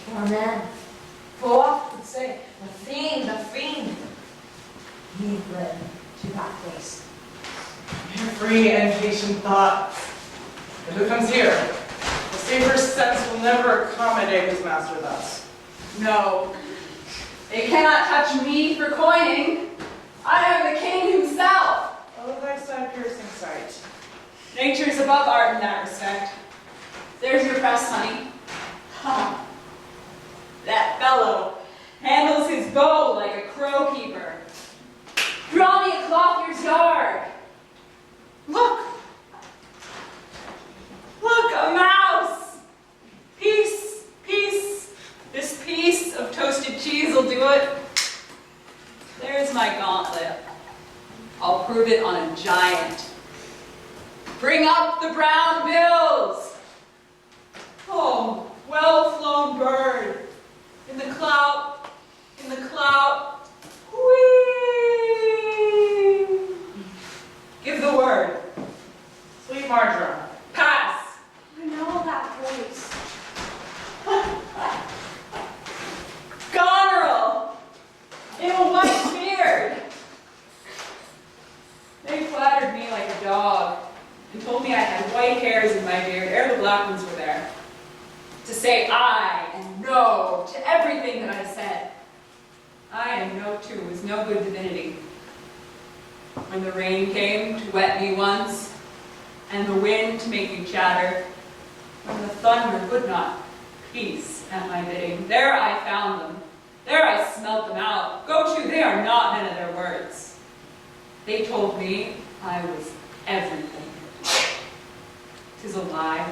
Poor man, full oft would say, the fiend, the fiend. He led to that place. Your free and patient thought. And who comes here? The safer sense will never accommodate his master thus. No, they cannot touch me for coining. I am the king himself. Oh, thy side-piercing sight. Nature's above art in that respect. There's your press, honey. Ha! That fellow handles his bow like a crow keeper. Draw me a clothier's yard. Look! Look, a mouse! Piece, piece. This piece of toasted cheese will do it. There's my gauntlet. I'll prove it on a giant. Bring up the brown bills. Oh, well-flown bird. In the cloud, whee! Give the word. Sweet marjoram. Pass. I know that voice. Goneril, in a white beard. They flattered me like a dog and told me I had white hairs in my beard ere the black ones were there. To say aye and no to everything that I said. Aye and no too was no good divinity. When the rain came to wet me once, and the wind to make me chatter, when the thunder would not peace at my bidding, there I found them. There I smelt them out. Go to, they are not men of their words. They told me I was everything. 'Tis a lie.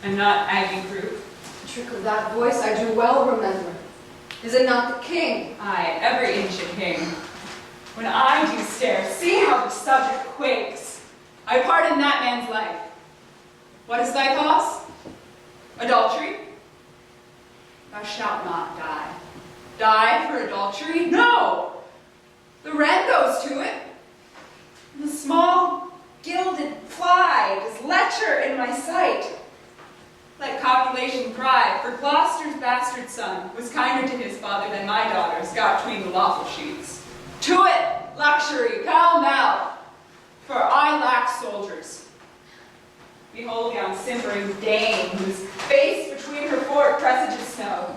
I'm not aggie-proof. The trick of that voice I do well remember. Is it not the king? Aye, every inch a king. When I do stare, see how the subject quakes. I pardon that man's life. What is thy cause? Adultery? Thou shalt not die. Die for adultery? No! The rent goes to it. The small gilded fly does lecher in my sight. Let copulation cry, for Gloucester's bastard son was kinder to his father than my daughters got between the lawful sheets. To it, luxury, pell-mell, for I lack soldiers. Behold yon simpering dame, whose face between her fort presages snow,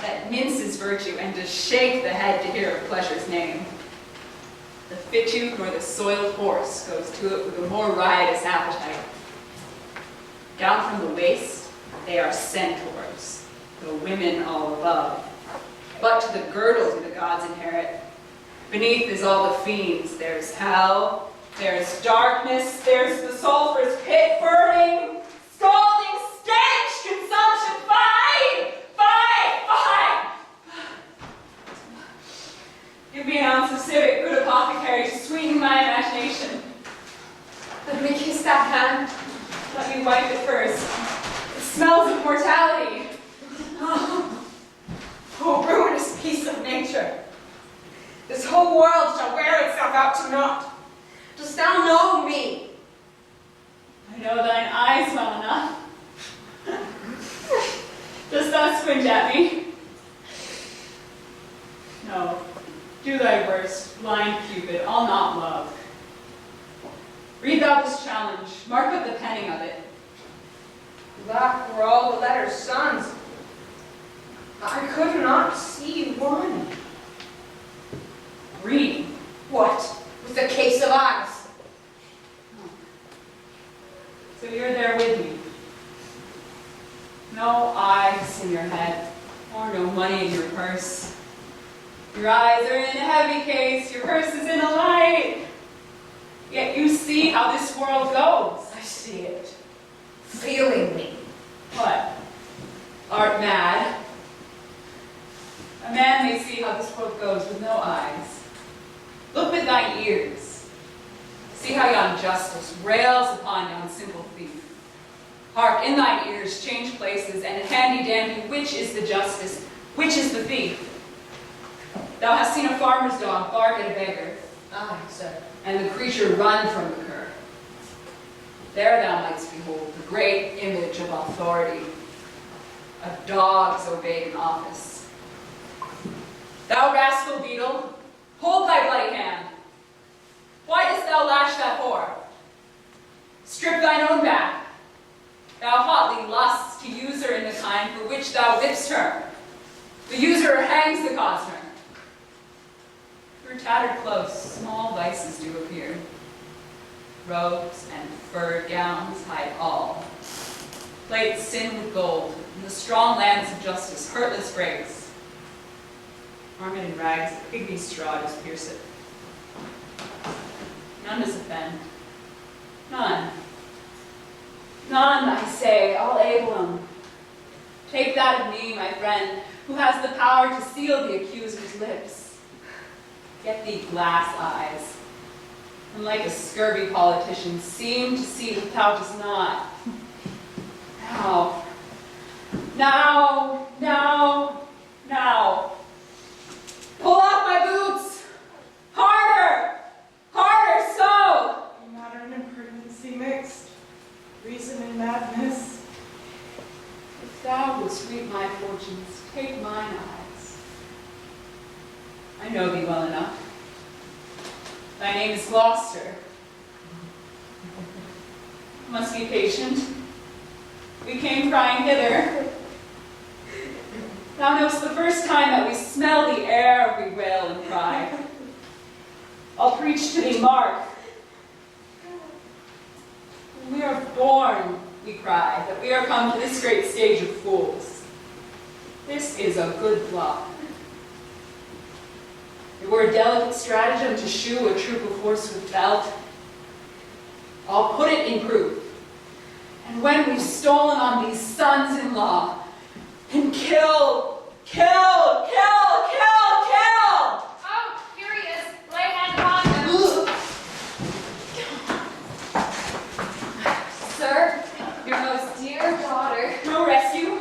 that minces virtue and does shake the head to hear of pleasure's name. The fitu nor the soiled horse goes to it with a more riotous appetite. Down from the waist, they are centaurs, the women all above. But to the girdle do the gods inherit. Beneath is all the fiends. There's hell, there's darkness, there's the sulphurous pit burning, scalding stench, consumption, fire, fire, fire. Give me an ounce of civet, good apothecary, to sweeten my imagination. Let me kiss that as we wipe it first. It smells of mortality. Oh, ruinous piece of nature! This whole world shall wear itself out to naught. Dost thou know me? I know thine eyes well enough. Dost thou squint at me? No. Do thy worst, blind Cupid, I'll not love. Read thou this challenge, mark up the penning of it. That were all the letter's sons. I could not see one. Read. What? With a case of eyes? So you're there with me. No eyes in your head, or no money in your purse. Your eyes are in a heavy case, your purse is in a light. Yet you see how this world goes. I see it. Feeling me. What? Art mad? A man may see how this world goes with no eyes. Look with thine ears. See how yon justice rails upon yon simple thief. Hark, in thine ears, change places, and handy-dandy, which is the justice, which is the thief? Thou hast seen a farmer's dog bark at a beggar. Aye, sir. And the creature run from the cur. There thou mightst behold the great image of authority, a dog's obeyed in office. Thou rascal beetle, hold thy bloody hand. Why dost thou lash that whore? Strip thine own back. Thou hotly lusts to use her in the kind for which thou whipst her. The usurer hangs the cozener. Through tattered clothes, small vices do appear. Robes and furred gowns hide all. Plates sin with gold, and the strong lance of justice hurtless breaks. Armed in rags, the pygmy straw does pierce it. None does offend. None. None, I say, all able 'em. Take that of me, my friend, who has the power to seal the accuser's lips. Get thee glass eyes, and like a scurvy politician, seem to see what thou dost not. Now. Pull off my boots! Harder! Harder, so! Modern impertinency mixed, reason and madness. If thou wouldst reap my fortunes, take mine eyes. I know thee well enough. Thy name is Gloucester. Must be patient. We came crying hither. Thou know'st the first time that we smell the air, we wail and cry. I'll preach to thee, mark. When we are born, we cry, that we are come to this great stage of fools. This is a good flock. It were a delicate stratagem to shoe a troop of horse with belt. I'll put it in proof. And when we've stolen on these sons-in-law, and kill! Oh, here he is. Lay hand upon him. Sir, your most dear daughter. No rescue?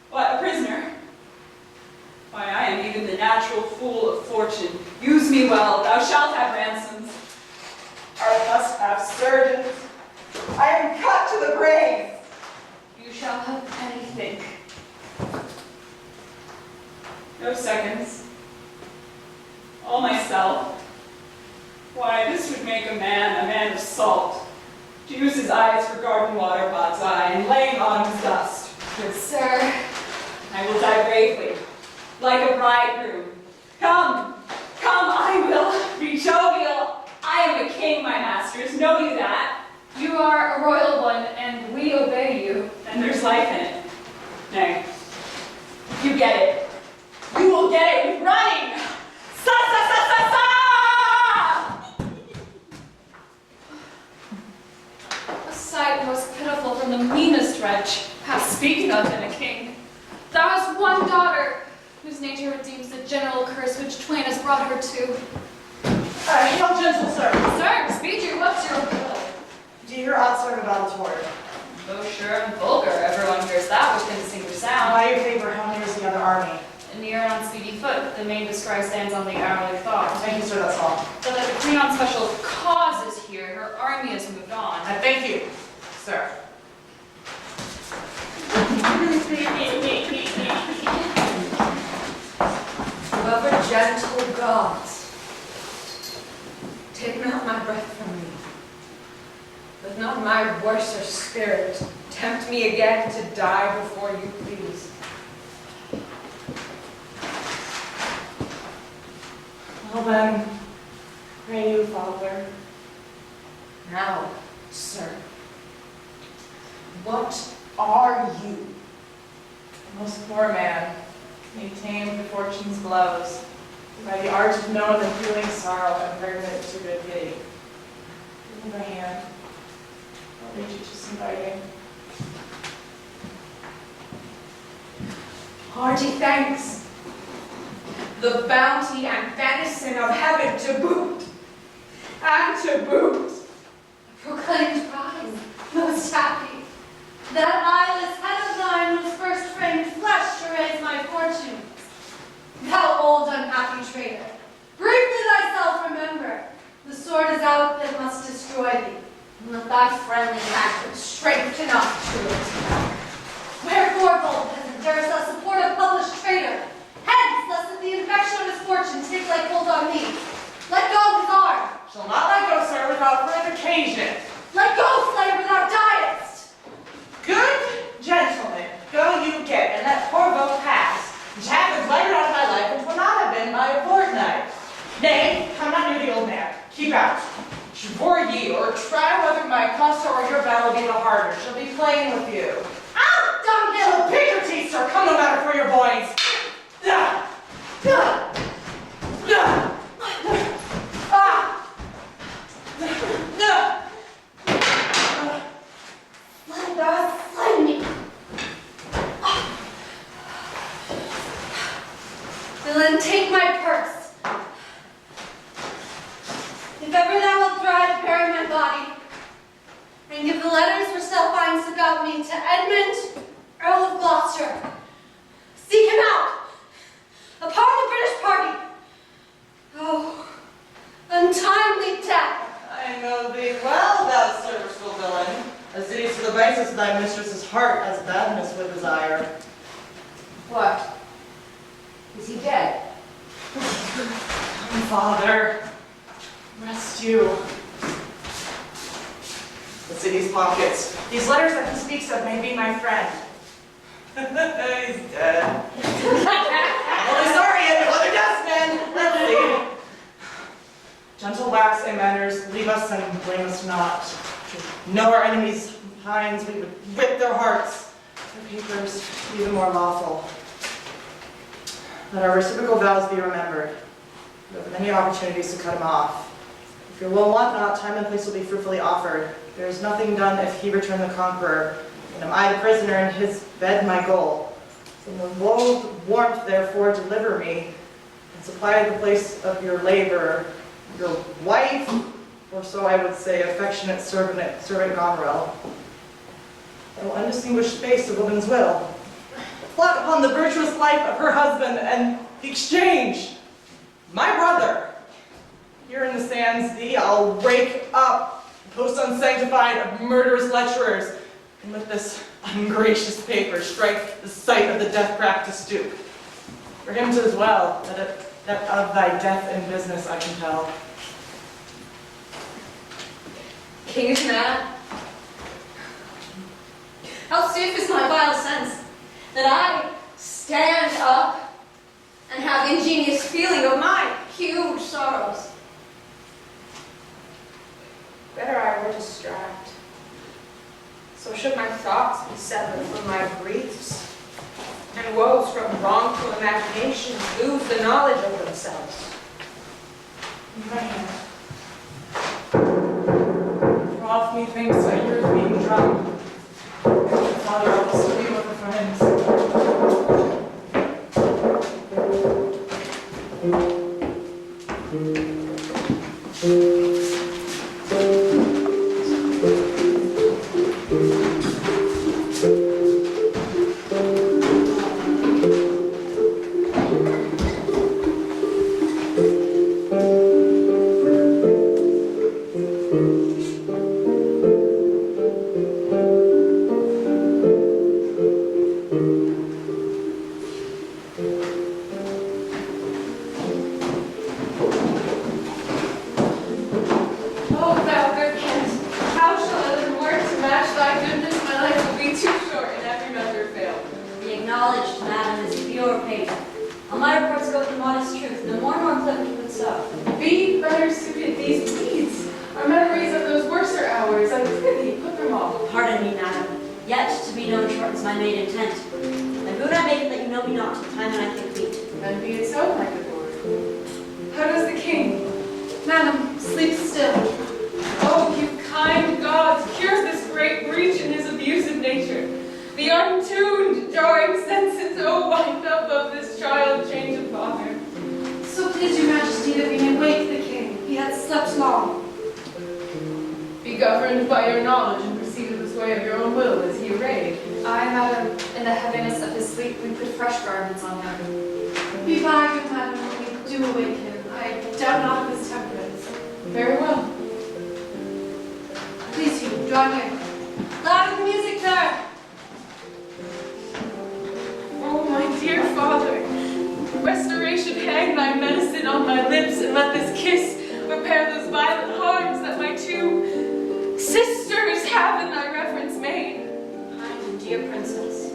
What, a prisoner? Why, I am even the natural fool of fortune. Use me well, thou shalt have ransoms. I must have surgeons. I am cut to the brain. You shall have anything. No seconds. All myself. Why, this would make a man of salt. To use his eyes for garden water, God's eye, and laying on his dust. Good sir. I will die bravely, like a bridegroom. Come, I will be jovial. I am a king, my masters, know you that? You are a royal one, and we obey you. And there's life in it. Nay, you get it. You will get it with running! Sa! A sight most pitiful from the meanest wretch, past speaking of in a king. Thou hast one daughter, whose nature redeems the general curse which twain has brought her to. Hail, gentle sir. Sir, speed you, what's your will? Do your outside about its word. foot, the main descry stands on the hourly thought. Thank you, sir, that's all. So that the queen on special cause is here, her army has moved on. I thank you, sir. Beloved gentle gods, take not my breath from me. Let not my worser spirit tempt me again to die before you please. Well then, pray you, Father. Now, sir, what are you? A most poor man, he tamed the fortune's blows, by the art of knowing the healing sorrow and turned it to good pity. Give me thy hand. I'll read you to some writing. Hearty thanks. The bounty and benison of heaven to boot. And to boot. Proclaimed prize, most happy. That eyeless head of thine was first framed flesh to raise my fortunes. Thou old unhappy traitor, briefly thyself remember, the sword is out that must destroy thee, and let thy friendly hand strength enough to it. Wherefore, bold peasant, darest thou support a published traitor? Hence, lest that the infection of his fortune take like hold on me. Let go his arm. Shall not let go, sir, without further occasion. Let go, slayer, without diest. Good gentlemen, go you get, and let poor both pass, which hath been lighted out of my life, which will not have been by a fortnight. Nay, come not near the old man. Keep out. For ye, or try whether my custer or your battle be the harder, shall be playing with you. Ah, dunghill! So pick your teeth, sir, come no matter for your boys. Ah! Ah! Ah! Let thou slay me. Villain, take my purse. If ever thou wilt try to bury my body, and give the letters which thou findest about me to Edmund, Earl of Gloucester, seek him out upon the British party. Oh, untimely death. I know thee well, thou serviceable villain, as it is to the vices of thy mistress's heart as badness would desire. What? Is he dead? Come, Father, rest you. Let's see these pockets. These letters that he speaks of may be my friend. He's dead. Only sorry, and other dustmen. Let's see. Gentle wax and manners, leave us and blame us not. To know our enemies' hinds, we would rip their hearts. Their papers, even more lawful. Let our reciprocal vows be remembered. We have many opportunities to cut him off. If your will want not, time and place will be fruitfully offered. There is nothing done if he return the conqueror, and am I the prisoner and his bed my goal. From the loathed warmth, therefore, deliver me, and supply the place of your labor, your wife, or so I would say, affectionate servant Goneril. No undistinguished space of woman's will. Plot upon the virtuous life of her husband and the exchange. My brother, here in the sands thee, I'll rake up, post unsanctified of murderous lecturers, and with this ungracious paper strike the sight of the death practice stoop. For him 'tis well, that of thy death and business I can tell. King is mad. How stiff is my vile sense that I stand up and have ingenious feeling of my huge sorrows. Better I were distract. So should my thoughts be severed from my griefs, and woes from wrongful imaginations lose the knowledge of themselves. Man. For oft methinks I hear it being drummed. Father, I will still be with the friends. acknowledged, madam, is pure paper. All my reports go with the modest truth, no more nor clip keep it so. Be better suited these deeds. Our memories of those worser hours, I prithee put them off. Pardon me, madam, yet to be known shortens my main intent. And boon I make it that you know me not, the time when I think meet. Then be it so, my good lord. How does the king? Madam, sleep still. Oh, you kind gods, cure this great breach in his abusive nature. The untuned, jarring senses, oh, wind up of this child change of father. So please your majesty that we may wake the king. He hath slept long. Be governed by your knowledge and proceed in this way of your own will as he arrayed. I, madam, in the heaviness of his sleep, we put fresh garments on him. Be by, good madam, when we do awake him. I doubt not of his temperance. Very well. Please you, draw near. Louder the music, sir! Oh, my dear father, restoration, hang thy medicine on my lips, and let this kiss repair those violent harms that my two sisters have in thy reverence made. Kind and dear princess.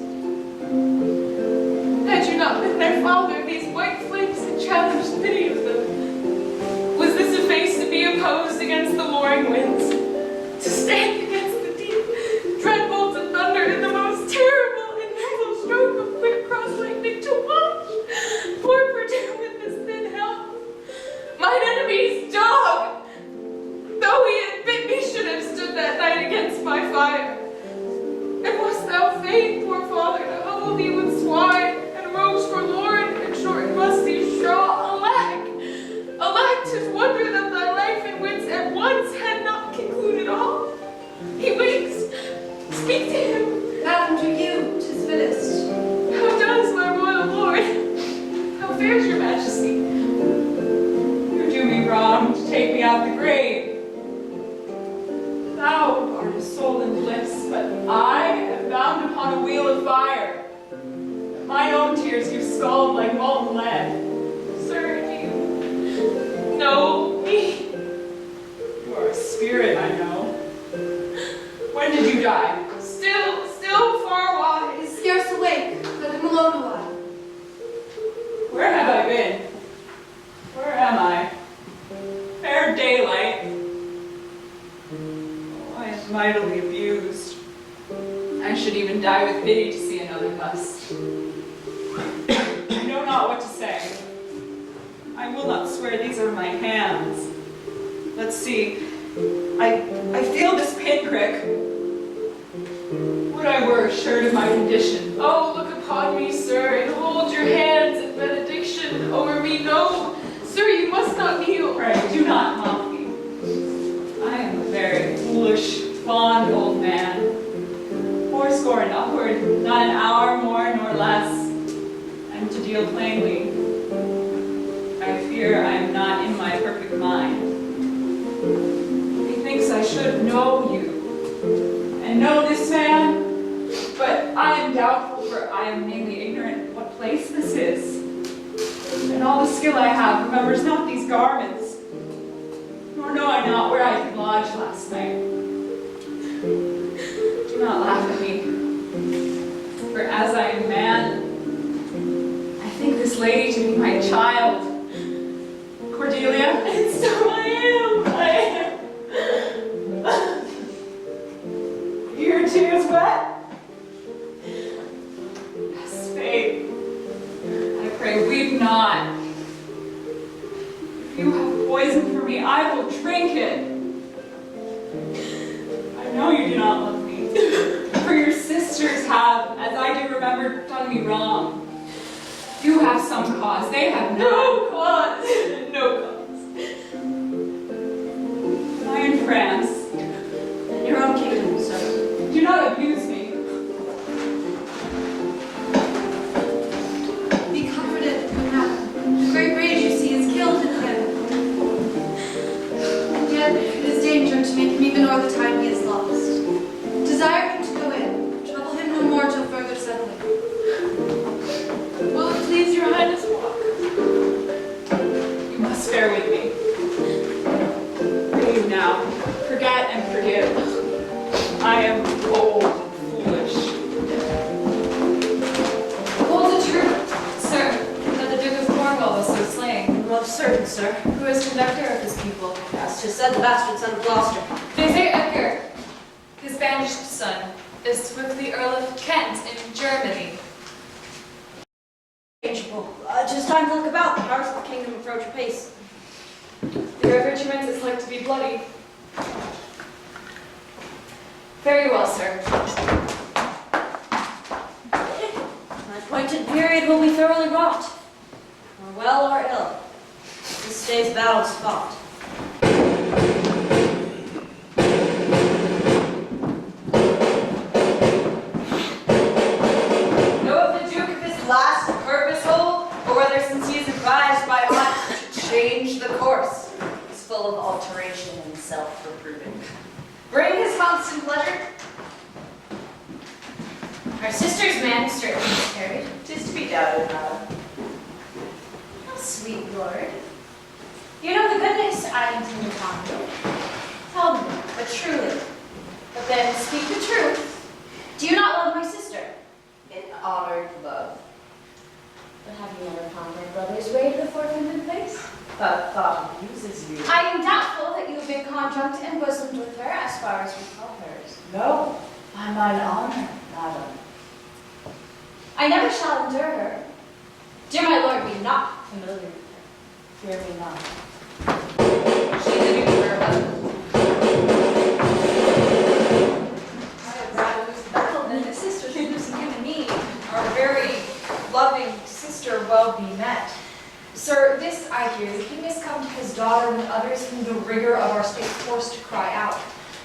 Had you not been their father, these white flames had challenged many of them. Was this a face to be opposed against the warring winds? To stand against the deep, dread bolts of thunder in the most terrible and nimble stroke of quick cross lightning to watch? Poor Brigitte with this thin help. Mine enemy's dog! Though he had bit me, should have stood that night against my fire. And wast thou fain, poor father, to huddle thee with swine, and rogues forlorn, and short and musty straw? Alack! Alack, 'tis wonder that thy life and wits at once had not concluded all. He wakes. Speak to him. Madam, to you, 'tis fittest. How does my royal lord? How fares your majesty? You do me wrong to take me out the grave. Thou art a soul in bliss, but I am bound upon a wheel of fire. Mine own tears you scald like molten lead. Sir, do you know me? You are a spirit, I know. When did you die? Still far wise. He's scarce awake. Let him alone a while. Where have I been? Where am I? Fair daylight. Oh, I am mightily abused. I should even die with pity to see another thus. I know not what to say. I will not swear these are my hands. Let's see. I feel this pinprick. Would I were assured of my condition. Oh, look upon me, sir, and hold your hands in benediction over me. No, sir, you must not kneel. Pray, do not mock me. I am a very foolish, fond old man. Fourscore and upward, not an hour more nor less. And to deal plainly, I fear I am not in my perfect mind. Methinks I should know you, and know this man, but I am doubtful, for I am mainly ignorant what place this is. And all the skill I have remembers not these garments, nor know I not where I could lodge last night. Do not laugh at me, for as I am man, I think this lady to be my child. Cordelia? And so I am. Your tears wet? Yes, babe. I pray, weep not. If you have poison for me, I will drink it. I know you do not love me, for your sisters have, as I do remember, done me wrong. You have some cause, they have no cause. No cause. Am I in France? In your own kingdom, sir. Do not abuse me. Be comforted, good madam. The great rage you see is killed in him. And yet it is danger to make him even o'er the time he is lost. Desire him to go in. Trouble him no more till further settling. Will it please your highness walk? You must bear with me. Leave now. Forget and forgive. I am old and foolish. certain, sir. Who is conductor of his people? As 'tis said, the bastard son of Gloucester. They say Edgar, his banished son, is with the Earl of Kent in Germany. Changeable. 'Tis time to look about. The hearts of the kingdom approach apace. Their regiment is like to be bloody. Very well, sir. My appointed period will be thoroughly wrought, or well or ill. This day's battle's fought. Know if the Duke of his last purpose hold, or whether since he is advised by aught to change the course, is full of alteration and self-reproving. Bring his constant pleasure. Our sister's man is certainly miscarried. 'Tis to be doubted, madam. How sweet, Lord. You know the goodness I intend upon you. Tell me, but truly. But then speak the truth. Do you not love my sister? In honored love. But have you never pondered brother's way to the forfeited place? That thought amuses you. I am doubtful that you have been conjunct and bosomed with her as far as we call hers. No, by mine honor, madam. I never shall endure her. Dear my lord, be not familiar with her. Fear me not. She is a new to her husband. I would rather lose the battle than the sisters losing him and me. Our very loving sister well be met. Sir, this I hear, the king has come to his daughter when others whom the rigor of our state forced to cry out.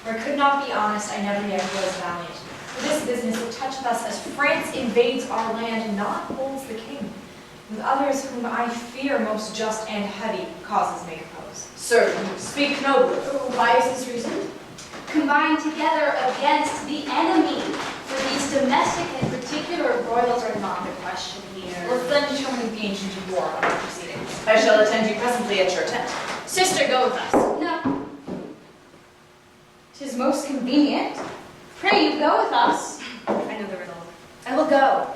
For I could not be honest, I never yet was valiant. For this business it toucheth us as France invades our land and not holds the king. With others whom I fear most just and heavy causes may oppose. Sir, speak nobly. Why is this reason? Combine together against the enemy. For these domestic and particular broils are not the question here. Let's then determine the ancient of war on our proceedings. I shall attend you presently at your tent. Sister, go with us. No. 'Tis most convenient. Pray you go with us. I know the riddle. I will go.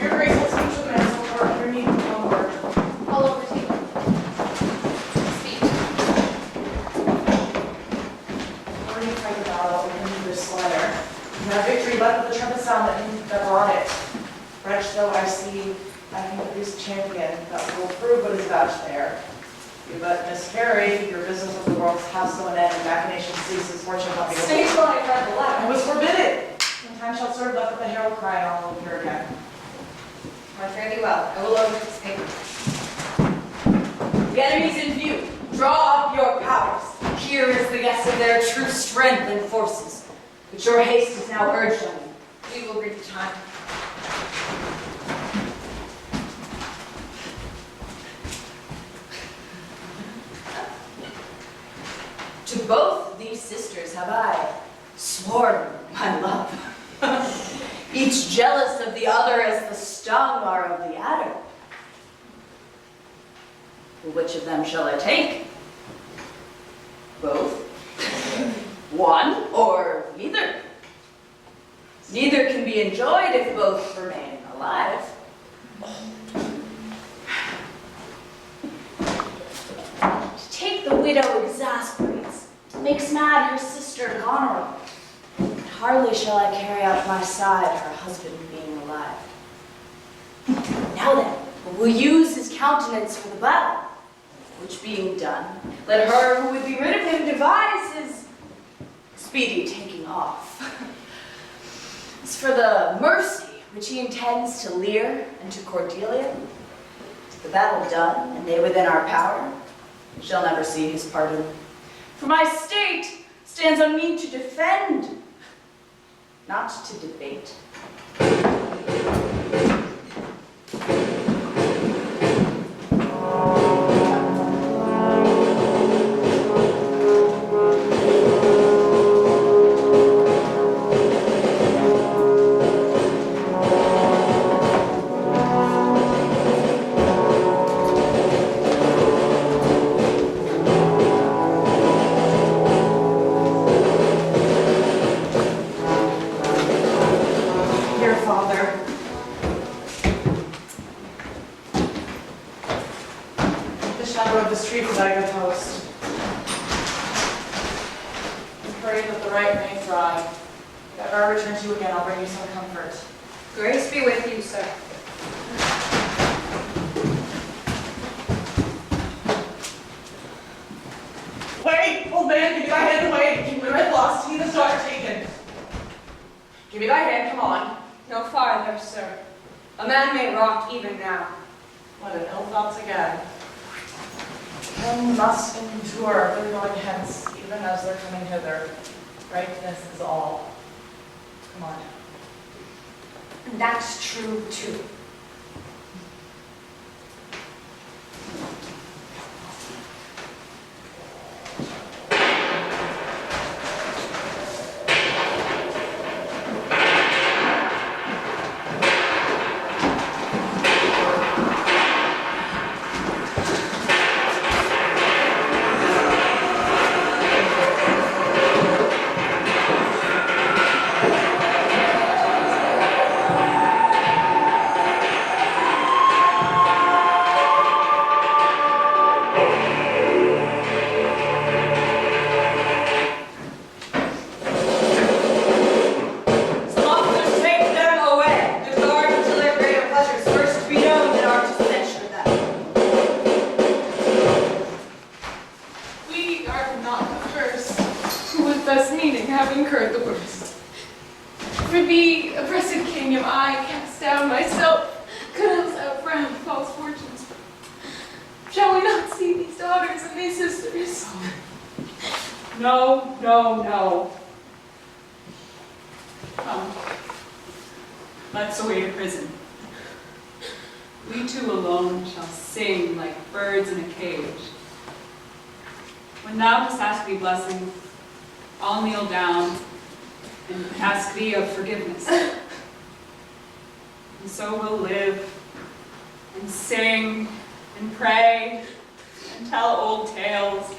Your Grace will speak to the men before your meeting no word. I'll overtake you. Speak. Already fight the battle in this letter. You have victory, let the trumpet sound that him that brought it. Wretched though I see, I can produce champion that will prove what is vouched there. You but miscarry, your business with the world has so an end, and machination ceases, fortune not be Stay till I read the letter. I was forbidden. When time shall serve, let the herald cry, and all will hear again. I fare thee well. I will overtake this paper. The enemy's in view. Draw up your powers. Here is the guess of their true strength and forces. But your haste is now urged on you. We will read the time. To both these sisters have I sworn my love. Each jealous of the other as the stung are of the adder. Which of them shall I take? Both? One or neither? Neither can be enjoyed if both remain alive. To take the widow exasperates, makes mad her sister Goneril. And hardly shall I carry out my side her husband being alive. Now then, we'll use his countenance for the battle, which being done, let her who would be rid of him devise his speedy taking off. As for the mercy which he intends to Lear and to Cordelia, the battle done, and they within our power, shall never see his pardon. For my state stands on me to defend, not to debate. Dear Father, shadow of this tree for thy good host. And pray that the right may thrive. If I return to you again, I'll bring you some comfort. Grace be with you, sir. Wait, old man, give me thy hand away. King Brigitte lost, he the daughter taken. Give me thy hand, come on. No farther, sir. A man may rot even now. What an ill thought again. One must endure, they're going hence, even as they're coming hither. Rightness is all. Come on. And that's true, too. No, no, no. Come. Let's away to prison. We two alone shall sing like birds in a cage. When thou dost ask thee blessing, I'll kneel down and ask thee of forgiveness. And so we'll live and sing and pray and tell old tales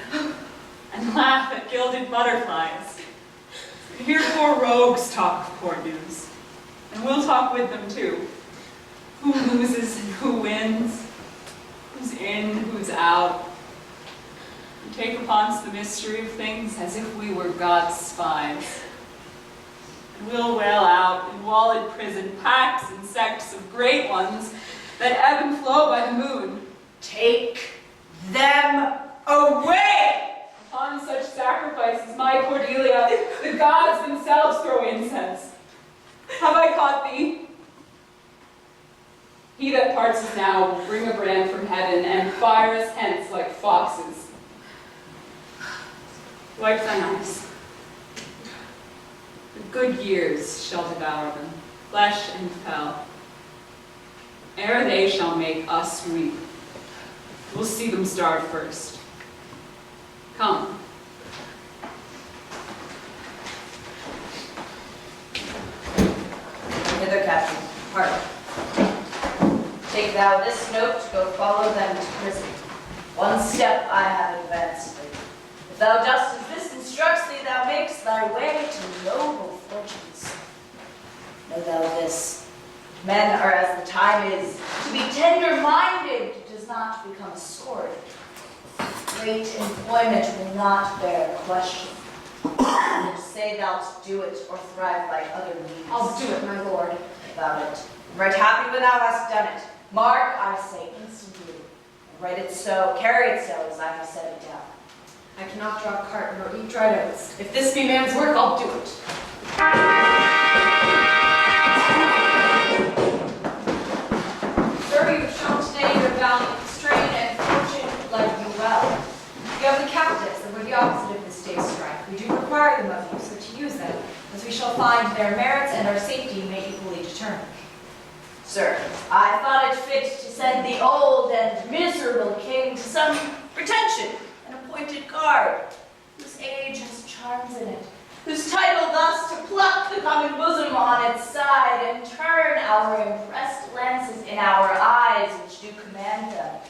and laugh at gilded butterflies and hear poor rogues talk of court news. And we'll talk with them too. Who loses and who wins, who's in, who's out. We take upon us the mystery of things as if we were God's spies. And we'll wail out in walled prison pacts and sects of great ones that ebb and flow by the moon. Take them away! Upon such sacrifices, my Cordelia, the gods themselves throw incense. Have I caught thee? He that parts us now will bring a brand from heaven and fire us hence like foxes. Wipe thine eyes. The good years shall devour them, flesh and fell. Ere they shall make us weep, we'll see them starve first. Come. Hither, Captain. Hark. Take thou this note, go follow them to prison. One step I have advanced thee. If thou dost as this instructs thee, thou makest thy way to noble fortunes. Know thou this, men are as the time is. To be tender-minded does not become a sword. Great employment will not bear question. And say thou'lt do it or thrive by other means. I'll do it, my lord. About it. I'm right happy when thou hast done it. Mark, I say instantly. And write it so, carry it so, as I have set it down. I cannot draw a cart nor eat dried oats. If this be man's work, I'll do it. Sir, you have shown today your valiant strain and fortune led you well. You have the captives that were the opposite of this day's strife. We do require them of you, so to use them, as we shall find their merits and our safety may equally determine. Sir, I thought it fit to send the old and miserable king to some pretension, an appointed guard, whose age has charms in it, whose title thus to pluck the common bosom on its side and turn our impressed lances in our eyes which do command them.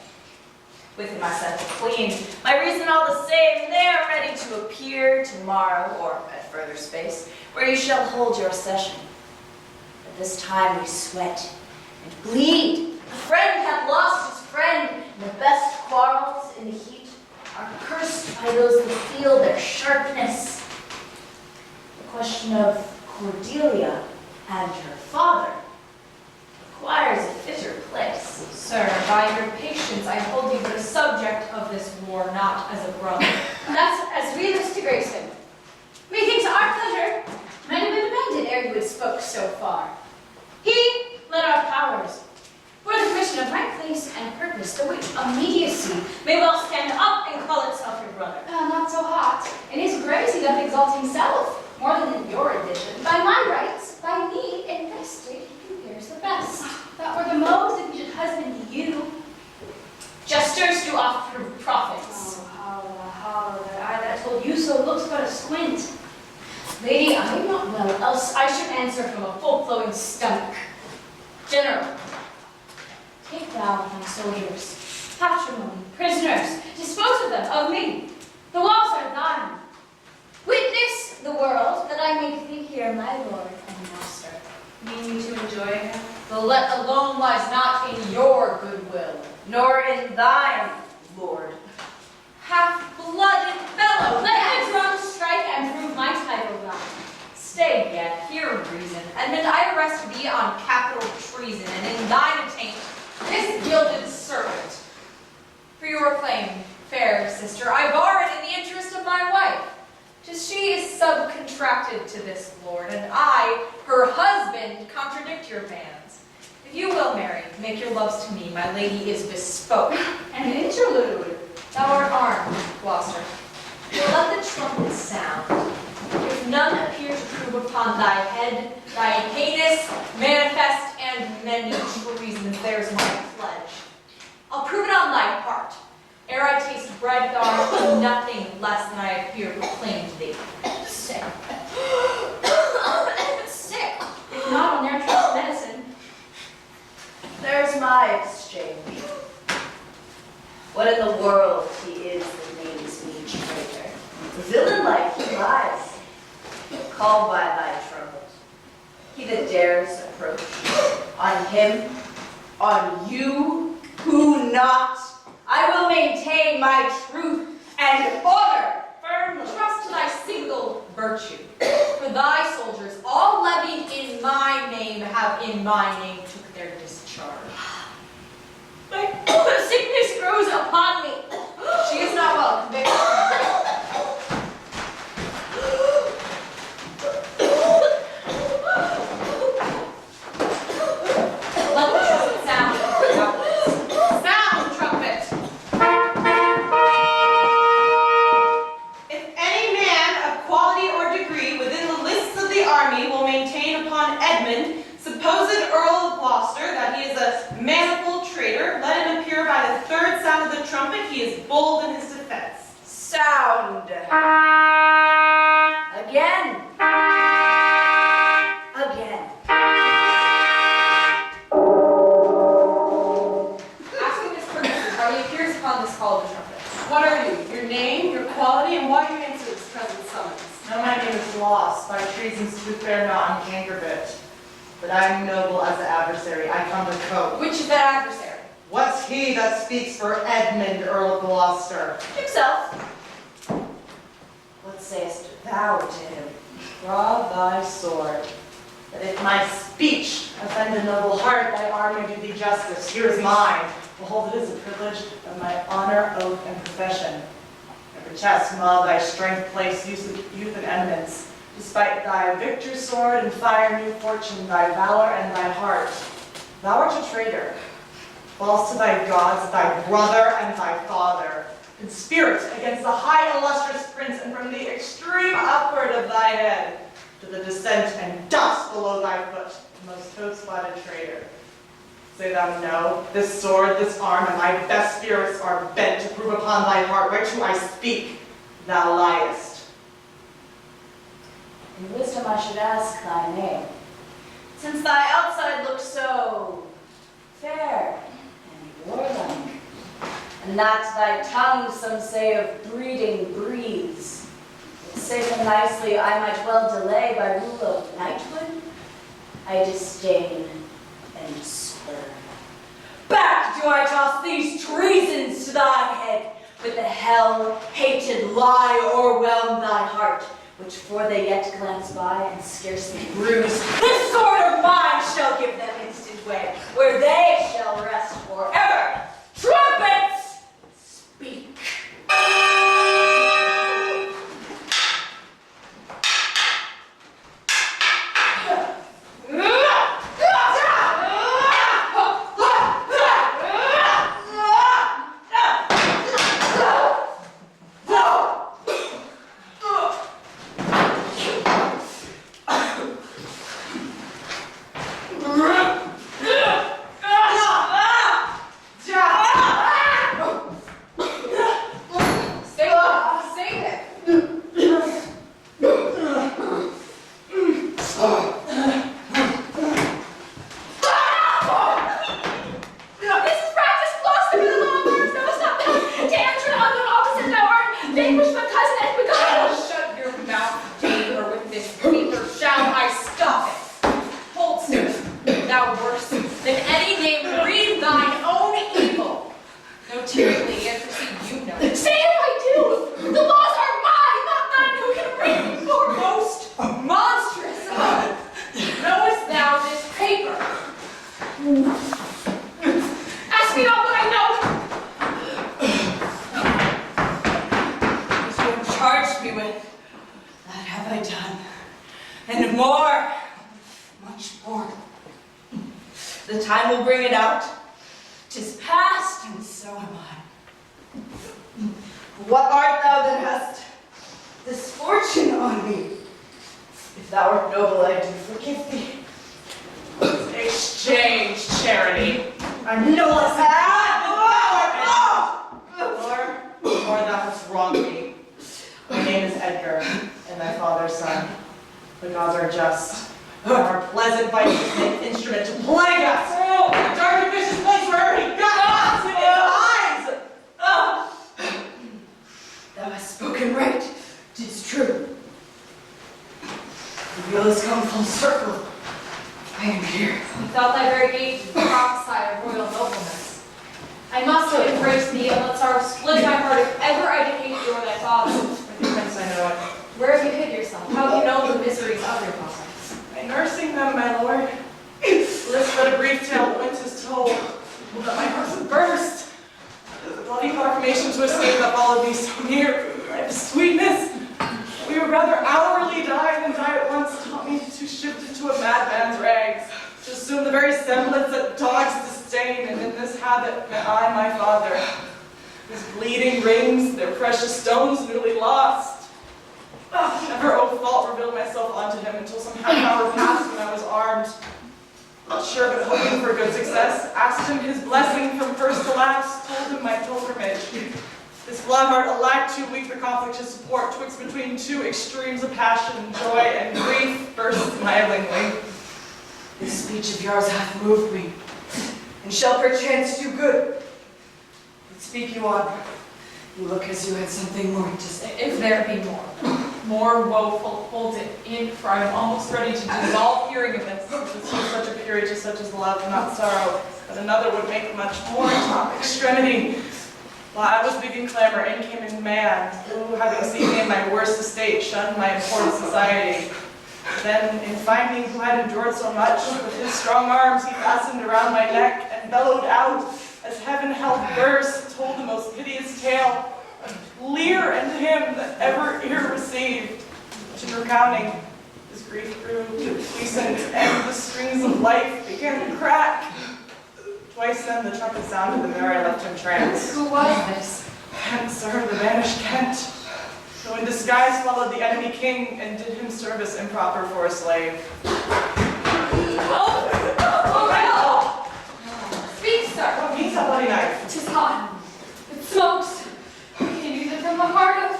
With him I sent the queen, my reason all the same, they are ready to appear tomorrow, or at further space, where you shall hold your session. At this time we sweat and bleed. A friend hath lost his friend, And the best quarrels in the heat are cursed by those who feel their sharpness. The question of Cordelia and her father requires a fitter place. Sir, by your patience, I hold you but a subject of this war, not as a brother. That's as we wish to grace him. Methinks our pleasure might have been amended ere you had spoke so far. He led our powers for the commission of my place and purpose, the which immediacy may well stand up and call itself your brother. Not so hot. In his grace he doth exalt himself, more than in your addition. By my rights, by me invested, he compares the best. That were the most that we should husband you. Jesters do oft prove prophets. Holla, that eye that told you so looks but a squint. Lady, I am not well, else I should answer from a full-flowing stomach. General, take thou my soldiers, patrimony, prisoners, dispose of them, of me. The walls are thine. Witness the world that I make thee here my lord and master. Mean you to enjoy him? The let alone lies not in your goodwill, nor in thine, Lord. Half-blooded fellow, Let the drum strike and prove my title thine. stay yet, hear reason, and I arrest thee on capital treason, and in thine attaint this gilded servant. For your claim, fair sister, I bar it in the interest of my wife. 'Tis she is subcontracted to this lord, and I, her husband, contradict your bands. If you will marry, make your loves to me, my lady is bespoke. An interlude. Thou art armed, Gloucester. Let the trumpet sound. If none appear to prove upon thy head thy heinous, manifest, and many treasons, there's my pledge. I'll prove it on thy heart. Ere I taste bread, thou art nothing less than I have here proclaimed thee. Sick. Sick. If not on their trust medicine. There's my exchange. What in the world he is that names me traitor? Villain-like he lies, called by thy trumpet. He that dares approach, on him, on you, who not, I will maintain my truth and honor firmly. Trust thy single virtue. For thy soldiers, all levied in my name, have in my name took their discharge. My sickness grows upon me. She is not well convicted. Let the trumpet sound. Sound, trumpet! If any man of quality or degree within the lists of the army will maintain upon Edmund, supposed Earl of Gloucester, that he is a manifold traitor, let him appear by the third sound of the trumpet. He is bold in his defense. Sound. Again. Again. Asking his purposes, how he appears upon this call of the trumpet. What are you? Your name, your quality, and why you answer this present summons? No, my name is Lost, by treason's tooth bear not on canker bit. But I am noble as an adversary, I come to cope. Which is that adversary? What's he that speaks for Edmund, Earl of Gloucester? Himself. What sayest thou to him? Draw thy sword, that if my speech offend a noble heart, thy arm may do thee justice. Here is mine. Behold, it is a privilege of my honor, oath, and profession. Every chest, maw thy strength, place, youth, and eminence. Despite thy victor sword and fire new fortune, thy valor and thy heart, thou art a traitor, false to thy gods, thy brother and thy father, conspirate against the high illustrious prince, and from the extreme upward of thy head to the descent and dust below thy foot, most toad-spotted traitor. Say thou no, this sword, this arm, and my best spirits are bent to prove upon thy heart whereto I speak, thou liest. In wisdom I should ask thy name, since thy outside looks so fair and warlike, and that thy tongue, some say, of breeding breathes. Safe and nicely I might well delay by rule of knighthood, I disdain and spurn. Back do I toss these treasons to thy head, with the hell-hated lie o'erwhelm thy heart, which for they yet glance by and scarcely bruise, this sword of mine shall give them instant way, where they shall rest forever. Trumpets, speak. More woeful, hold it in, for I am almost ready to dissolve hearing of this. To see such a purity such as love, not sorrow, but another would make much more top extremity. While I was bidding clamor, in came a man, who, having seen me in my worst estate, shunned my important society. Then, in finding who had endured so much, with his strong arms he fastened around my neck, and bellowed out, as heaven held burst, told the most piteous tale, Lear and him that ever ear received. To recounting, his grief grew puissant, and the strings of life began to crack. Twice then the trumpet sounded, and there I left him tranced. Who was this? Kent, sir, the banished Kent, who in disguise followed the enemy king and did him service improper for a slave. Speak, sir. What means that bloody knife? 'Tis hot. It smokes. Can use it from the heart of...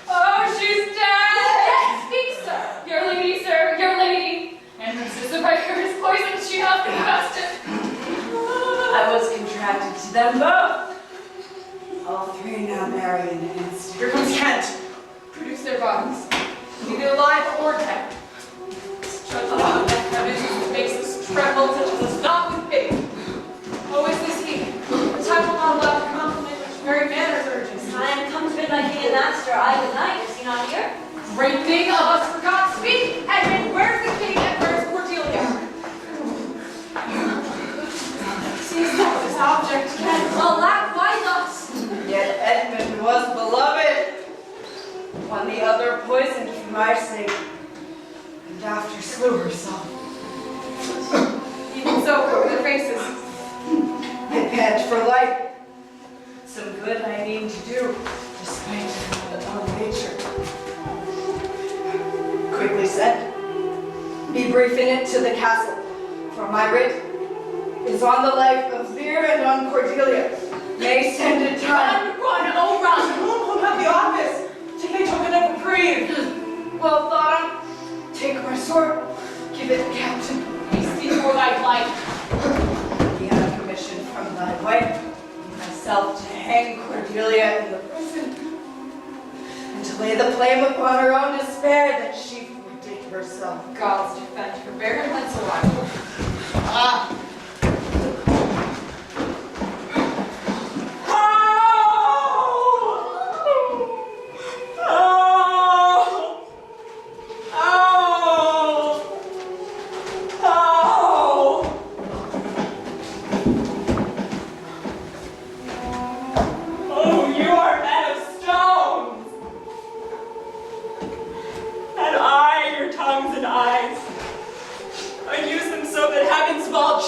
Oh, she's dead! Speak, sir. Your lady, sir, your lady. And her sister by her is poisoned. She hath confessed it. I was contracted to them both. All three now marry in an instant. Here comes Kent. Produce their bodies. Either alive or dead. This judgment of the heavens makes us tremble such as is not with pity. Oh, is this he master, I good night. Is he not here? Great thing of us forgot to speak. Edmund, where's the king and where's Cordelia? Seems that this object can Likewise us. Yet Edmund was beloved. One the other poisoned for my sake, and after slew herself. even so cover their faces. I pant for life. Some good I mean to do, despite my own nature. Quickly said, be brief in it to the castle, for my writ is on the life of Lear and on Cordelia. May send it time. Run, oh run! Whom have the office? Take a token of reprieve. Well thought on. Take my sword, give it the captain. Hasty for thy life. He had a commission from thy wife, myself to hang Cordelia in the prison, and to lay the blame upon her own despair that she foredid herself. Gods defend her. Bear him hence a while. Ah!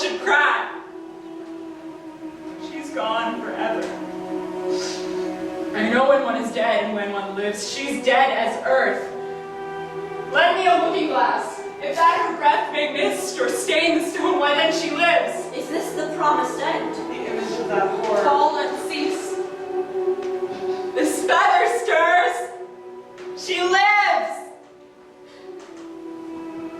Should cry. She's gone forever. I know when one is dead and when one lives. She's dead as earth. Lend me a looking glass. If that her breath may mist or stain the stone, why then she lives. Is this the promised end? The image of that horror. Fall and cease. This feather stirs. She lives.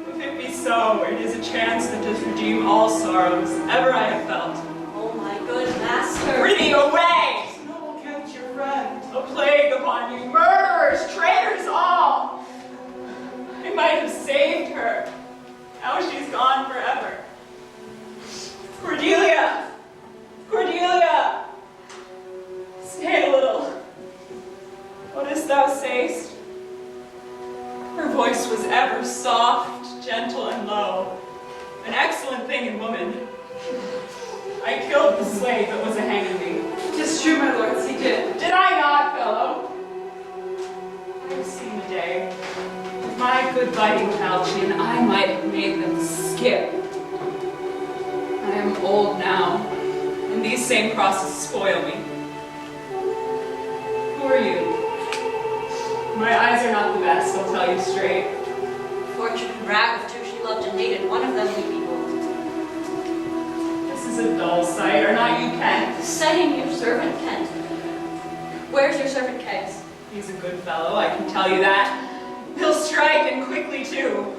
If it be so, it is a chance that does redeem all sorrows ever I have felt. Oh my good master. Prithee away! Noble Kent, your friend. A plague upon you, murderers, traitors all! I might have saved her. Now she's gone forever. Cordelia! Cordelia! Stay a little. What dost thou say'st? Her voice was ever soft, gentle, and low, an excellent thing in woman. I killed the slave that was a hanging me. 'Tis true, my lords, he did. Did I not, fellow? I have seen the day. With my good biting falchion, I might have made them skip. I am old now, and these same crosses spoil me. Who are you? My eyes are not the best, I'll tell you straight. Fortune and brag of two she loved and hated, one of them we behold. This is a dull sight, are not you Kent? Saying your servant Kent. Where's your servant Kent? He's a good fellow, I can tell you that. He'll strike, and quickly too.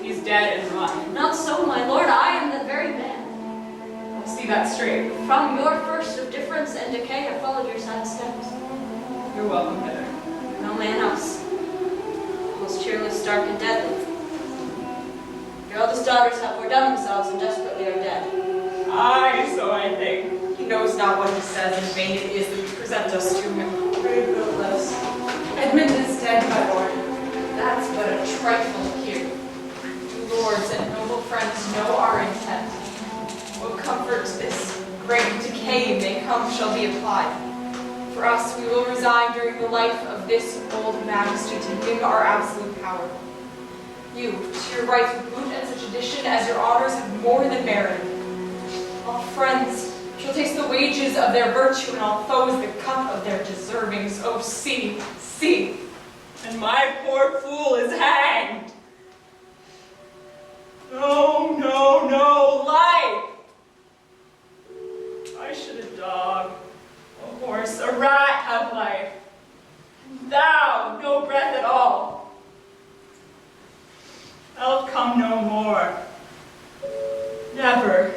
He's dead and run. Not so, my lord, I am the very man. I'll see that straight. From your first of difference and decay, I followed your sad steps. You're welcome hither. No man else. Most cheerless, dark, and deadly. Your eldest daughters have foredone themselves and desperately are dead. Aye, so I think. He knows not what he says, and vain it is that you present us to him. Brave guiltless. Edmund is dead, my lord. That's but a trifle here. You lords and noble friends know our intent. What comfort to this great decay may come shall be applied. For us, we will resign during the life of this old majesty to him our absolute power. You, to your rights with boot and such addition as your honors have more than merited. All friends shall taste the wages of their virtue, and all foes the cup of their deservings. Oh, see, see. And my poor fool is hanged. No, no, no, life! Why should a dog, a horse, a rat have life? And thou, no breath at all. Thou'lt come no more. Never,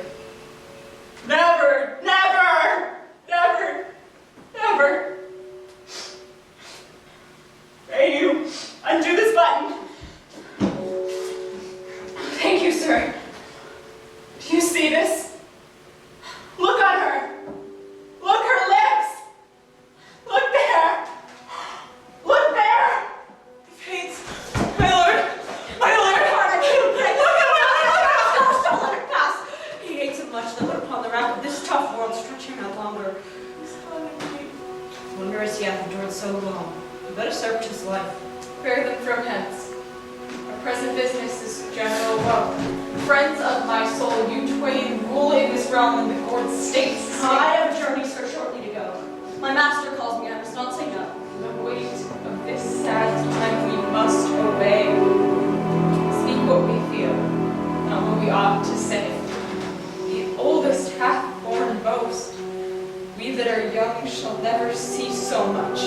never, never, never, never. Pray you, undo this button. Thank you, sir. Do you see this? Look on her. Look her lips. Look there. he hath endured so long. He better served his life. Bear them from hence. Our present business is general wealth. Friends of my soul, you twain rule in this realm and the Lord states. I have a journey, sir, shortly to go. My master calls me, I must not say no. The weight of this sad time we must obey. Speak what we feel, not what we ought to say. The oldest hath borne boast. We that are young shall never see so much.